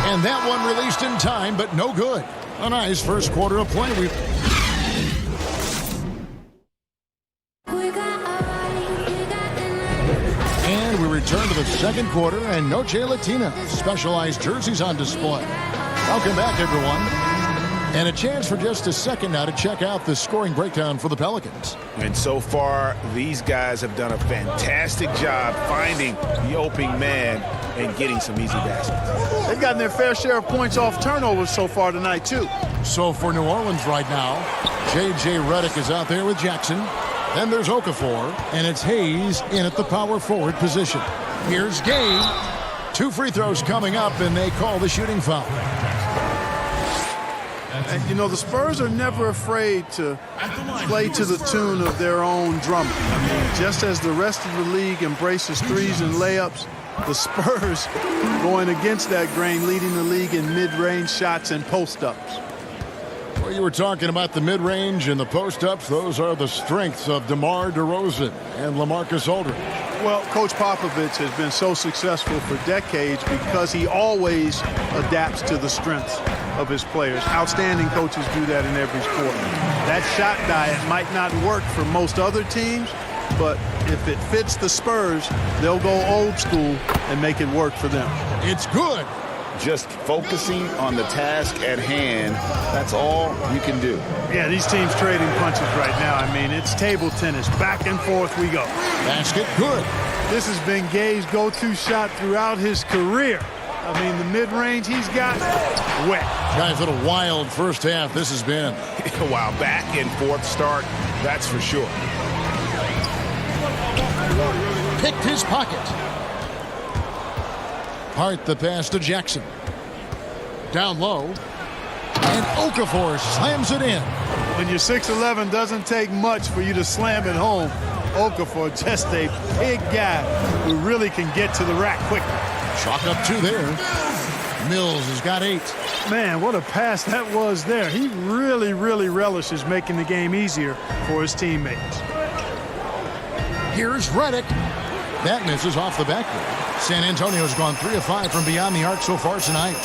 And that one released in time, but no good. A nice first quarter of play. And we return to the second quarter, and Noche Latina specialized jerseys on display. Welcome back, everyone. And a chance for just a second now to check out the scoring breakdown for the Pelicans. And so far, these guys have done a fantastic job finding the opening man and getting some easy baskets. They've gotten their fair share of points off turnovers so far tonight, too. So for New Orleans right now, J.J. Redick is out there with Jackson. Then there's Okafor, and it's Hayes in at the power forward position. Here's Gay. 2 free throws coming up, and they call the shooting foul. And, you know, the Spurs are never afraid to play to the tune of their own drumming. I mean, just as the rest of the league embraces threes and layups, the Spurs going against that grain, leading the league in mid-range shots and post-ups. Well, you were talking about the mid-range and the post-ups. Those are the strengths of DeMar DeRozan and LaMarcus Aldridge. Well, Coach Popovich has been so successful for decades because he always adapts to the strengths of his players. Outstanding coaches do that in every sport. That shot diet might not work for most other teams, but if it fits the Spurs, they'll go old school and make it work for them. It's good. Just focusing on the task at hand, that's all you can do. Yeah, these teams trading punches right now. I mean, it's table tennis. Back and forth we go. Basket good. This has been Gay's go-to shot throughout his career. I mean, the mid-range he's got, wet. Guys, what a wild first half this has been. Wow, back and forth start, that's for sure. Picked his pocket. Hart the pass to Jackson. Down low. And Okafor slams it in. When you're 6'11", doesn't take much for you to slam it home. Okafor, just a big guy who really can get to the rack quickly. Chalk up 2 there. Mills has got 8. Man, what a pass that was there. He really, really relishes making the game easier for his teammates. Here's Redick. That misses off the backboard. San Antonio's gone 3 of 5 from beyond the arc so far tonight.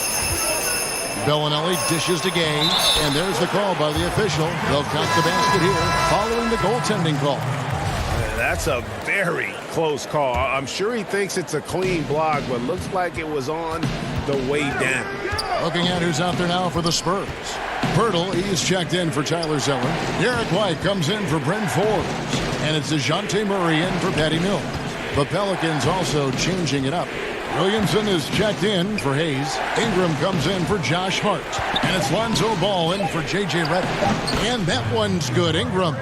Bellinelli dishes to Gay, and there's the call by the official. They'll count the basket here following the goaltending call. That's a very close call. I'm sure he thinks it's a clean block, but looks like it was on the way down. Looking at who's out there now for the Spurs. Pirtle, he's checked in for Tyler Zeller. Derek White comes in for Bryn Forbes. And it's DeJounte Murray in for Patty Mills. The Pelicans also changing it up. Williamson is checked in for Hayes. Ingram comes in for Josh Hart. And it's Lonzo Ball in for J.J. Redick. And that one's good, Ingram.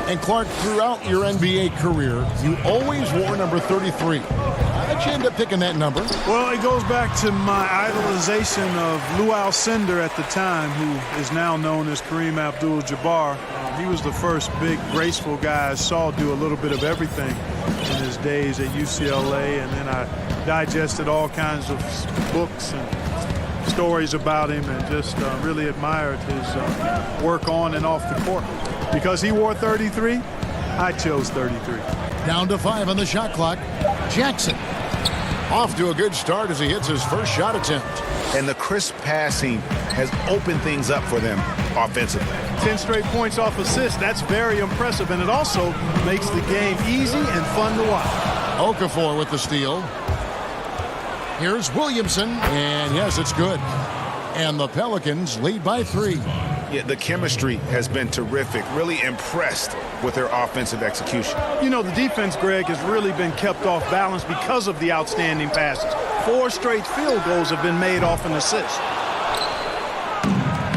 And Clark, throughout your NBA career, you always wore number 33. How'd you end up picking that number? Well, it goes back to my idolization of Lou Alcindor at the time, who is now known as Kareem Abdul-Jabbar. He was the first big, graceful guy I saw do a little bit of everything in his days at UCLA, and then I digested all kinds of books and stories about him and just really admired his work on and off the court. Because he wore 33, I chose 33. Down to 5 on the shot clock. Jackson off to a good start as he hits his first shot attempt. And the crisp passing has opened things up for them offensively. 10 straight points off assists. That's very impressive, and it also makes the game easy and fun to watch. Okafor with the steal. Here's Williamson, and yes, it's good. And the Pelicans lead by 3. Yeah, the chemistry has been terrific. Really impressed with their offensive execution. You know, the defense, Greg, has really been kept off balance because of the outstanding passes. 4 straight field goals have been made off an assist.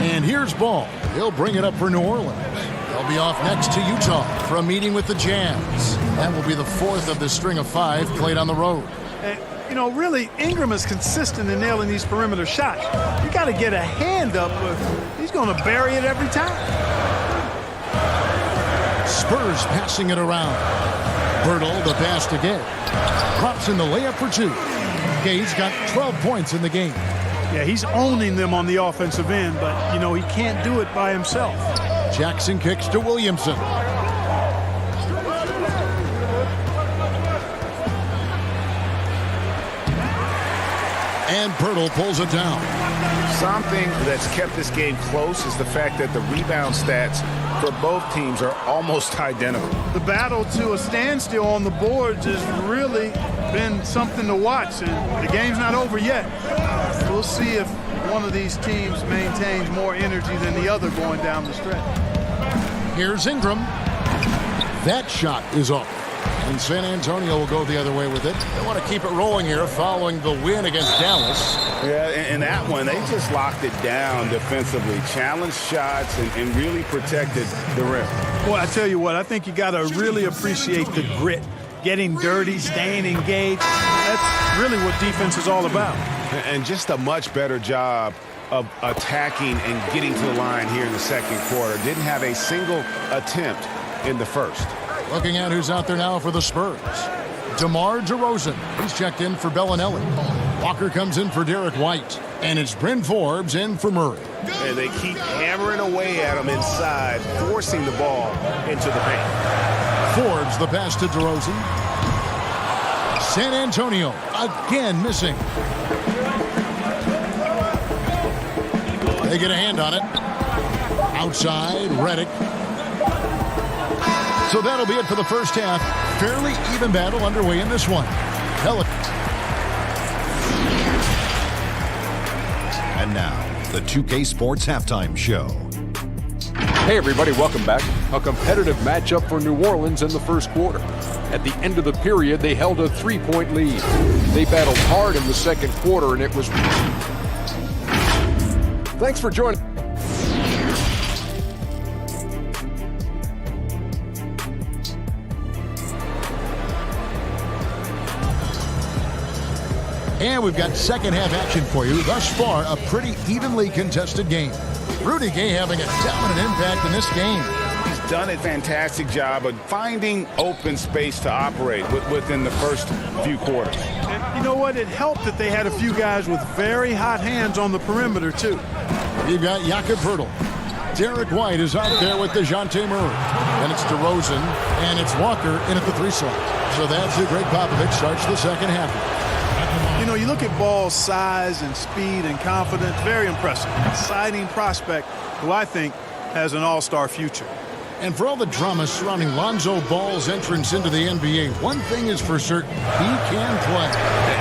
And here's Ball. He'll bring it up for New Orleans. They'll be off next to Utah for a meeting with the Jazz. That will be the 4th of the string of 5 played on the road. You know, really, Ingram is consistent in nailing these perimeter shots. You got to get a hand up. He's going to bury it every time. Spurs passing it around. Bertle, the pass to Gay. Drops in the layup for 2. Gay's got 12 points in the game. Yeah, he's owning them on the offensive end, but, you know, he can't do it by himself. Jackson kicks to Williamson. And Bertle pulls it down. Something that's kept this game close is the fact that the rebound stats for both teams are almost identical. The battle to a standstill on the boards has really been something to watch, and the game's not over yet. We'll see if one of these teams maintains more energy than the other going down the stretch. Here's Ingram. That shot is off. And San Antonio will go the other way with it. They want to keep it rolling here following the win against Dallas. Yeah, and that one, they just locked it down defensively. Challenged shots and really protected the rim. Boy, I tell you what, I think you got to really appreciate the grit. Getting dirty, staying engaged. That's really what defense is all about. And just a much better job of attacking and getting to the line here in the second quarter. Didn't have a single attempt in the first. Looking at who's out there now for the Spurs. DeMar DeRozan. He's checked in for Bellinelli. Walker comes in for Derek White. And it's Bryn Forbes in for Murray. And they keep hammering away at him inside, forcing the ball into the paint. Forbes the pass to DeRozan. San Antonio again missing. They get a hand on it. Outside, Redick. So that'll be it for the first half. Fairly even battle underway in this one. Pelicans. And now, the 2K Sports Halftime Show. Hey everybody, welcome back. A competitive matchup for New Orleans in the first quarter. At the end of the period, they held a 3-point lead. They battled hard in the second quarter, and it was... Thanks for joining. And we've got second half action for you. Thus far, a pretty evenly contested game. Rudy Gay having a dominant impact in this game. He's done a fantastic job of finding open space to operate within the first few quarters. And you know what? It helped that they had a few guys with very hot hands on the perimeter, too. You've got Jakob Poeltl. Derek White is out there with DeJounte Murray. And it's DeRozan, and it's Walker in at the 3 slot. So that's who Greg Popovich starts the second half. You know, you look at Ball's size and speed and confidence, very impressive. Exciting prospect who I think has an all-star future. And for all the drama surrounding Lonzo Ball's entrance into the NBA, one thing is for certain, he can play.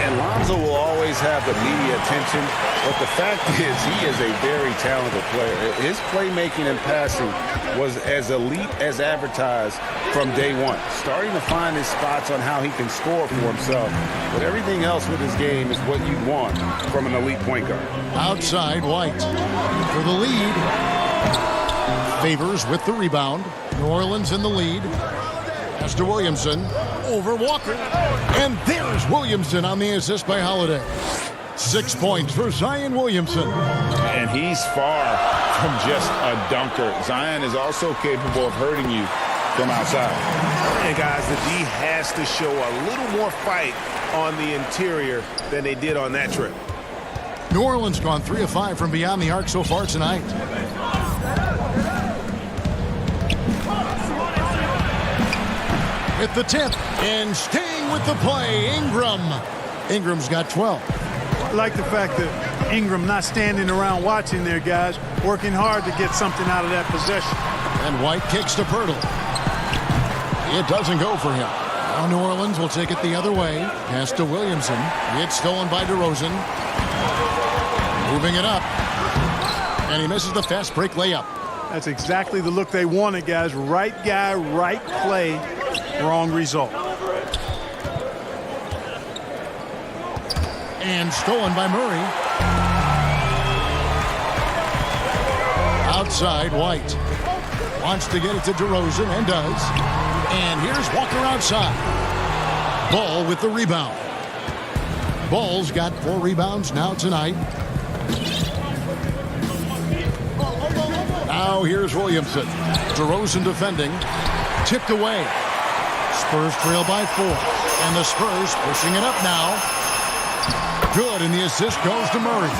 And Lonzo will always have the media attention, but the fact is he is a very talented player. His playmaking and passing was as elite as advertised from day one. Starting to find his spots on how he can score for himself, but everything else with his game is what you want from an elite point guard. Outside, White for the lead. Favors with the rebound. New Orleans in the lead. Pass to Williamson. Over Walker. And there's Williamson on the assist by Holiday. 6 points for Zion Williamson. And he's far from just a dunker. Zion is also capable of hurting you from outside. And guys, the D has to show a little more fight on the interior than they did on that trip. New Orleans gone 3 of 5 from beyond the arc so far tonight. At the tip and staying with the play, Ingram. Ingram's got 12. I like the fact that Ingram not standing around watching their guys, working hard to get something out of that possession. And White kicks to Pirtle. It doesn't go for him. Now New Orleans will take it the other way. Pass to Williamson. It's stolen by DeRozan. Moving it up. And he misses the fast break layup. That's exactly the look they wanted, guys. Right guy, right play, wrong result. And stolen by Murray. Outside, White. Wants to get it to DeRozan and does. And here's Walker outside. Ball with the rebound. Ball's got 4 rebounds now tonight. Now here's Williamson. DeRozan defending. Tipped away. Spurs trail by 4. And the Spurs pushing it up now. Good, and the assist goes to Murray.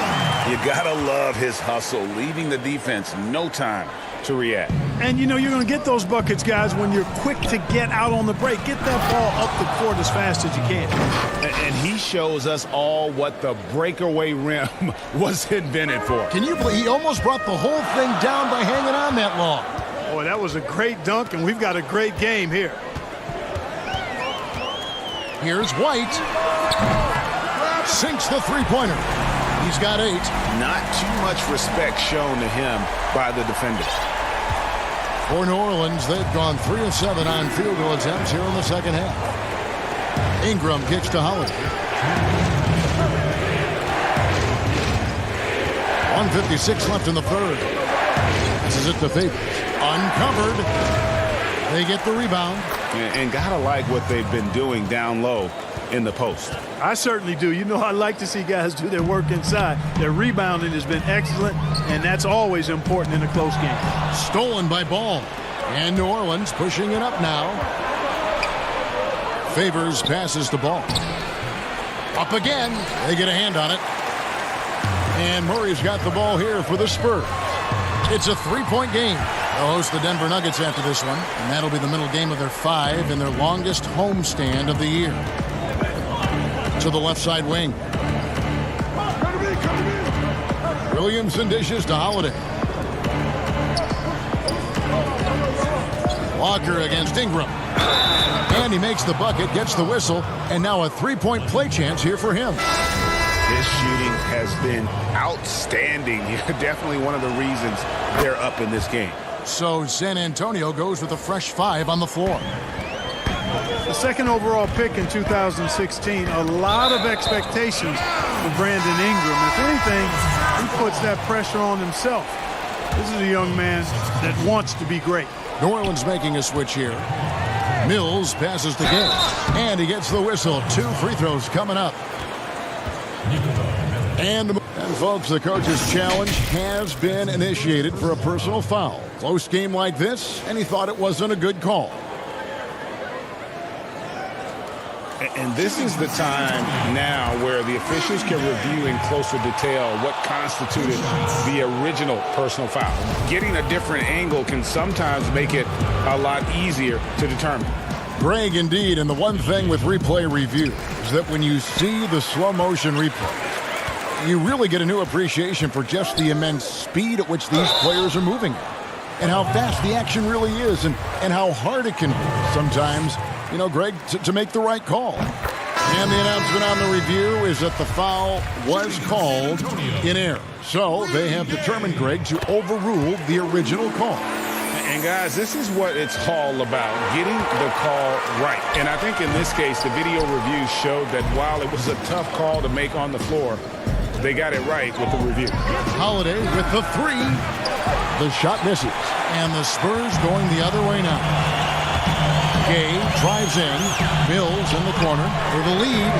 You gotta love his hustle, leaving the defense no time to react. And you know you're going to get those buckets, guys, when you're quick to get out on the break. Get that ball up the court as fast as you can. And he shows us all what the breakaway rim was invented for. Can you believe he almost brought the whole thing down by hanging on that long? Boy, that was a great dunk, and we've got a great game here. Here's White. Sinks the three-pointer. He's got 8. Not too much respect shown to him by the defender. For New Orleans, they've gone 3 of 7 on field goal attempts here in the second half. Ingram kicks to Holiday. 1:56 left in the third. This is it to Favors. Uncovered. They get the rebound. And gotta like what they've been doing down low in the post. I certainly do. You know, I like to see guys do their work inside. Their rebounding has been excellent, and that's always important in a close game. Stolen by Ball. And New Orleans pushing it up now. Favors passes the Ball. Up again. They get a hand on it. And Murray's got the ball here for the Spurs. It's a 3-point game. They'll host the Denver Nuggets after this one, and that'll be the middle game of their 5 and their longest homestand of the year. To the left side wing. Williamson dishes to Holiday. Walker against Ingram. And he makes the bucket, gets the whistle, and now a 3-point play chance here for him. His shooting has been outstanding. Definitely one of the reasons they're up in this game. So San Antonio goes with a fresh 5 on the floor. The second overall pick in 2016, a lot of expectations for Brandon Ingram. If anything, he puts that pressure on himself. This is a young man that wants to be great. New Orleans making a switch here. Mills passes the game, and he gets the whistle. 2 free throws coming up. And folks, the coach's challenge has been initiated for a personal foul. Close game like this, and he thought it wasn't a good call. And this is the time now where the officials can review in closer detail what constituted the original personal foul. Getting a different angle can sometimes make it a lot easier to determine. Greg, indeed, and the one thing with replay review is that when you see the slow motion replay, you really get a new appreciation for just the immense speed at which these players are moving and how fast the action really is and how hard it can be sometimes, you know, Greg, to make the right call. And the announcement on the review is that the foul was called in error. So they have determined, Greg, to overrule the original call. And guys, this is what it's all about, getting the call right. And I think in this case, the video review showed that while it was a tough call to make on the floor, they got it right with the review. Holiday with the 3. The shot misses. And the Spurs going the other way now. Gay drives in. Mills in the corner for the lead.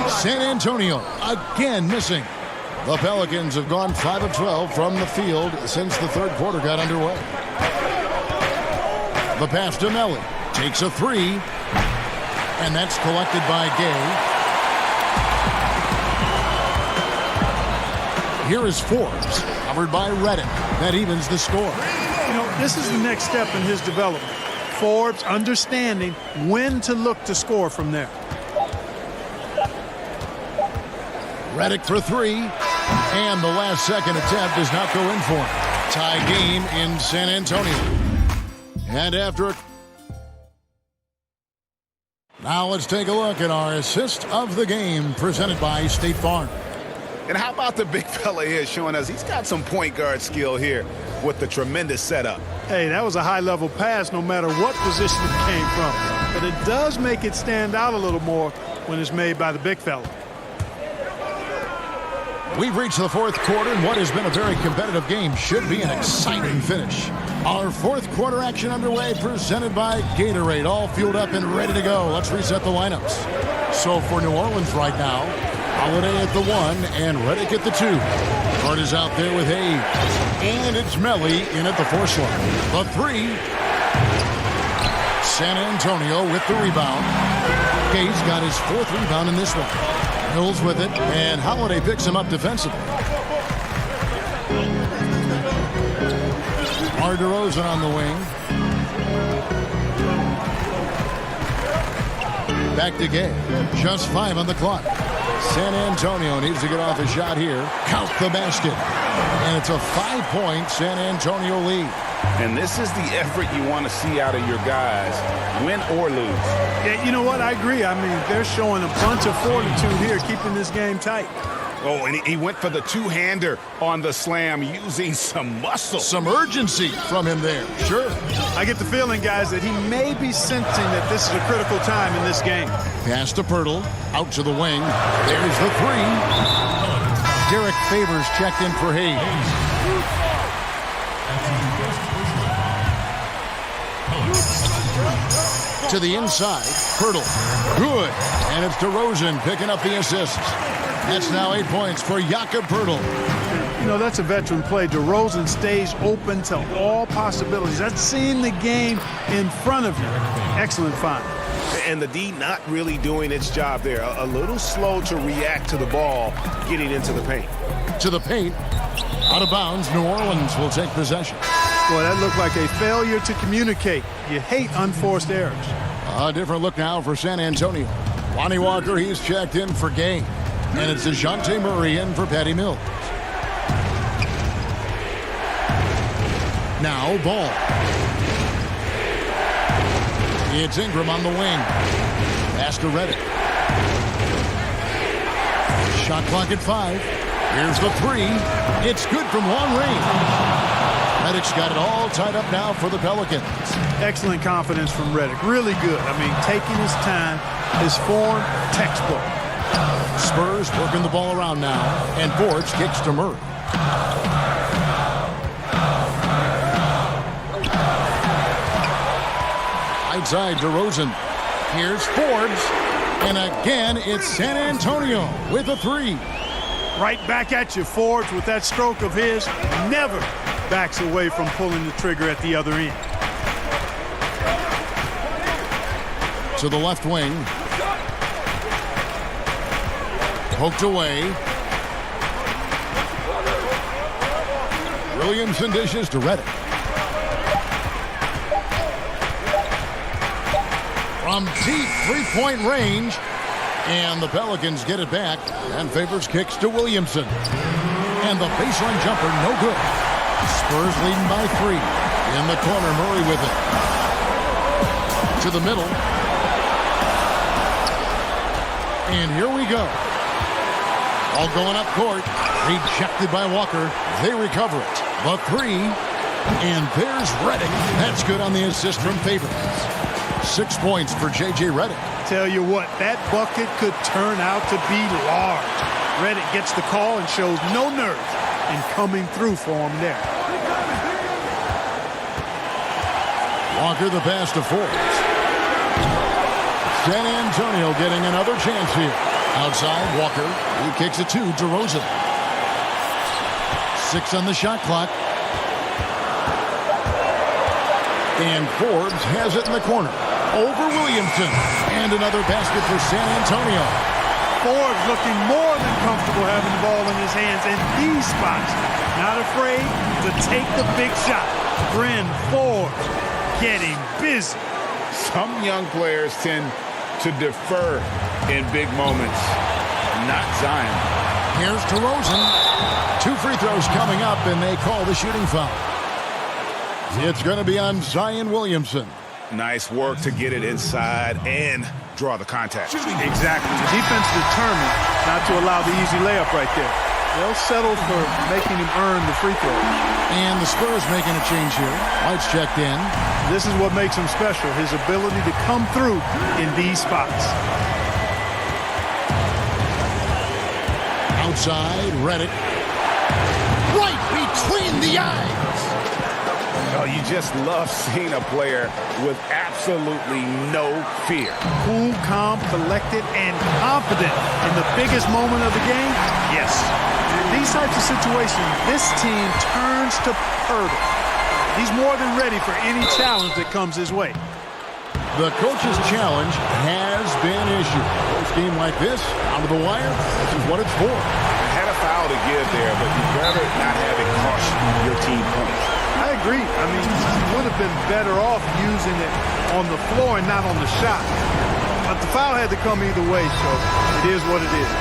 San Antonio again missing. The Pelicans have gone 5 of 12 from the field since the third quarter got underway. The pass to Melli. Takes a three. And that's collected by Gay. Here is Forbes, covered by Redick. That evens the score. You know, this is the next step in his development. Forbes understanding when to look to score from there. Redick for three. And the last second attempt does not go in for him. Tie game in San Antonio. And after... Now let's take a look at our assist of the game presented by State Farm. And how about the big fella here showing us he's got some point guard skill here with the tremendous setup. Hey, that was a high-level pass no matter what position it came from. But it does make it stand out a little more when it's made by the big fella. We've reached the fourth quarter, and what has been a very competitive game should be an exciting finish. Our fourth quarter action underway, presented by Gatorade, all fueled up and ready to go. Let's reset the lineups. So for New Orleans right now, Holiday at the 1 and Redick at the 2. Hart is out there with Hayes. And it's Melli in at the 4 slot. The 3. San Antonio with the rebound. Hayes got his 4th rebound in this one. Mills with it, and Holiday picks him up defensively. DeMar DeRozan on the wing. Back to Gay. Just 5 on the clock. San Antonio needs to get off a shot here. Count the basket. And it's a 5-point San Antonio lead. And this is the effort you want to see out of your guys, win or lose. Yeah, you know what? I agree. I mean, they're showing a bunch of fortitude here, keeping this game tight. Oh, and he went for the two-hander on the slam, using some muscle. Some urgency from him there. Sure. I get the feeling, guys, that he may be sensing that this is a critical time in this game. Pass to Pirtle, out to the wing. There's the 3. Derek Favors checked in for Hayes. To the inside, Pirtle. Good. And it's DeRozan picking up the assist. That's now 8 points for Jakob Pirtle. You know, that's a veteran play. DeRozan stays open to all possibilities. That's seeing the game in front of you. Excellent find. And the D not really doing its job there. A little slow to react to the ball getting into the paint. To the paint. Out of bounds, New Orleans will take possession. Boy, that looked like a failure to communicate. You hate unforced errors. A different look now for San Antonio. Lonnie Walker, he's checked in for Gay. And it's DeJounte Murray in for Patty Mills. Now Ball. It's Ingram on the wing. Pass to Redick. Shot clock at 5. Here's the 3. It's good from long range. Redick's got it all tied up now for the Pelicans. Excellent confidence from Redick. Really good. I mean, taking his time, his form, textbook. Spurs working the ball around now, and Forbes kicks to Murray. Right side, DeRozan. Here's Forbes, and again, it's San Antonio with a 3. Right back at you, Forbes, with that stroke of his. Never backs away from pulling the trigger at the other end. To the left wing. Poked away. Williamson dishes to Redick. From deep three-point range. And the Pelicans get it back. And Favors kicks to Williamson. And the baseline jumper, no good. Spurs leading by 3. In the corner, Murray with it. To the middle. And here we go. All going up court. Rejected by Walker. They recover it. The 3. And there's Redick. That's good on the assist from Favors. 6 points for J.J. Redick. Tell you what, that bucket could turn out to be large. Redick gets the call and shows no nerve in coming through for him there. Walker the pass to Forbes. San Antonio getting another chance here. Outside, Walker. He kicks it to DeRozan. 6 on the shot clock. And Forbes has it in the corner. Over Williamson. And another basket for San Antonio. Forbes looking more than comfortable having the ball in his hands in these spots. Not afraid to take the big shot. Bryn Forbes getting busy. Some young players tend to defer in big moments. Not Zion. Here's DeRozan. 2 free throws coming up, and they call the shooting foul. It's going to be on Zion Williamson. Nice work to get it inside and draw the contact. Exactly. The defense determined not to allow the easy layup right there. They'll settle for making him earn the free throw. And the Spurs making a change here. White's checked in. This is what makes him special, his ability to come through in these spots. Outside, Reddick. Right between the eyes. Oh, you just love seeing a player with absolutely no fear. Cool, calm, collected, and confident in the biggest moment of the game? Yes. In these types of situations, this team turns to hurdle. He's more than ready for any challenge that comes his way. The coach's challenge has been issued. Post game like this, out of the wire, this is what it's for. Had a foul to give there, but you'd rather not have it cost your team points. I agree. I mean, he would have been better off using it on the floor and not on the shot. But the foul had to come either way, so it is what it is.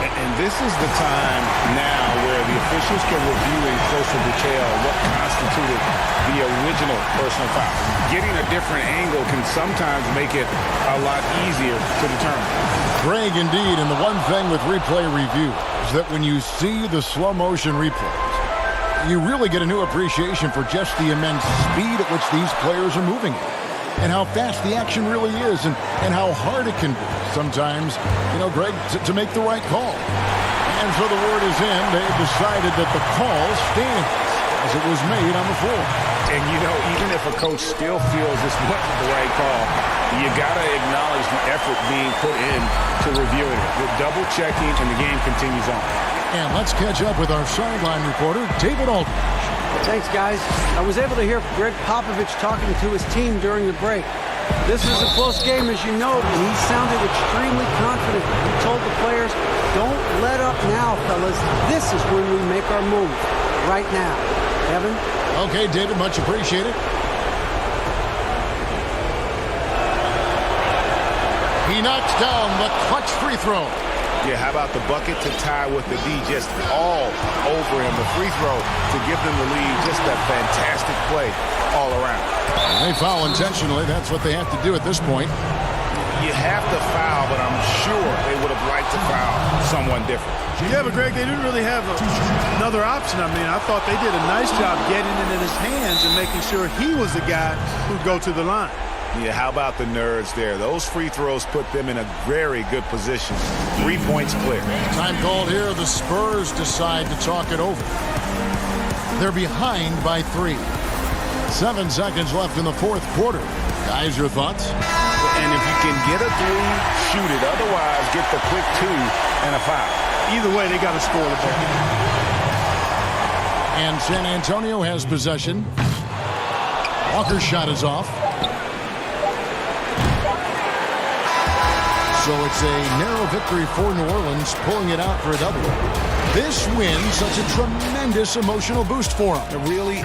And this is the time now where the officials can review in closer detail what constituted the original personal foul. Getting a different angle can sometimes make it a lot easier to determine. Greg, indeed, and the one thing with replay review is that when you see the slow motion replays, you really get a new appreciation for just the immense speed at which these players are moving at, and how fast the action really is, and how hard it can be sometimes, Greg, to make the right call. And so the word is in. They've decided that the call stands as it was made on the floor. And, even if a coach still feels this wasn't the right call, you got to acknowledge the effort being put in to reviewing it. With double checking, and the game continues on. And let's catch up with our sideline reporter, David Aldridge. Thanks, guys. I was able to hear Greg Popovich talking to his team during the break. This is a close game, as you know, and he sounded extremely confident. He told the players, don't let up now, fellas. This is when we make our move. Right now. Evan? Okay, David, much appreciated. He knocks down the clutch free throw. Yeah, how about the bucket to tie with the D just all over him. The free throw to give them the lead. Just a fantastic play all around. And they foul intentionally. That's what they have to do at this point. You have to foul, but I'm sure they would have liked to foul someone different. Yeah, but Greg, they didn't really have another option. I mean, I thought they did a nice job getting it in his hands and making sure he was the guy who'd go to the line. Yeah, how about the nerds there? Those free throws put them in a very good position. 3 points clear. Time called here. The Spurs decide to talk it over. They're behind by 3. 7 seconds left in the fourth quarter. Guys, your thoughts? And if you can get a 3, shoot it. Otherwise, get the quick 2 and a foul. Either way, they got to score the ball. And San Antonio has possession. Walker's shot is off. So it's a narrow victory for New Orleans, pulling it out for a double. This win, such a tremendous emotional boost for them. Really,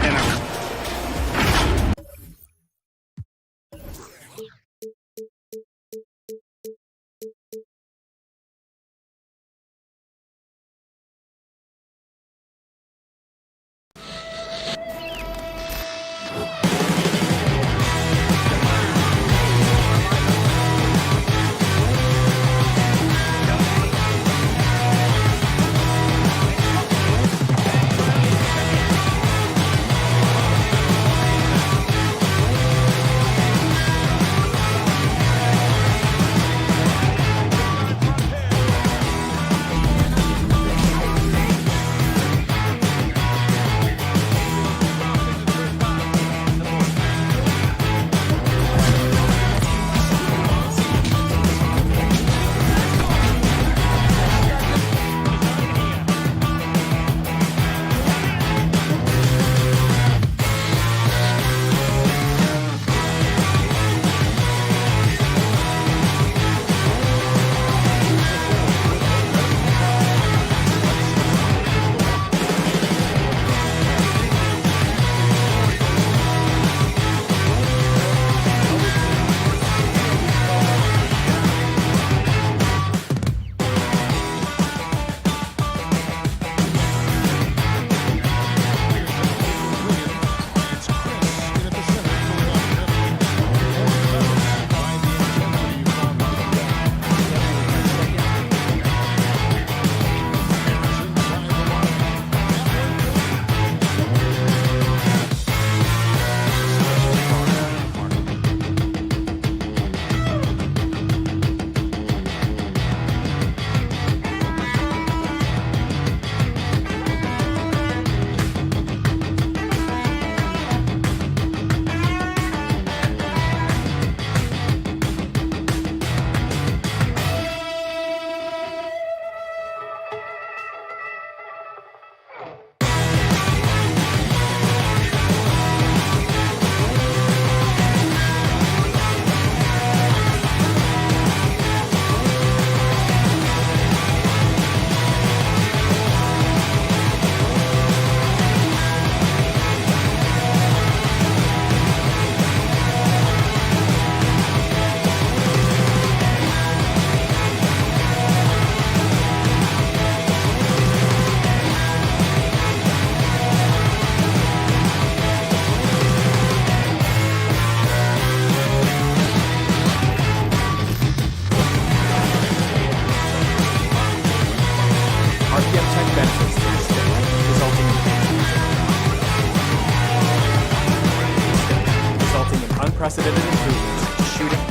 unprecedented improvement. Shooting,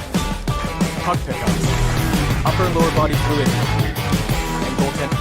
puck pickups, upper and lower body fluidity, and goaltending.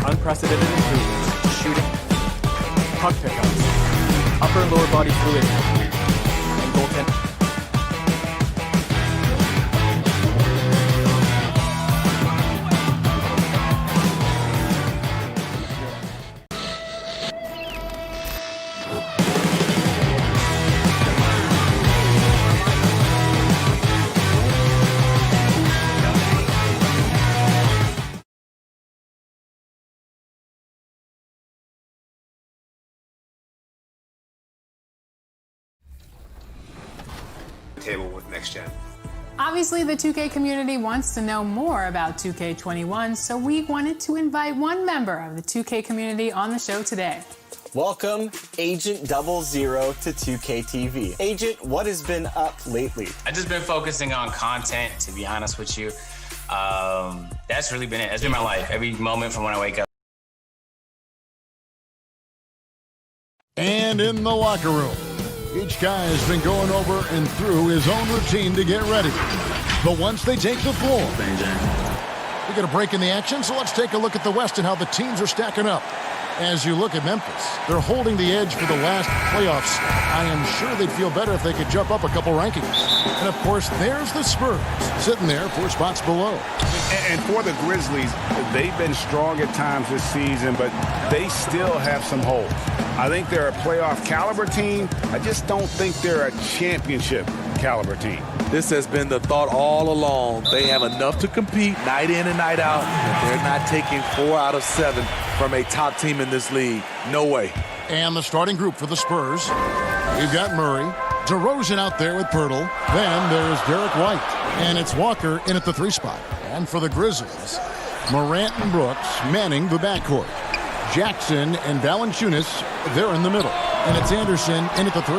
Unprecedented improvements. Shooting, puck pickups, upper and lower body fluidity, and goaltending. Table with next gen. Obviously, the 2K community wants to know more about 2K21, so we wanted to invite one member of the 2K community on the show today. Welcome, Agent 00 to 2K TV. Agent, what has been up lately? I've just been focusing on content, to be honest with you. That's really been it. That's been my life. Every moment from when I wake up. And in the locker room, each guy has been going over and through his own routine to get ready. But once they take the floor, we get a break in the action, so let's take a look at the West and how the teams are stacking up. As you look at Memphis, they're holding the edge for the last playoffs. I am sure they'd feel better if they could jump up a couple rankings. And, of course, there's the Spurs, sitting there 4 spots below. And for the Grizzlies, they've been strong at times this season, but they still have some holes. I think they're a playoff caliber team. I just don't think they're a championship caliber team. This has been the thought all along. They have enough to compete night in and night out. They're not taking 4 out of 7 from a top team in this league. No way. And the starting group for the Spurs, we've got Murray, DeRozan out there with Pirtle. Then there's Derek White. And it's Walker in at the 3 spot. And for the Grizzlies, Morant and Brooks manning the backcourt. Jackson and Valanciunas, they're in the middle. And it's Anderson in at the 3.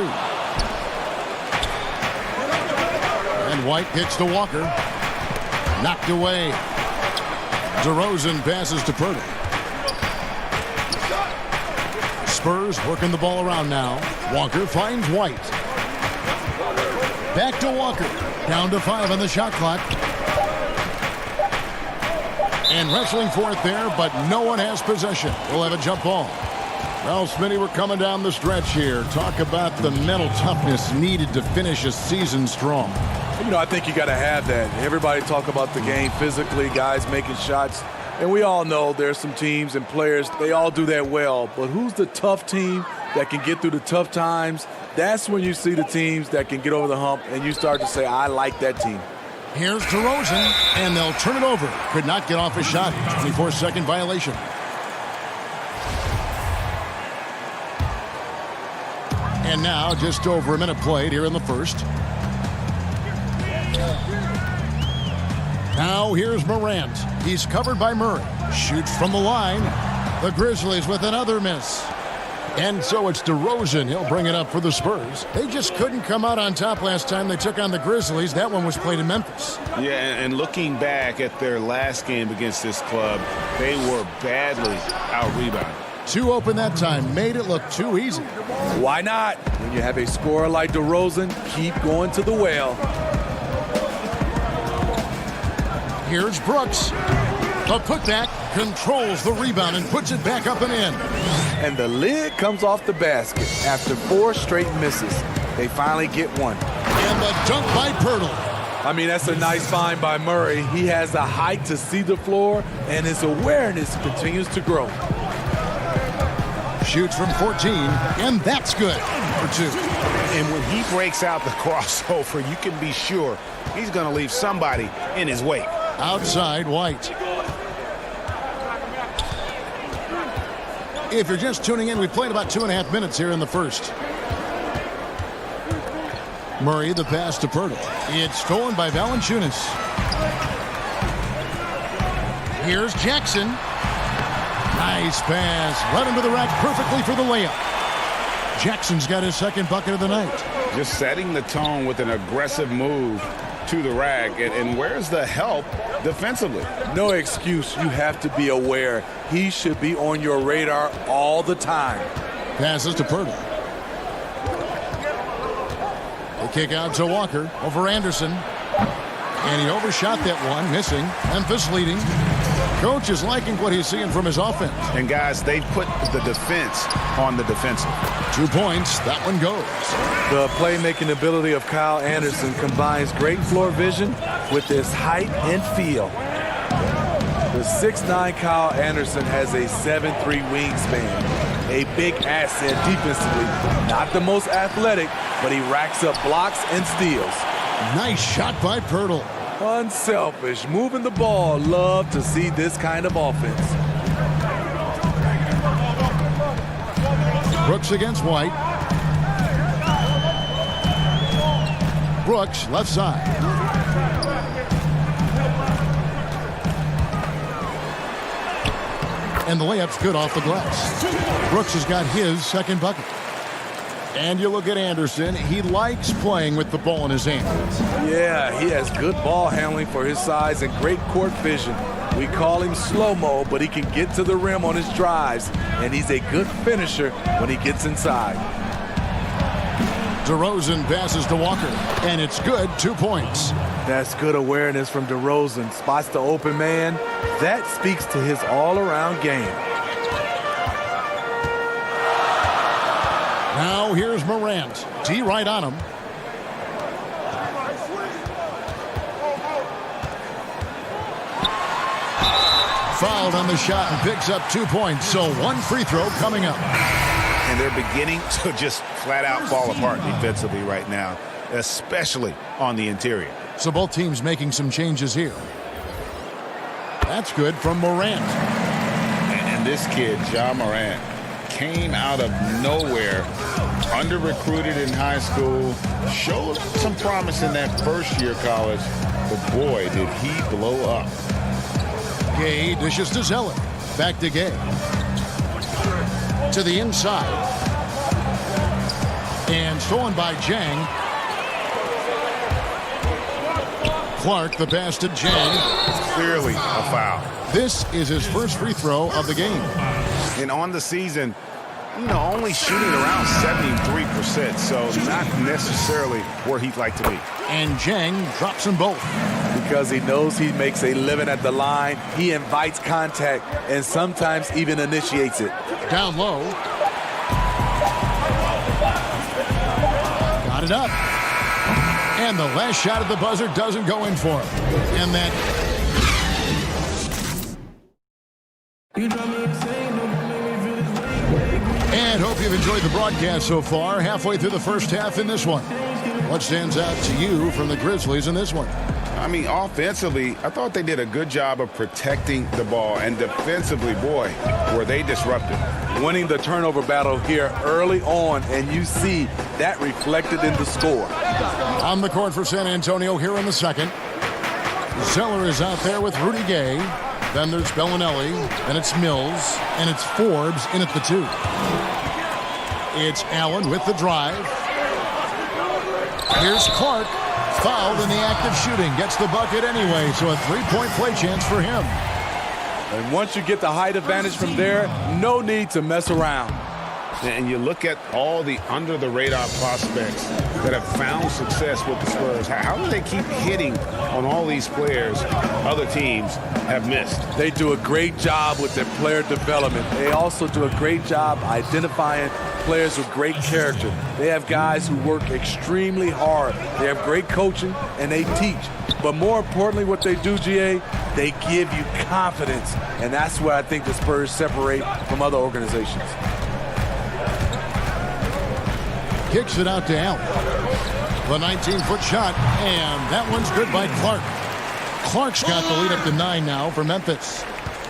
And White gets to Walker. Knocked away. DeRozan passes to Purtle. Spurs working the ball around now. Walker finds White. Back to Walker. Down to 5 on the shot clock. And wrestling for it there, but no one has possession. We'll have a jump ball. Well, Smitty, we're coming down the stretch here. Talk about the mental toughness needed to finish a season strong. You know, I think you got to have that. Everybody talk about the game physically, guys making shots. And we all know there's some teams and players, they all do that well. But who's the tough team that can get through the tough times? That's when you see the teams that can get over the hump, and you start to say, I like that team. Here's DeRozan, and they'll turn it over. Could not get off a shot. 24-second violation. And now just over a minute played here in the first. Now here's Morant. He's covered by Murray. Shoots from the line. The Grizzlies with another miss. And so it's DeRozan. He'll bring it up for the Spurs. They just couldn't come out on top last time they took on the Grizzlies. That one was played in Memphis. Yeah, and looking back at their last game against this club, they were badly out-rebounded. 2 open that time. Made it look too easy. Why not? When you have a scorer like DeRozan, keep going to the well. Here's Brooks. The putback controls the rebound and puts it back up and in. And the lid comes off the basket after 4 straight misses. They finally get one. And the dunk by Purtle. I mean, that's a nice find by Murray. He has the height to see the floor, and his awareness continues to grow. Shoots from 14, and that's good for 2. And when he breaks out the crossover, you can be sure he's going to leave somebody in his wake. Outside, White. If you're just tuning in, we played about 2.5 minutes here in the first. Murray, the pass to Purtle. It's stolen by Valanciunas. Here's Jackson. Nice pass. Led him to the rack perfectly for the layup. Jackson's got his second bucket of the night. Just setting the tone with an aggressive move to the rack. And where's the help defensively? No excuse. You have to be aware. He should be on your radar all the time. Passes to Purtle. The kick out to Walker over Anderson. And he overshot that one, missing. Memphis leading. Coach is liking what he's seeing from his offense. And guys, they put the defense on the defensive. 2 points. That one goes. The playmaking ability of Kyle Anderson combines great floor vision with his height and feel. The 6'9" Kyle Anderson has a 7'3" wingspan. A big asset defensively. Not the most athletic, but he racks up blocks and steals. Nice shot by Purtle. Unselfish, moving the ball. Love to see this kind of offense. Brooks against White. Brooks, left side. And the layup's good off the glass. Brooks has got his second bucket. And you look at Anderson, he likes playing with the ball in his hands. Yeah, he has good ball handling for his size and great court vision. We call him slow-mo, but he can get to the rim on his drives, and he's a good finisher when he gets inside. DeRozan passes to Walker, and it's good, 2 points. That's good awareness from DeRozan. Spots the open man. That speaks to his all-around game. Now here's Morant. T right on him. Fouled on the shot and picks up 2 points. So 1 free throw coming up. And they're beginning to just flat out fall apart defensively right now, especially on the interior. So both teams making some changes here. That's good from Morant. And this kid, Ja Morant, came out of nowhere, under-recruited in high school, showed some promise in that first year college, but boy, did he blow up. Gay dishes to Zeller. Back to Gay. To the inside. And stolen by Jang. Clark, the pass to Jang. Clearly a foul. This is his first free throw of the game. And on the season, only shooting around 73%, so not necessarily where he'd like to be. And Jang drops them both. Because he knows he makes a living at the line, he invites contact and sometimes even initiates it. Down low. Got it up. And the last shot at the buzzer doesn't go in for him. And that... And hope you've enjoyed the broadcast so far. Halfway through the first half in this one. What stands out to you from the Grizzlies in this one? I mean, offensively, I thought they did a good job of protecting the ball. And defensively, boy, were they disruptive. Winning the turnover battle here early on, and you see that reflected in the score. On the court for San Antonio here in the second. Zeller is out there with Rudy Gay. Then there's Bellinelli, then it's Mills, and it's Forbes in at the 2. It's Allen with the drive. Here's Clark, fouled in the act of shooting. Gets the bucket anyway, so a 3-point play chance for him. And once you get the height advantage from there, no need to mess around. And you look at all the under-the-radar prospects that have found success with the Spurs. How do they keep hitting on all these players other teams have missed? They do a great job with their player development. They also do a great job identifying players with great character. They have guys who work extremely hard. They have great coaching, and they teach. But more importantly, what they do, GA, they give you confidence. And that's where I think the Spurs separate from other organizations. Kicks it out to Allen. The 19-foot shot, and that one's good by Clark. Clark's got the lead up to 9 now for Memphis.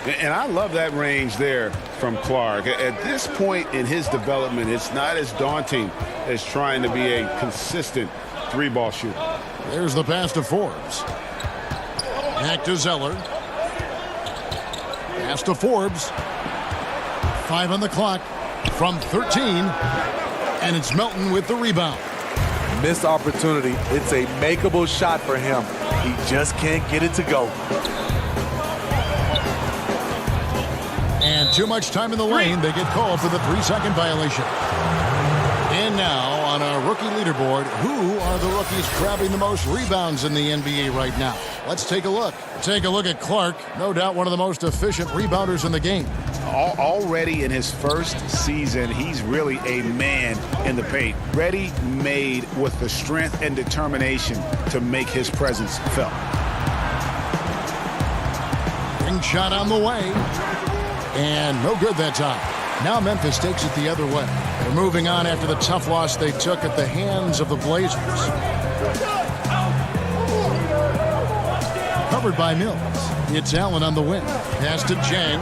And I love that range there from Clark. At this point in his development, it's not as daunting as trying to be a consistent 3-ball shooter. There's the pass to Forbes. Back to Zeller. Pass to Forbes. 5 on the clock from 13. And it's Melton with the rebound. Missed opportunity. It's a makeable shot for him. He just can't get it to go. And too much time in the lane. They get called for the 3-second violation. And now on our rookie leaderboard, who are the rookies grabbing the most rebounds in the NBA right now? Let's take a look. Take a look at Clark. No doubt one of the most efficient rebounders in the game. Already in his first season, he's really a man in the paint. Ready-made with the strength and determination to make his presence felt. Ring shot on the way. And no good that time. Now Memphis takes it the other way. They're moving on after the tough loss they took at the hands of the Blazers. Covered by Mills. It's Allen on the wing. Pass to Jang.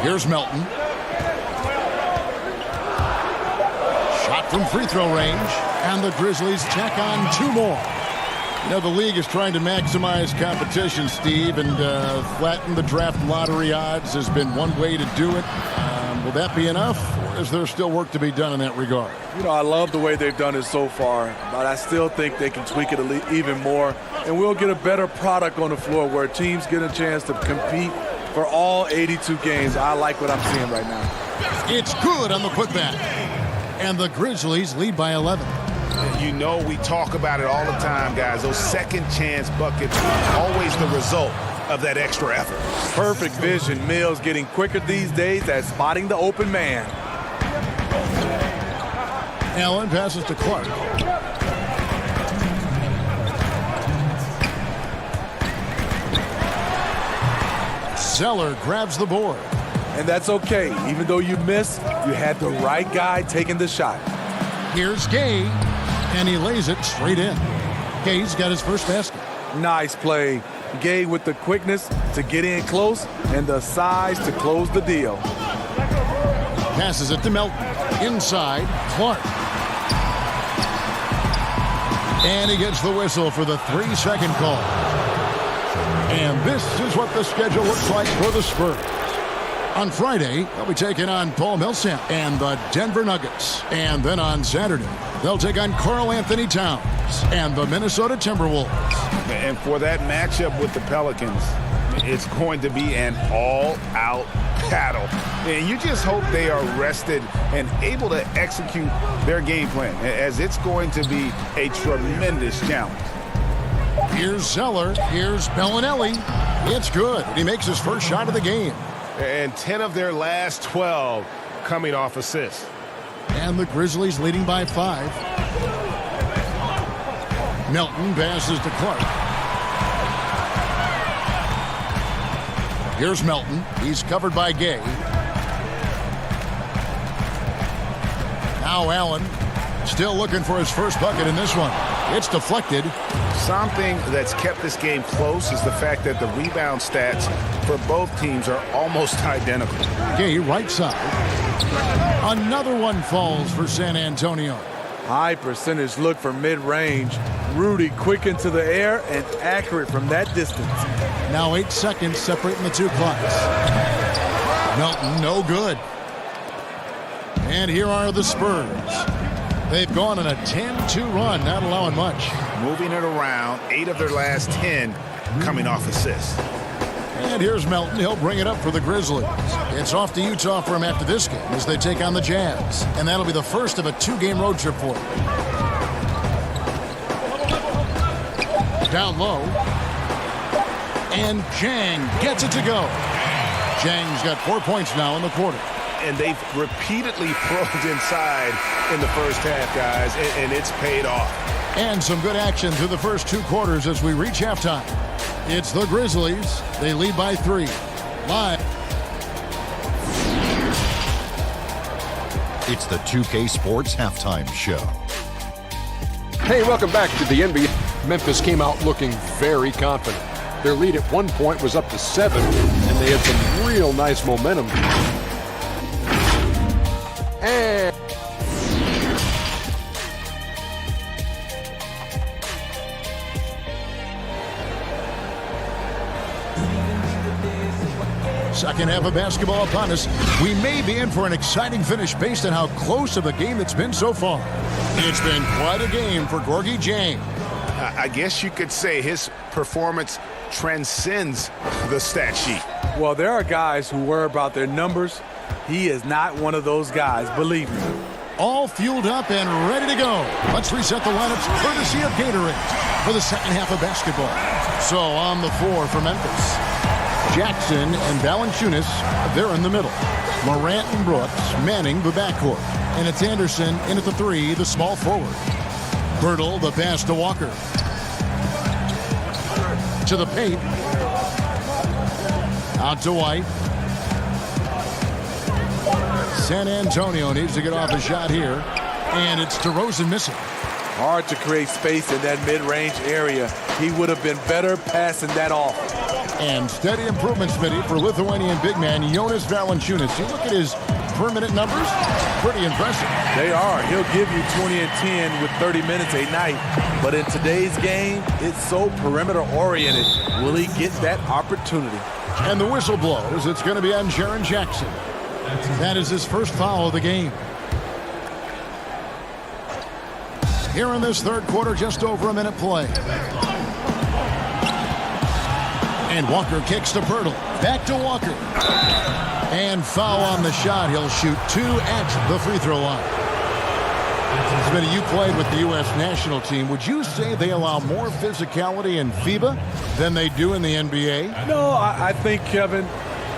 Here's Melton. Shot from free throw range. And the Grizzlies tack on 2 more. You know, the league is trying to maximize competition, Steve, and flatten the draft lottery odds has been one way to do it. Will that be enough, or is there still work to be done in that regard? You know, I love the way they've done it so far, but I still think they can tweak it even more, and we'll get a better product on the floor where teams get a chance to compete for all 82 games. I like what I'm seeing right now. It's good on the putback, and the Grizzlies lead by 11. You know, we talk about it all the time, guys. Those second chance buckets, always the result of that extra effort. Perfect vision. Mills getting quicker these days at spotting the open man. Allen passes to Clark. Zeller grabs the board. And that's okay. Even though you missed, you had the right guy taking the shot. Here's Gay, and he lays it straight in. Gay's got his first basket. Nice play. Gay with the quickness to get in close and the size to close the deal. Passes it to Melton. Inside, Clark. And he gets the whistle for the 3-second call. And this is what the schedule looks like for the Spurs. On Friday, they'll be taking on Paul Millsap and the Denver Nuggets. And then on Saturday, they'll take on Karl Anthony Towns and the Minnesota Timberwolves. And for that matchup with the Pelicans, it's going to be an all-out battle. And you just hope they are rested and able to execute their game plan, as it's going to be a tremendous challenge. Here's Zeller. Here's Bellinelli. It's good. He makes his first shot of the game. And 10 of their last 12 coming off assists. And the Grizzlies leading by 5. Melton passes to Clark. Here's Melton. He's covered by Gay. Now Allen still looking for his first bucket in this one. It's deflected. Something that's kept this game close is the fact that the rebound stats for both teams are almost identical. Gay right side. Another one falls for San Antonio. High percentage look for mid-range. Rudy quick into the air and accurate from that distance. Now 8 seconds separating the two clocks. Melton, no good. And here are the Spurs. They've gone on a 10-2 run, not allowing much. Moving it around, 8 of their last 10 coming off assists. And here's Melton. He'll bring it up for the Grizzlies. It's off to Utah for him after this game as they take on the Jazz. And that'll be the first of a 2-game road trip for him. Down low. And Jang gets it to go. Jang's got 4 points now in the quarter. And they've repeatedly probed inside in the first half, guys, and it's paid off. And some good action through the first 2 quarters as we reach halftime. It's the Grizzlies. They lead by 3. Live. It's the 2K Sports Halftime Show. Hey, welcome back to the NBA. Memphis came out looking very confident. Their lead at one point was up to 7, and they had some real nice momentum. And second half of basketball upon us. We may be in for an exciting finish based on how close of a game it's been so far. It's been quite a game for Gorgui Dieng. I guess you could say his performance transcends the stat sheet. Well, there are guys who worry about their numbers. He is not one of those guys, believe me. All fueled up and ready to go. Let's reset the lineups courtesy of Gatorade for the second half of basketball. So on the floor for Memphis, Jackson and Valanciunas, they're in the middle. Morant and Brooks manning the backcourt. And it's Anderson in at the 3, the small forward. Birtle, the pass to Walker. To the paint. Out to White. San Antonio needs to get off a shot here. And it's DeRozan missing. Hard to create space in that mid-range area. He would have been better passing that off. And steady improvement, Smitty, for Lithuanian big man Jonas Valanciunas. You look at his per-minute numbers, pretty impressive. They are. He'll give you 20 and 10 with 30 minutes a night. But in today's game, it's so perimeter-oriented. Will he get that opportunity? And the whistle blows. It's going to be on Jaren Jackson. That is his first foul of the game. Here in this third quarter, just over a minute play. And Walker kicks to Pirtle. Back to Walker. And foul on the shot. He'll shoot 2 at the free throw line. Smitty, you played with the U.S. national team. Would you say they allow more physicality in FIBA than they do in the NBA? No, I think, Kevin,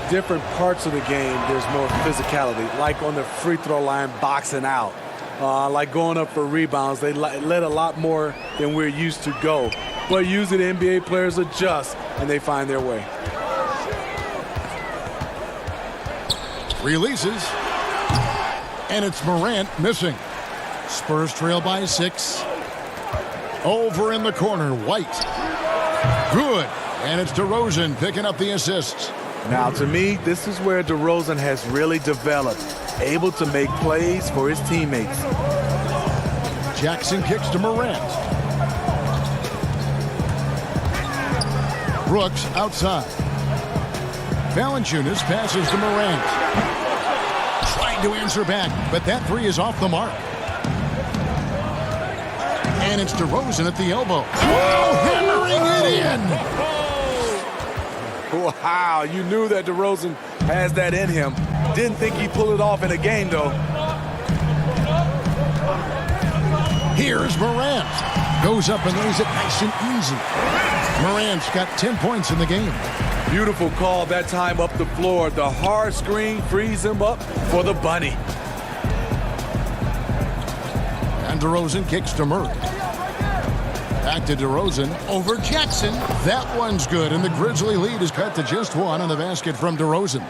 different parts of the game, there's more physicality. Like on the free throw line, boxing out. Like going up for rebounds, they let a lot more than we're used to go. But usually the NBA players adjust, and they find their way. Releases. And it's Morant missing. Spurs trail by 6. Over in the corner, White. Good. And it's DeRozan picking up the assists. Now, to me, this is where DeRozan has really developed, able to make plays for his teammates. Jackson kicks to Morant. Brooks outside. Valanciunas passes to Morant. Trying to answer back, but that three is off the mark. And it's DeRozan at the elbow. Oh, hammering it in. Wow, you knew that DeRozan has that in him. Didn't think he'd pull it off in a game, though. Here's Morant. Goes up and lays it nice and easy. Morant's got 10 points in the game. Beautiful call that time up the floor. The hard screen frees him up for the bunny. And DeRozan kicks to Murray. Back to DeRozan over Jackson. That one's good, and the Grizzly lead is cut to just one on the basket from DeRozan.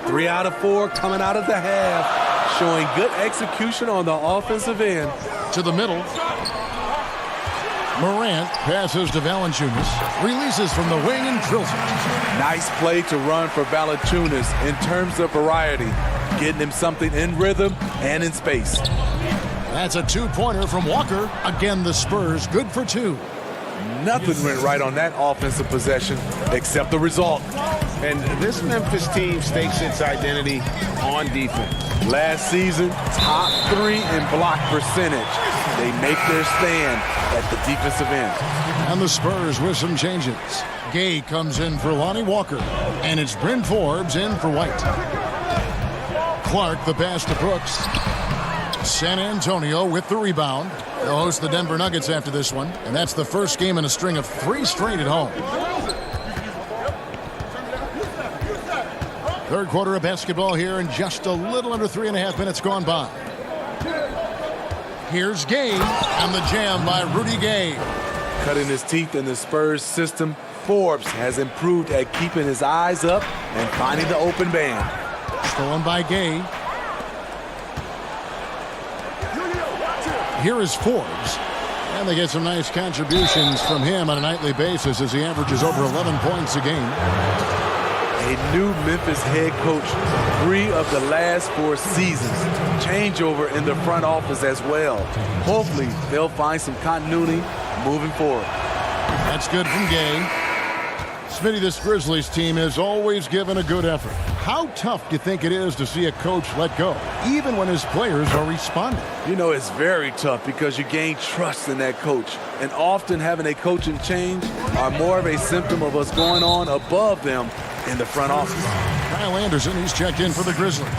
3 out of 4 coming out of the half, showing good execution on the offensive end. To the middle. Morant passes to Valanciunas, releases from the wing and drills it. Nice play to run for Valanciunas in terms of variety, getting him something in rhythm and in space. That's a two-pointer from Walker. Again, the Spurs good for 2. Nothing went right on that offensive possession except the result. And this Memphis team stakes its identity on defense. Last season, top 3 in block percentage. They make their stand at the defensive end. And the Spurs with some changes. Gay comes in for Lonnie Walker. And it's Bryn Forbes in for White. Clark the pass to Brooks. San Antonio with the rebound. They'll host the Denver Nuggets after this one. And that's the first game in a string of 3 straight at home. Third quarter of basketball here, and just a little under 3.5 minutes gone by. Here's Gay, and the jam by Rudy Gay. Cutting his teeth in the Spurs system, Forbes has improved at keeping his eyes up and finding the open man. Stolen by Gay. Here is Forbes. And they get some nice contributions from him on a nightly basis as he averages over 11 points a game. A new Memphis head coach, 3 of the last 4 seasons. Changeover in the front office as well. Hopefully, they'll find some continuity moving forward. That's good from Gay. Smitty, this Grizzlies team has always given a good effort. How tough do you think it is to see a coach let go, even when his players are responding? You know, it's very tough because you gain trust in that coach. And often having a coaching change are more of a symptom of what's going on above them in the front office. Kyle Anderson, he's checked in for the Grizzlies.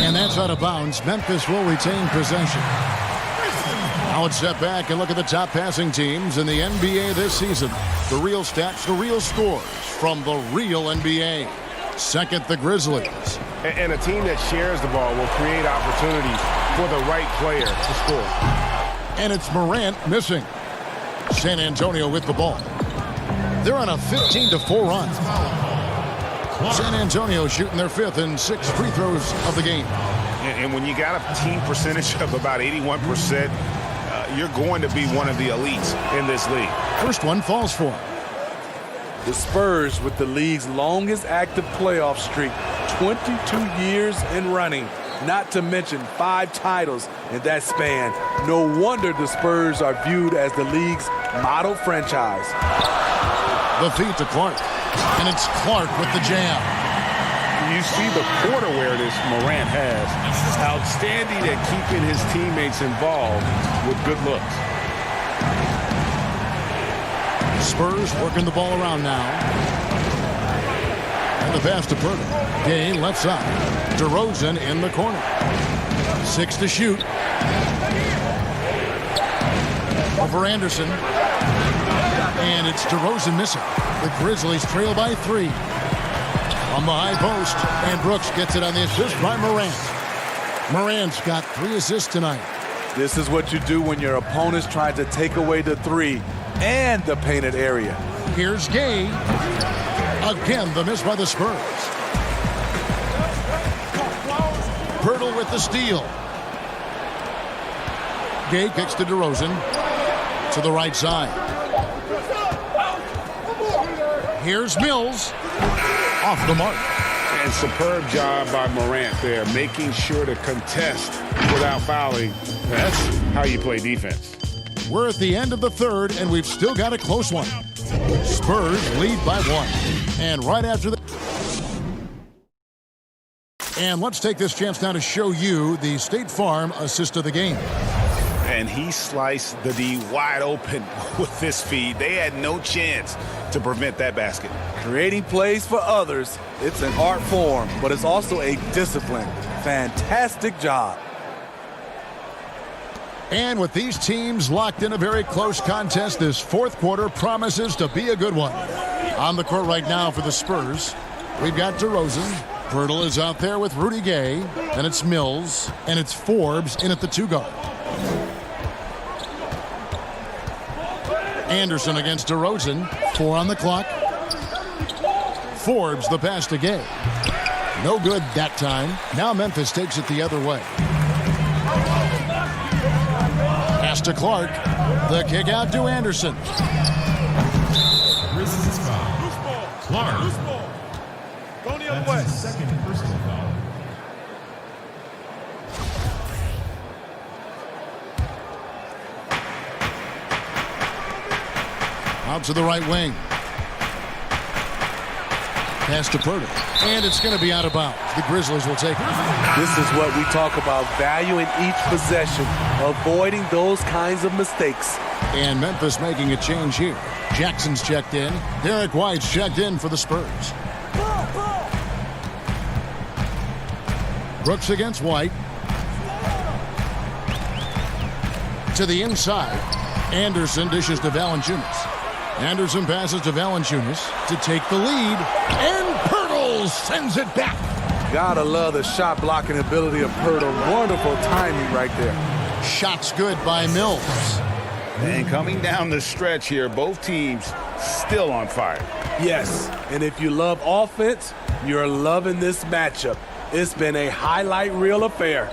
And that's out of bounds. Memphis will retain possession. Now let's step back and look at the top passing teams in the NBA this season. The real stats, the real scores from the real NBA. Second, the Grizzlies. And a team that shares the ball will create opportunities for the right player to score. And it's Morant missing. San Antonio with the ball. They're on a 15-4 run. San Antonio shooting their 5th and 6th free throws of the game. And when you got a team percentage of about 81%, you're going to be one of the elites in this league. First one falls for him. The Spurs with the league's longest active playoff streak, 22 years in running, not to mention 5 titles in that span. No wonder the Spurs are viewed as the league's model franchise. The feed to Clark, and it's Clark with the jam. You see the court awareness Morant has. Outstanding at keeping his teammates involved with good looks. Spurs working the ball around now. And the pass to Purtle. Gay left side. DeRozan in the corner. 6 to shoot. Over Anderson. And it's DeRozan missing. The Grizzlies trail by 3. On the high post. And Brooks gets it on the assist by Morant. Morant's got 3 assists tonight. This is what you do when your opponents try to take away the 3 and the painted area. Here's Gay. Again, the miss by the Spurs. Purtle with the steal. Gay kicks to DeRozan. To the right side. Here's Mills. Off the mark. And superb job by Morant there, making sure to contest without fouling. That's how you play defense. We're at the end of the third, and we've still got a close one. Spurs lead by 1. And right after that... And let's take this chance now to show you the State Farm assist of the game. And he sliced the D wide open with this feed. They had no chance to prevent that basket. Creating plays for others, it's an art form, but it's also a discipline. Fantastic job. And with these teams locked in a very close contest, this fourth quarter promises to be a good one. On the court right now for the Spurs, we've got DeRozan. Pirtle is out there with Rudy Gay. Then it's Mills, and it's Forbes in at the 2-guard. Anderson against DeRozan. 4 on the clock. Forbes the pass to Gay. No good that time. Now Memphis takes it the other way. Pass to Clark. The kick out to Anderson. Grizzlies foul. Clark. Go the other way. Second personal foul. Out to the right wing. Pass to Pirtle. And it's going to be out of bounds. The Grizzlies will take it. This is what we talk about, valuing each possession, avoiding those kinds of mistakes. And Memphis making a change here. Jackson's checked in. Derek White's checked in for the Spurs. Brooks against White. To the inside. Anderson dishes to Valanciunas. Anderson passes to Valanciunas to take the lead. And Pirtle sends it back. Gotta love the shot blocking ability of Pirtle. Wonderful timing right there. Shots good by Mills. And coming down the stretch here, both teams still on fire. Yes, and if you love offense, you're loving this matchup. It's been a highlight reel affair.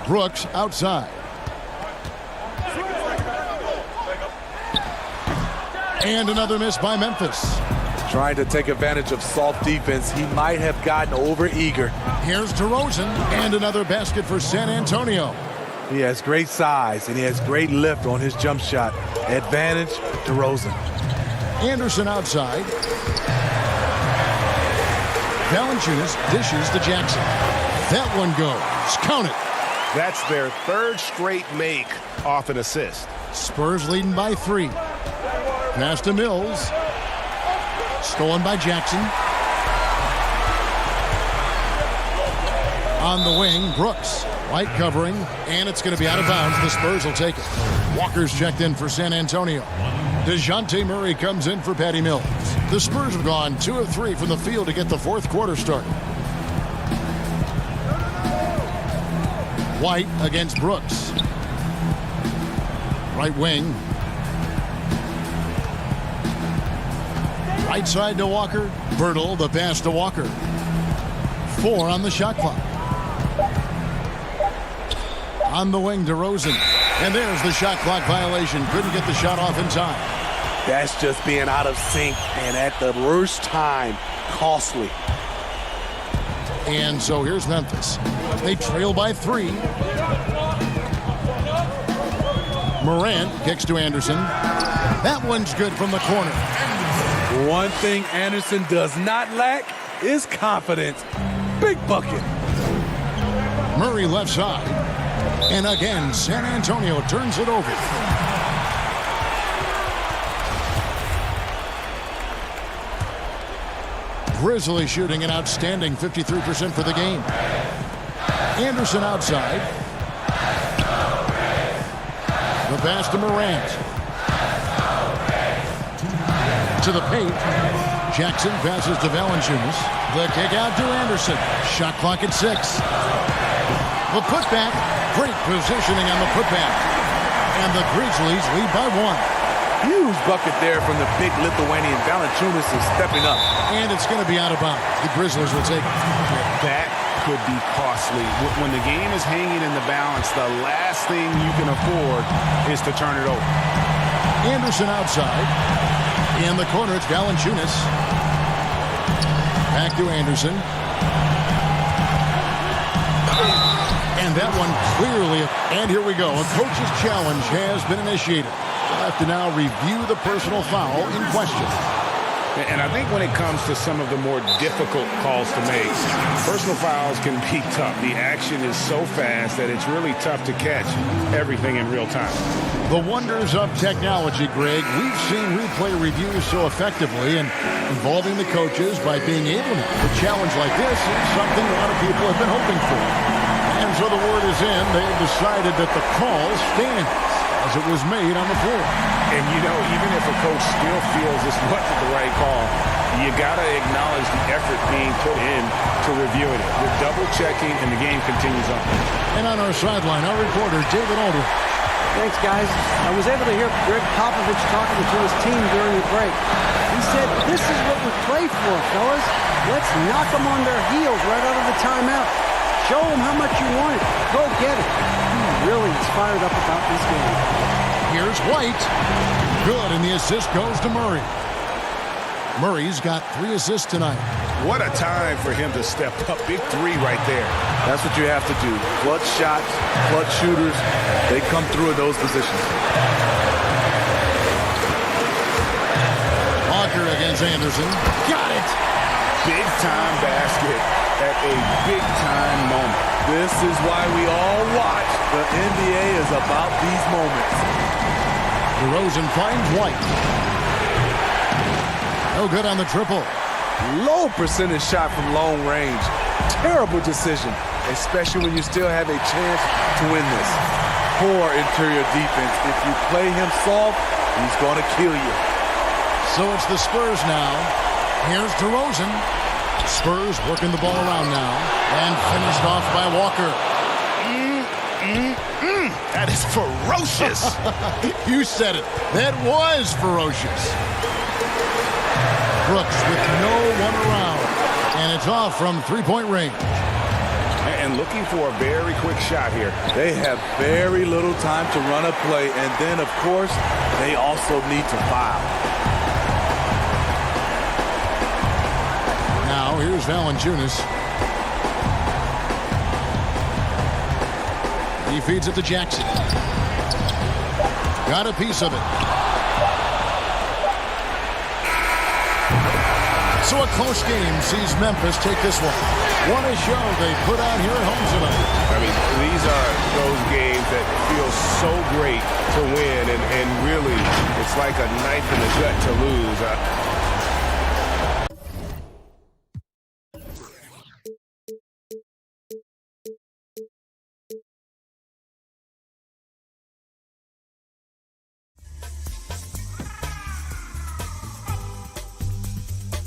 Brooks outside. And another miss by Memphis. Trying to take advantage of soft defense. He might have gotten over-eager. Here's DeRozan, and another basket for San Antonio. He has great size, and he has great lift on his jump shot. Advantage, DeRozan. Anderson outside. Valanciunas dishes to Jackson. That one goes. Count it. That's their third straight make off an assist. Spurs leading by 3. Pass to Mills. Stolen by Jackson. On the wing, Brooks. White covering, and it's going to be out of bounds. The Spurs will take it. Walker's checked in for San Antonio. DeJounte Murray comes in for Patty Mills. The Spurs have gone 2 of 3 from the field to get the fourth quarter started. White against Brooks. Right wing. Right side to Walker. Pirtle, the pass to Walker. 4 on the shot clock. On the wing, DeRozan. And there's the shot clock violation. Couldn't get the shot off in time. That's just being out of sync, and at the worst time, costly. And so here's Memphis. They trail by 3. Morant kicks to Anderson. That one's good from the corner. One thing Anderson does not lack is confidence. Big bucket. Murray left side. And again, San Antonio turns it over. Grizzlies shooting an outstanding 53% for the game. Anderson outside. The pass to Morant. To the paint. Jackson passes to Valanciunas. The kick out to Anderson. Shot clock at 6. The putback. Great positioning on the putback. And the Grizzlies lead by 1. Huge bucket there from the big Lithuanian. Valanciunas is stepping up. And it's going to be out of bounds. The Grizzlies will take it. That could be costly. When the game is hanging in the balance, the last thing you can afford is to turn it over. Anderson outside. In the corner, it's Valanciunas. Back to Anderson. And that one clearly. And here we go. A coach's challenge has been initiated. We'll have to now review the personal foul in question. And I think when it comes to some of the more difficult calls to make, personal fouls can be tough. The action is so fast that it's really tough to catch everything in real time. The wonders of technology, Greg. We've seen replay reviews so effectively, and involving the coaches by being able to have a challenge like this is something a lot of people have been hoping for. And so the word is in. They've decided that the call stands as it was made on the floor. And, you know, even if a coach still feels this wasn't the right call, you got to acknowledge the effort being put in to reviewing it. You're double-checking, and the game continues on. And on our sideline, our reporter, David Aldridge. Thanks, guys. I was able to hear Greg Popovich talking to his team during the break. He said, this is what we play for, fellas. Let's knock them on their heels right out of the timeout. Show them how much you want it. Go get it. He really is fired up about this game. Here's White. Good, and the assist goes to Murray. Murray's got 3 assists tonight. What a time for him to step up. Big 3 right there. That's what you have to do. Clutch shots, clutch shooters, they come through in those positions. Walker against Anderson. Got it! Big-time basket at a big-time moment. This is why we all watch. The NBA is about these moments. DeRozan finds White. No good on the triple. Low percentage shot from long range. Terrible decision, especially when you still have a chance to win this. Poor interior defense. If you play him soft, he's going to kill you. So it's the Spurs now. Here's DeRozan. Spurs working the ball around now. And finished off by Walker. That is ferocious. You said it. That was ferocious. Brooks with no one around. And it's off from three-point range. And looking for a very quick shot here. They have very little time to run a play. And then, of course, they also need to foul. Now, here's Valanciunas. He feeds it to Jackson. Got a piece of it. So a close game sees Memphis take this one. What a show they put on here at home tonight. I mean, these are those games that feel so great to win, and really, it's like a knife in the gut to lose.